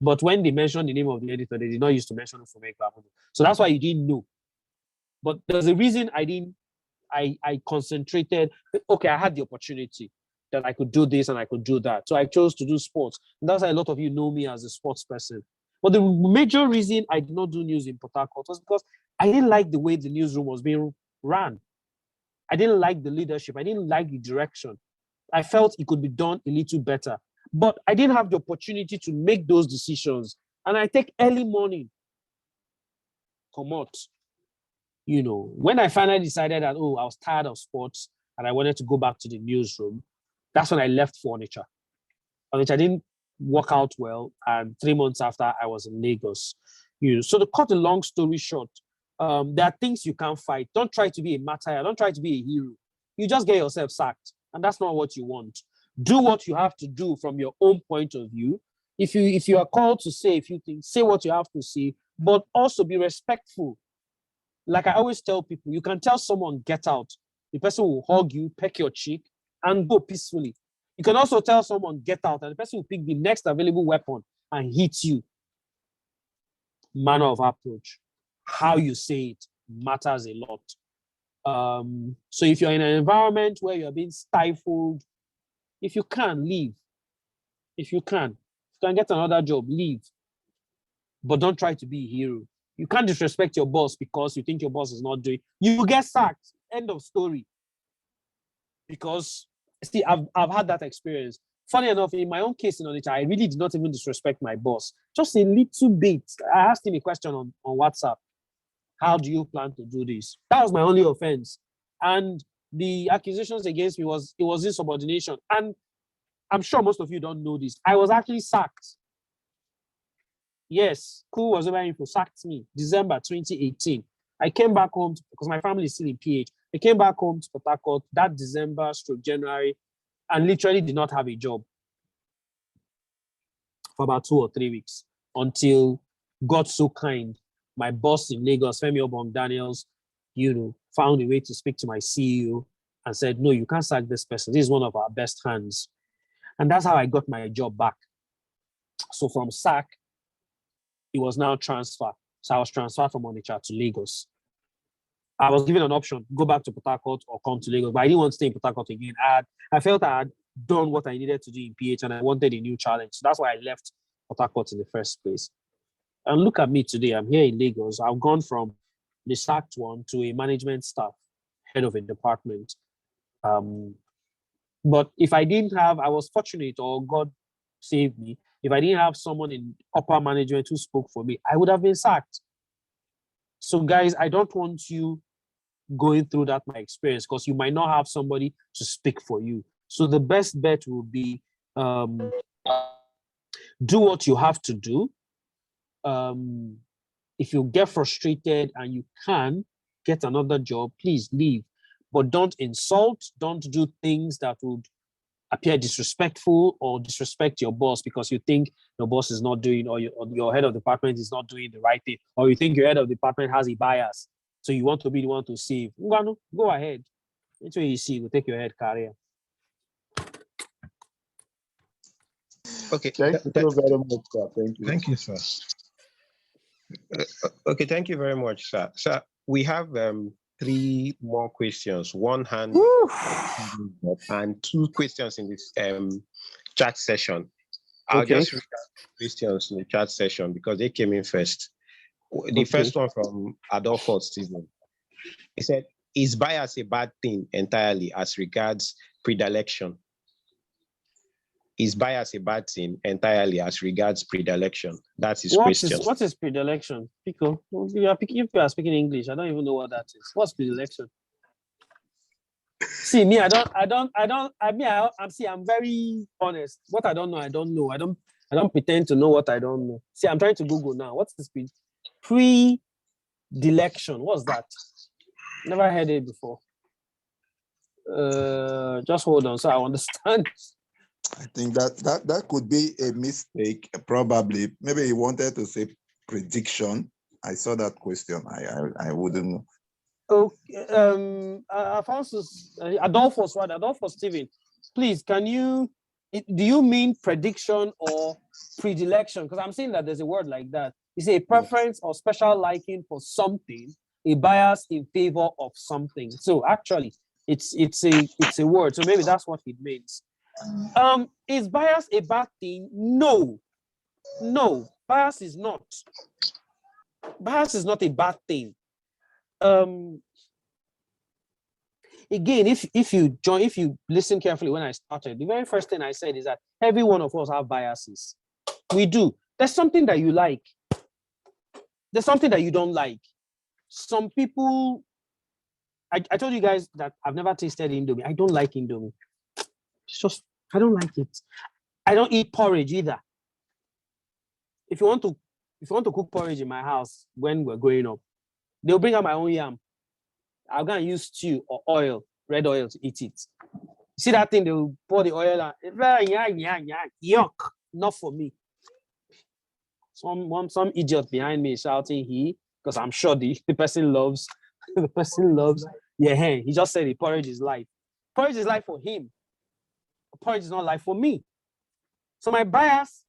But when they mentioned the name of the editor, they did not use to mention Ufuoma Egbamuno. So that's why you didn't know. But there's a reason I concentrated. Okay, I had the opportunity that I could do this and I could do that. So I chose to do sports. And that's why a lot of you know me as a sports person. But the major reason I did not do news in Port Harcourt was because I didn't like the way the newsroom was being ran. I didn't like the leadership. I didn't like the direction. I felt it could be done a little better. But I didn't have the opportunity to make those decisions. And I take early morning, come out. You know, when I finally decided that, I was tired of sports and I wanted to go back to the newsroom, that's when I left for Onitsha. Onitsha didn't work out well. And 3 months after, I was in Lagos. You know, so to cut a long story short, there are things you can't fight. Don't try to be a martyr. Don't try to be a hero. You just get yourself sacked. And that's not what you want. Do what you have to do from your own point of view. If you are called to say a few things, say what you have to say, but also be respectful. Like I always tell people, you can tell someone, get out. The person will hug you, peck your cheek, and go peacefully. You can also tell someone, get out, and the person will pick the next available weapon and hit you. Manner of approach. How you say it matters a lot. So if you're in an environment where you're being stifled, if you can, leave. If you can get another job, leave. But don't try to be a hero. You can't disrespect your boss because you think your boss is not doing. You get sacked. End of story. Because see, I've had that experience. Funny enough, in my own case in Onitsha, I really did not even disrespect my boss. Just a little bit. I asked him a question on WhatsApp. How do you plan to do this? That was my only offense. And the accusations against me was insubordination. And I'm sure most of you don't know this. I was actually sacked. Yes, Cool was over info sacked me December 2018. I came back home because my family is still in PH. I came back home to Port Harcourt that December/January and literally did not have a job for about 2 or 3 weeks until God so kind. My boss in Lagos, Femi Obong Daniels, found a way to speak to my CEO and said, no, you can't sack this person. This is one of our best hands. And that's how I got my job back. So from sack, it was now transfer. So I was transferred from Onitsha to Lagos. I was given an option, go back to Port Harcourt or come to Lagos, but I didn't want to stay in Port Harcourt again. I felt I had done what I needed to do in PH and I wanted a new challenge. So that's why I left Port Harcourt in the first place. And look at me today, I'm here in Lagos. I've gone from the sacked one to a management staff, head of a department. But if I didn't have, I was fortunate, or God saved me, if I didn't have someone in upper management who spoke for me, I would have been sacked. So guys, I don't want you going through that, my experience, because you might not have somebody to speak for you. So the best bet will be do what you have to do. If you get frustrated and you can get another job, please leave. But don't insult, don't do things that would appear disrespectful or disrespect your boss because you think your boss is not doing, or your head of department is not doing the right thing, or you think your head of department has a bias. So you want to be the one to save. Go ahead. That's what you see. We'll take your head career. Okay. Thank you so very much, sir. Thank you. Thank you, sir. Okay, thank you very much, sir. Sir, we have 3 more questions. One hand and 2 questions in this chat session. I'll just read out questions in the chat session because they came in first. The first one from Adolfo Stephen. He said, is bias a bad thing entirely as regards predilection? Is bias a bad thing entirely as regards predilection? That's his question. What is predilection? Pico, if you are speaking English, I don't even know what that is. What's predilection? See, me, I'm very honest. What I don't know, I don't know. I don't pretend to know what I don't know. See, I'm trying to Google now. What's this predilection? What's that? Never heard it before. Just hold on, so I understand. I think that could be a mistake. Probably, maybe he wanted to say prediction. I saw that question. I wouldn't know. Okay, Alphonsus, Adolphus Steven, please, do you mean prediction or predilection? Because I'm saying that there's a word like that. It's a preference or special liking for something, a bias in favor of something. So actually, it's a word. So maybe that's what it means. Is bias a bad thing? No, bias is not. Bias is not a bad thing. Again, if you listen carefully when I started, the very first thing I said is that every one of us have biases. We do. There's something that you like. There's something that you don't like. Some people, I told you guys that I've never tasted Indomie. I don't like Indomie. It's just, I don't like it. I don't eat porridge either. If you want to cook porridge in my house when we're growing up, they'll bring out my own yam. I'll go and use stew or oil, red oil, to eat it. See that thing, they'll pour the oil and yuck, not for me. Some idiot behind me shouting he, because I'm sure the person loves, he just said the porridge is life. Porridge is life for him. Porridge is not life for me. So my bias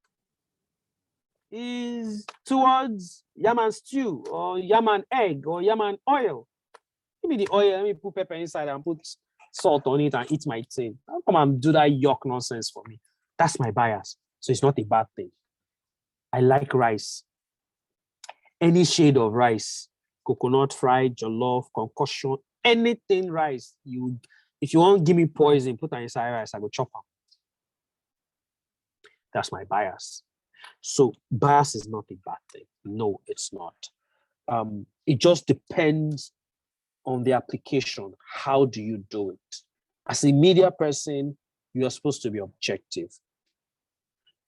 is towards yam and stew or yam and egg or yam and oil. Give me the oil, let me put pepper inside and put salt on it and eat my thing. Don't come and do that yuck nonsense for me. That's my bias. So it's not a bad thing. I like rice. Any shade of rice, coconut, fried, jollof, concussion, anything rice. If you want to give me poison, put it inside rice, I go chop them. That's my bias. So bias is not a bad thing. No, it's not. It just depends on the application. How do you do it? As a media person, you are supposed to be objective.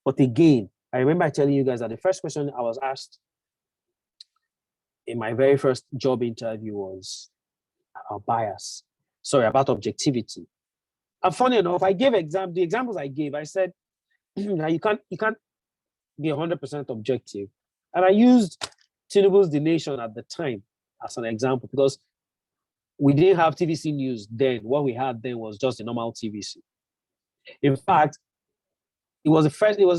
But again, I remember telling you guys that the first question I was asked in my very first job interview was about bias. Sorry, about objectivity. And funny enough, I gave the examples I gave, I said, you can't be 100% objective. And I used Tinubu's The Nation at the time as an example, because we didn't have TVC news then. What we had then was just the normal TVC. In fact, it was a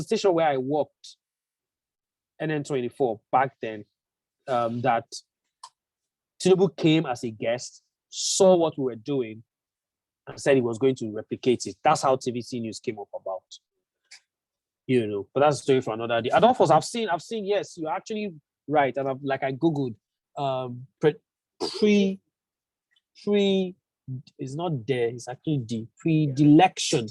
station where I worked, NN24 back then, that Tinubu came as a guest, saw what we were doing, and said he was going to replicate it. That's how TVC news came up about. But that's a story for another day. Adolphus, I've seen, yes, you're actually right. And I Googled it's not there, it's actually the predilection.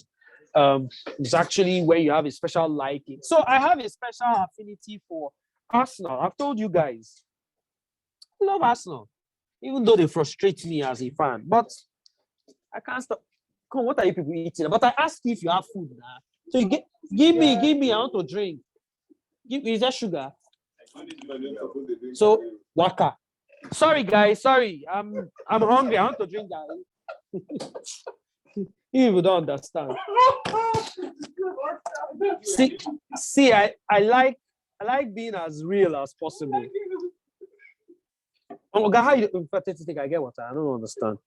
It's actually where you have a special liking. So I have a special affinity for Arsenal. I've told you guys, I love Arsenal, even though they frustrate me as a fan. But I can't stop. Come on, what are you people eating? But I asked you if you have food now. So you give me. I want to drink. Is there sugar? So waka. Sorry guys, sorry. I'm hungry. I want to drink that. You don't understand. See, I like being as real as possible. How you I get water? I don't understand.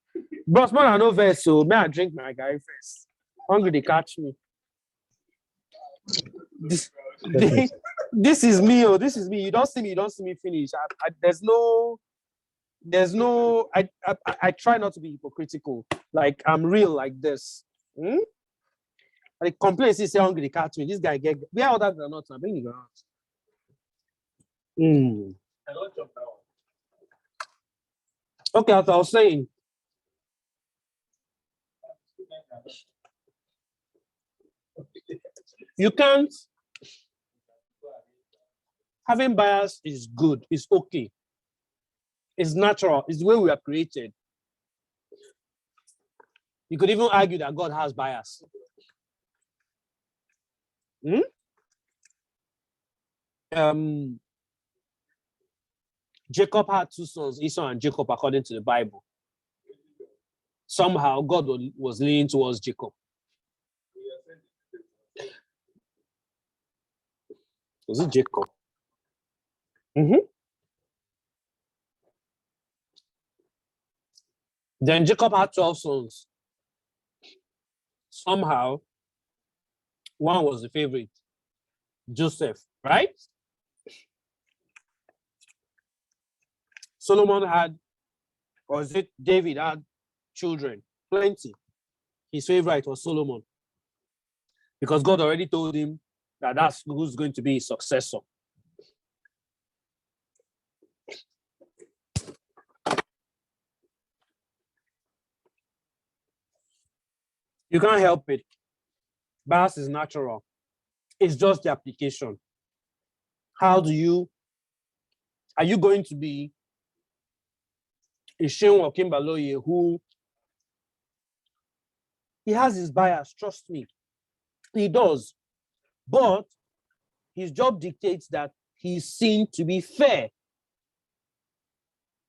Bros, man, I know verse, so may I drink my guy first. Hungry, they catch me. This is me, this is me. You don't see me finish. I try not to be hypocritical. Like, I'm real like this. I complain, say hungry, they catch me. This guy get where all that are not. I bring you out. Okay, as I was saying, you can't. Having bias is good. It's okay. It's natural. It's the way we are created. You could even argue that God has bias. Jacob had two sons, Esau and Jacob, according to the Bible. somehow God was leaning towards Jacob. Was it Jacob? Then Jacob had 12 sons. Somehow, one was the favorite, Joseph, right? Solomon had, or is it David had children? Plenty. His favorite was Solomon. Because God already told him that that's who's going to be his successor. You can't help it. Bias is natural. It's just the application. Are you going to be a Shane or Kimbaloye who he has his bias, trust me. He does. But his job dictates that he's seen to be fair.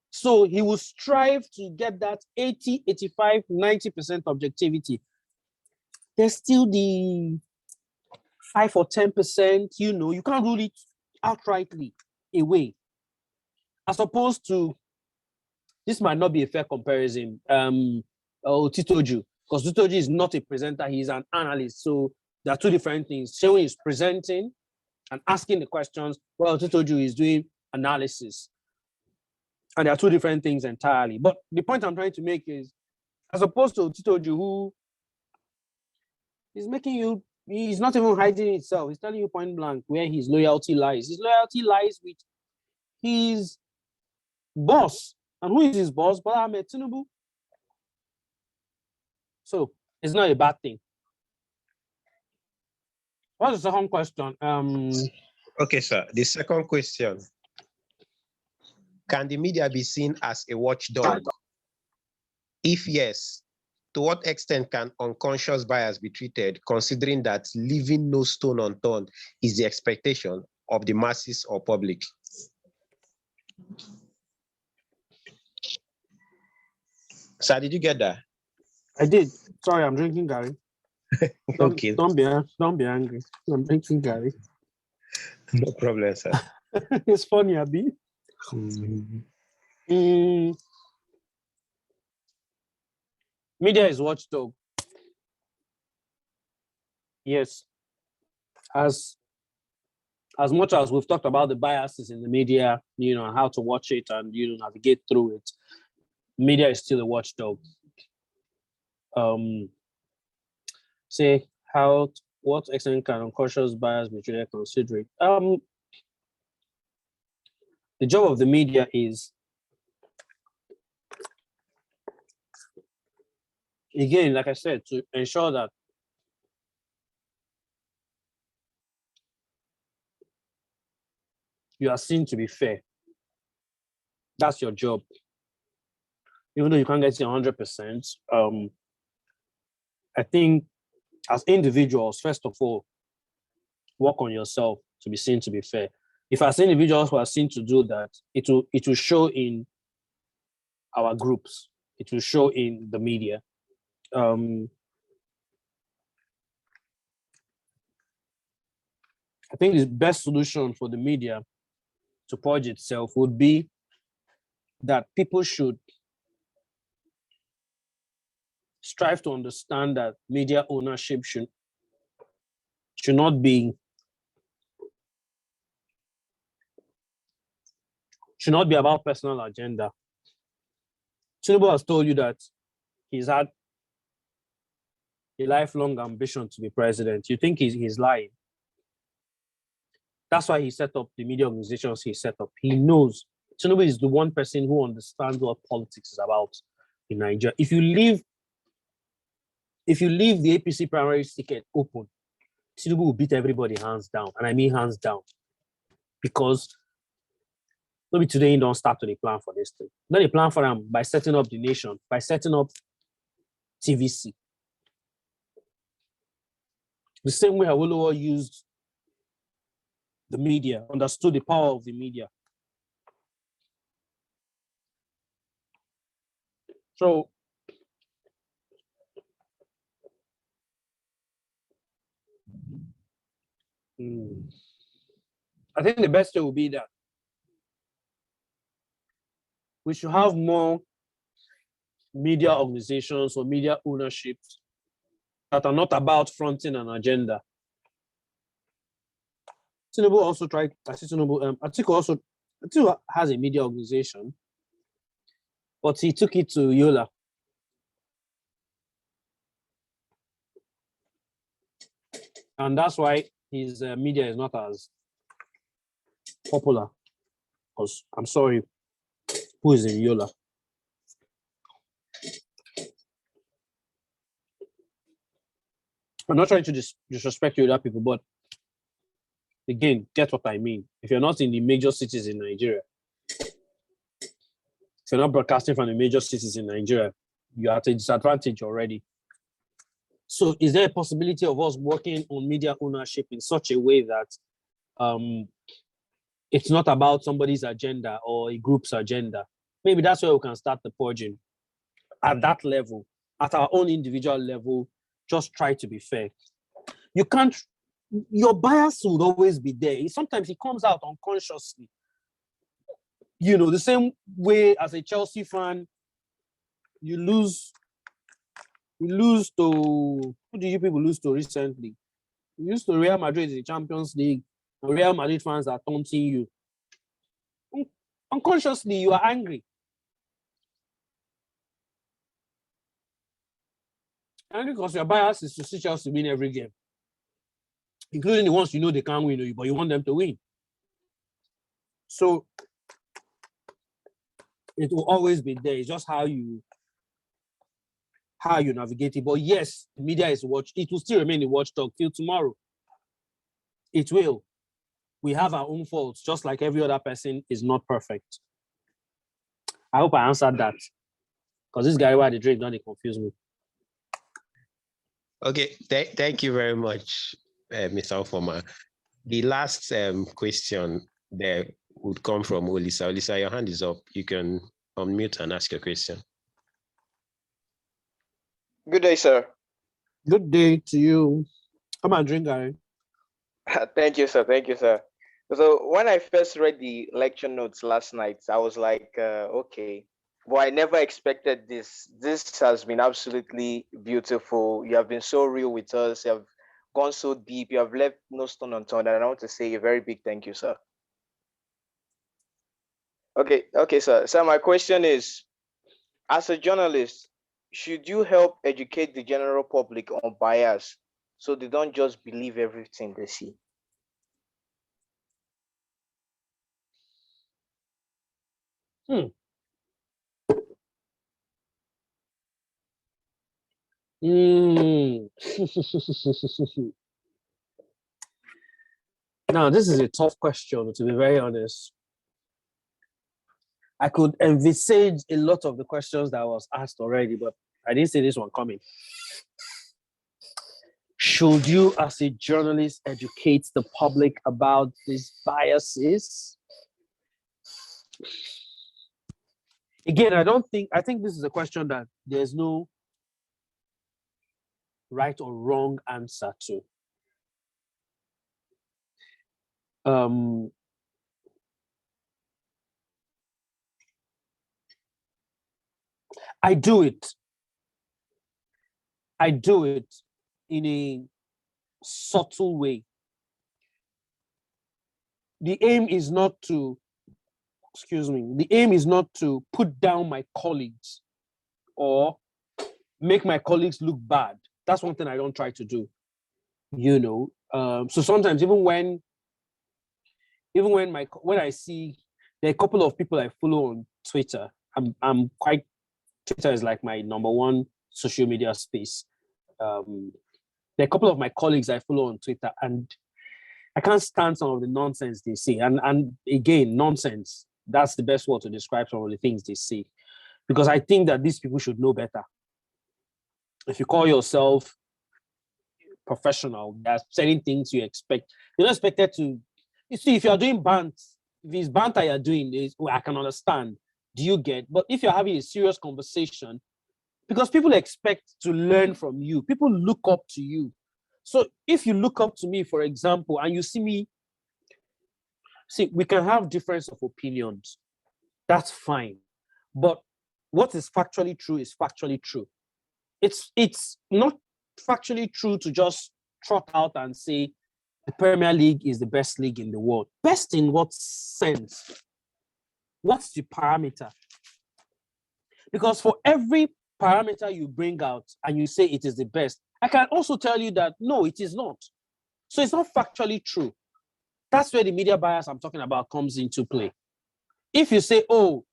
So he will strive to get that 80, 85, 90% objectivity. There's still the 5 or 10%, you can't rule it outrightly away. As opposed to, this might not be a fair comparison, Titoju, because Titoju is not a presenter, he's an analyst. So there are two different things. Shehu is presenting and asking the questions, while Titoju is doing analysis. And there are two different things entirely. But the point I'm trying to make is, as opposed to Titoju, who is making you, he's not even hiding himself. He's telling you point blank where his loyalty lies. His loyalty lies with his boss. And who is his boss? Bola Ahmed Tinubu. So it's not a bad thing. What's the second question? Okay, sir. The second question. Can the media be seen as a watchdog? If yes, to what extent can unconscious bias be treated, considering that leaving no stone unturned is the expectation of the masses or public? Sir, did you get that? I did. Sorry, I'm drinking Gary. Okay. Don't be angry. I'm drinking Gary. No problem, sir. It's funny, Abi. Media is watchdog. Yes. As much as we've talked about the biases in the media, how to watch it and navigate through it, media is still a watchdog. Say what extent can unconscious bias be treated considering? The job of the media is, again, like I said, to ensure that you are seen to be fair. That's your job. Even though you can't get it 100%, I think as individuals, first of all, work on yourself to be seen to be fair. If as individuals who are seen to do that, it will show in our groups. It will show in the media. I think the best solution for the media to purge itself would be that people should strive to understand that media ownership should not be about personal agenda. Tinubu has told you that he's had a lifelong ambition to be president. You think he's lying? That's why he set up the media organizations he set up. He knows. Tinubu is the one person who understands what politics is about in Nigeria. If you leave the APC primary ticket open, Tinubu will beat everybody hands down. And I mean hands down. Because maybe today you don't start to the plan for this thing. Then the plan for them by setting up the nation, by setting up TVC. The same way Awolowo used the media, understood the power of the media. So I think the best way would be that we should have more media organizations or media ownerships that are not about fronting an agenda. Tinubu also tried, Atiku has a media organization, but he took it to Yola. And that's why his media is not as popular. Because I'm sorry, who is in Yola? I'm not trying to disrespect Yola people, but again, get what I mean. If you're not in the major cities in Nigeria, if you're not broadcasting from the major cities in Nigeria, you're at a disadvantage already. So is there a possibility of us working on media ownership in such a way that it's not about somebody's agenda or a group's agenda? Maybe that's where we can start the purging. At that level, at our own individual level, just try to be fair. You can't, your bias would always be there. Sometimes it comes out unconsciously. You know, the same way as a Chelsea fan, you lose to, who do you people lose to recently? You lose to Real Madrid in the Champions League, and Real Madrid fans are taunting you. Unconsciously, you are angry. Angry because your bias is to see Chelsea win every game, including the ones you know they can't win, but you want them to win. So it will always be there. It's just how you navigate it. But yes, the media is it will still remain a watchdog till tomorrow. It will. We have our own faults, just like every other person is not perfect. I hope I answered that. Because this guy, why the drink, don't confuse me. Okay, thank you very much, Mr. Ufuoma. The last question there would come from Olisa. Olisa, your hand is up. You can unmute and ask your question. Good day, sir. Good day to you. Come on, drink, guy. Thank you, sir. Thank you, sir. So when I first read the lecture notes last night, I was like, okay. But I never expected this. This has been absolutely beautiful. You have been so real with us. You have gone so deep. You have left no stone unturned. And I want to say a very big thank you, sir. Okay, sir. So my question is, as a journalist, should you help educate the general public on bias so they don't just believe everything they see? Now, this is a tough question, to be very honest. I could envisage a lot of the questions that was asked already, but I didn't see this one coming. Should you, as a journalist, educate the public about these biases? Again, I think this is a question that there's no right or wrong answer to. I do it in a subtle way. The aim is not to put down my colleagues or make my colleagues look bad. That's one thing I don't try to do. You know, so sometimes even when I see there are a couple of people I follow on Twitter, Twitter is like my number one social media space. There are a couple of my colleagues I follow on Twitter, and I can't stand some of the nonsense they say. And again, nonsense. That's the best word to describe some of the things they say. Because I think that these people should know better. If you call yourself professional, there are certain things you expect. You're not expected to, you see, if you're doing if it's banter you're doing, I can understand. Do you get? But if you're having a serious conversation, because people expect to learn from you, people look up to you. So if you look up to me, for example, and you see me, see, we can have difference of opinions. That's fine. But what is factually true is factually true. It's not factually true to just trot out and say the Premier League is the best league in the world. Best in what sense? What's the parameter? Because for every parameter you bring out and you say it is the best, I can also tell you that no, it is not. So it's not factually true. That's where the media bias I'm talking about comes into play. If you say, oh,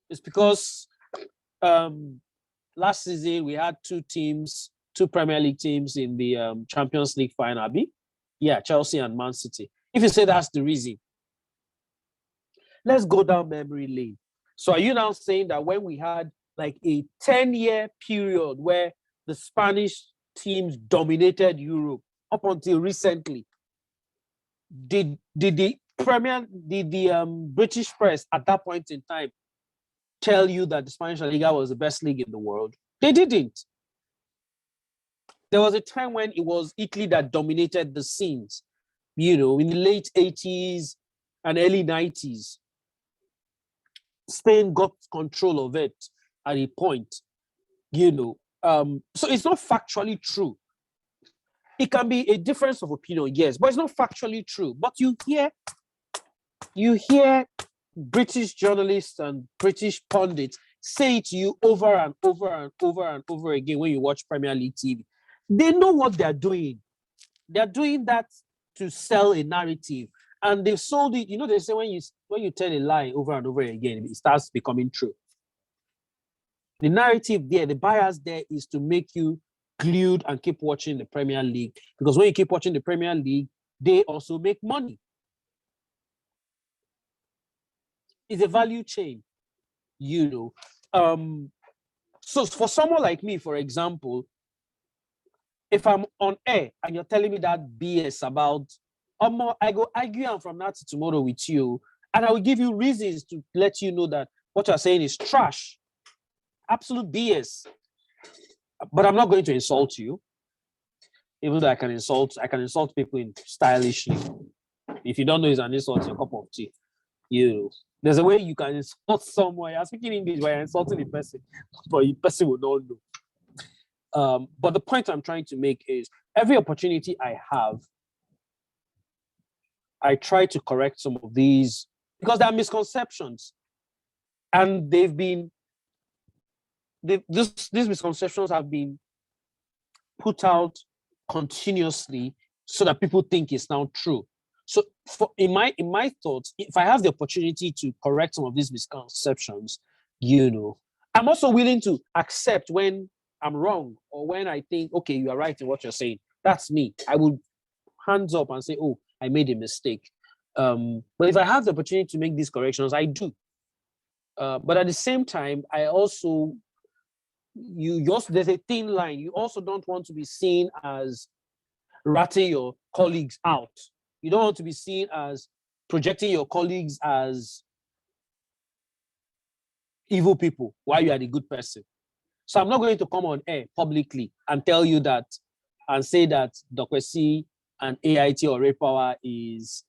it's because last season we had two Premier League teams in the Champions League final, yeah, Chelsea and Man City. If you say that's the reason, let's go down memory lane. So are you now saying that when we had like a 10-year period where the Spanish teams dominated Europe up until recently, did the British press at that point in time tell you that the Spanish La Liga was the best league in the world? They didn't. There was a time when it was Italy that dominated the scenes, in the late 80s and early 90s. Spain got control of it at a point, so it's not factually true. It can be a difference of opinion, yes, but it's not factually true. But you hear British journalists and British pundits say it to you over and over and over and over again when you watch Premier League TV. They know what they're doing. They're doing that to sell a narrative. And they've sold it. They say when you tell a lie over and over again, it starts becoming true. The narrative there, the bias there is to make you glued and keep watching the Premier League. Because when you keep watching the Premier League, they also make money. It's a value chain, So for someone like me, for example, if I'm on air and you're telling me that BS about, I go argue and from now to tomorrow with you, and I will give you reasons to let you know that what you're saying is trash, absolute BS. But I'm not going to insult you, even though I can insult people stylishly. If you don't know it's an insult, it's a cup of tea. There's a way you can insult someone. You're speaking English, but you're insulting the person, but the person will not know. But the point I'm trying to make is every opportunity I have, I try to correct some of these because there are misconceptions, and these misconceptions have been put out continuously so that people think it's now true. So in my thoughts, if I have the opportunity to correct some of these misconceptions, I'm also willing to accept when I'm wrong or when I think, okay, you are right in what you're saying. That's me. I would hands up and say, oh, I made a mistake. But if I have the opportunity to make these corrections, I do. But at the same time, there's a thin line. You also don't want to be seen as ratting your colleagues out. You don't want to be seen as projecting your colleagues as evil people while you are the good person. So I'm not going to come on air publicly and tell you that and say that Dokwesi and AIT or Red Power is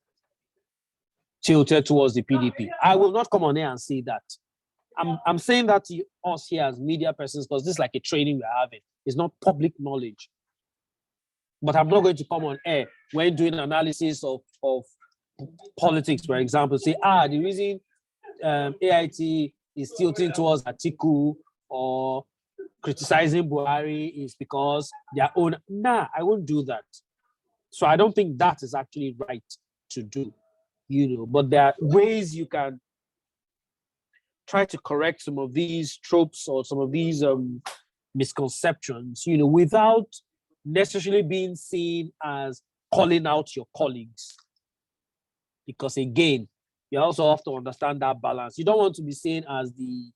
tilted towards the PDP. I will not come on air and say that. I'm saying that to us here as media persons because this is like a training we're having. It's not public knowledge. But I'm not going to come on air when doing analysis of politics, for example, say, the reason AIT is tilting towards Atiku or criticizing Buhari is because their own. Nah, I won't do that. So I don't think that is actually right to do, but there are ways you can try to correct some of these tropes or some of these misconceptions, without necessarily being seen as calling out your colleagues. Because again, you also have to understand that balance. You don't want to be seen as the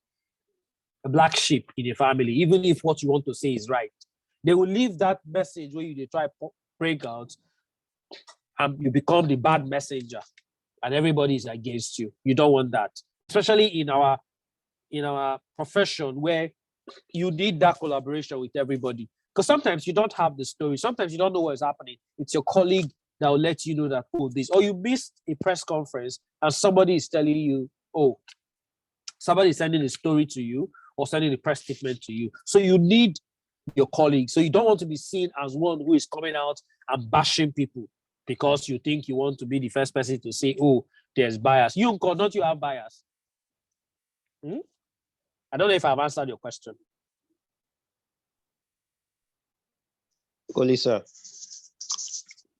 black sheep in a family, even if what you want to say is right. They will leave that message where you try to break out and you become the bad messenger and everybody is against you. You don't want that, especially in our profession where you need that collaboration with everybody. Because sometimes you don't have the story. Sometimes you don't know what's happening. It's your colleague that will let you know that, oh, this, or you missed a press conference and somebody is telling you, oh, somebody is sending a story to you or sending a press statement to you. So you need your colleague. So you don't want to be seen as one who is coming out and bashing people because you think you want to be the first person to say, oh, there's bias. You, don't you have bias? I don't know if I've answered your question. Olisa,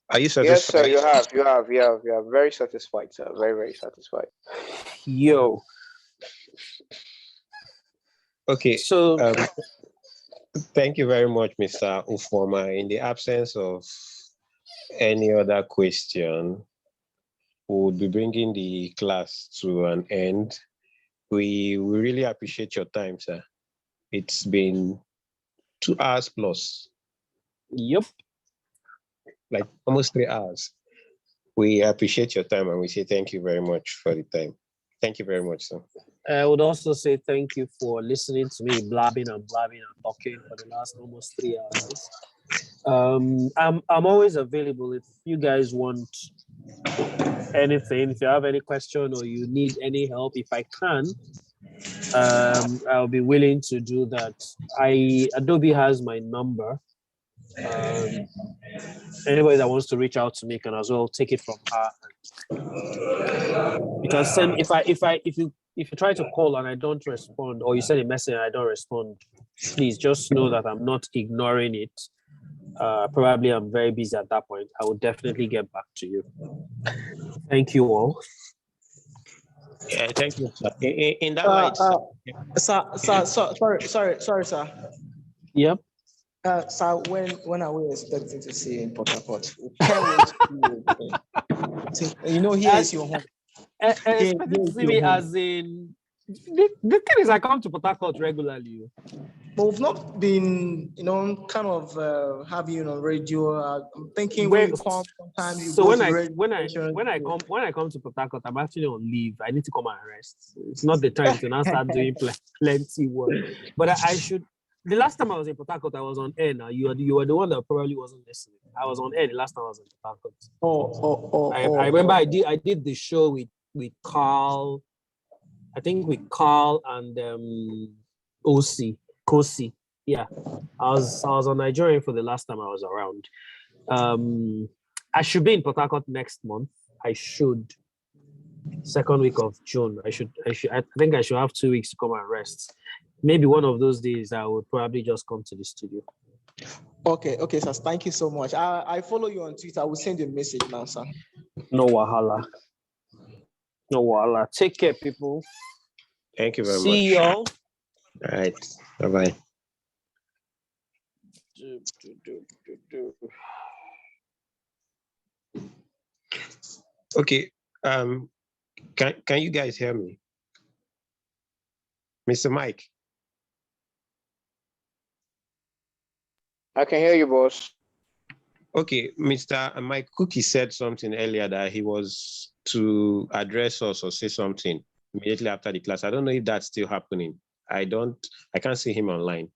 are you satisfied? Yes, sir, you have. Very satisfied, sir. Very, very satisfied. Yo. Okay. So thank you very much, Mr. Ufuoma. In the absence of any other question, we will be bringing the class to an end. We really appreciate your time, sir. It's been 2 hours plus. Yep. Like almost 3 hours. We appreciate your time and we say thank you very much for the time. Thank you very much, sir. I would also say thank you for listening to me blabbing and talking for the last almost 3 hours. I'm always available if you guys want anything. If you have any question or you need any help, if I can, I'll be willing to do that. Adobe has my number. Anybody that wants to reach out to me can as well take it from her. You can send if you try to call and I don't respond, or you send a message and I don't respond, please just know that I'm not ignoring it. Probably I'm very busy at that point. I will definitely get back to you. Thank you all. Yeah, thank you, sir. In that light, sorry, sir. Yep. So when are we expecting to see in Port Harcourt? Can't wait to here is your home. Expecting to see me as in the thing is I come to Port Harcourt regularly. But we've not been, kind of having you on radio. I'm thinking when you come sometimes you so go when to I radio when I come to Port Harcourt, I'm actually on leave. I need to come and rest. It's not the time to now start doing plenty work. But I should. The last time I was in Port Harcourt, I was on air. Now you were the one that probably wasn't listening. I was on air the last time I was in Port Harcourt. I remember I did the show with Carl. I think with Carl and Kosi. Yeah, I was on Nigerian for the last time I was around. I should be in Port Harcourt next month. I should. Second week of June. I think I should have 2 weeks to come and rest. Maybe one of those days I would probably just come to the studio. Okay, sir. Thank you so much. I follow you on Twitter. I will send you a message now, sir. No wahala. Take care, people. Thank you very much. See y'all. All right. Bye-bye. Okay. Can you guys hear me? Mr. Mike? I can hear you, boss. Okay, Mr. Mike Cookie said something earlier that he was to address us or say something immediately after the class. I don't know if that's still happening. I can't see him online.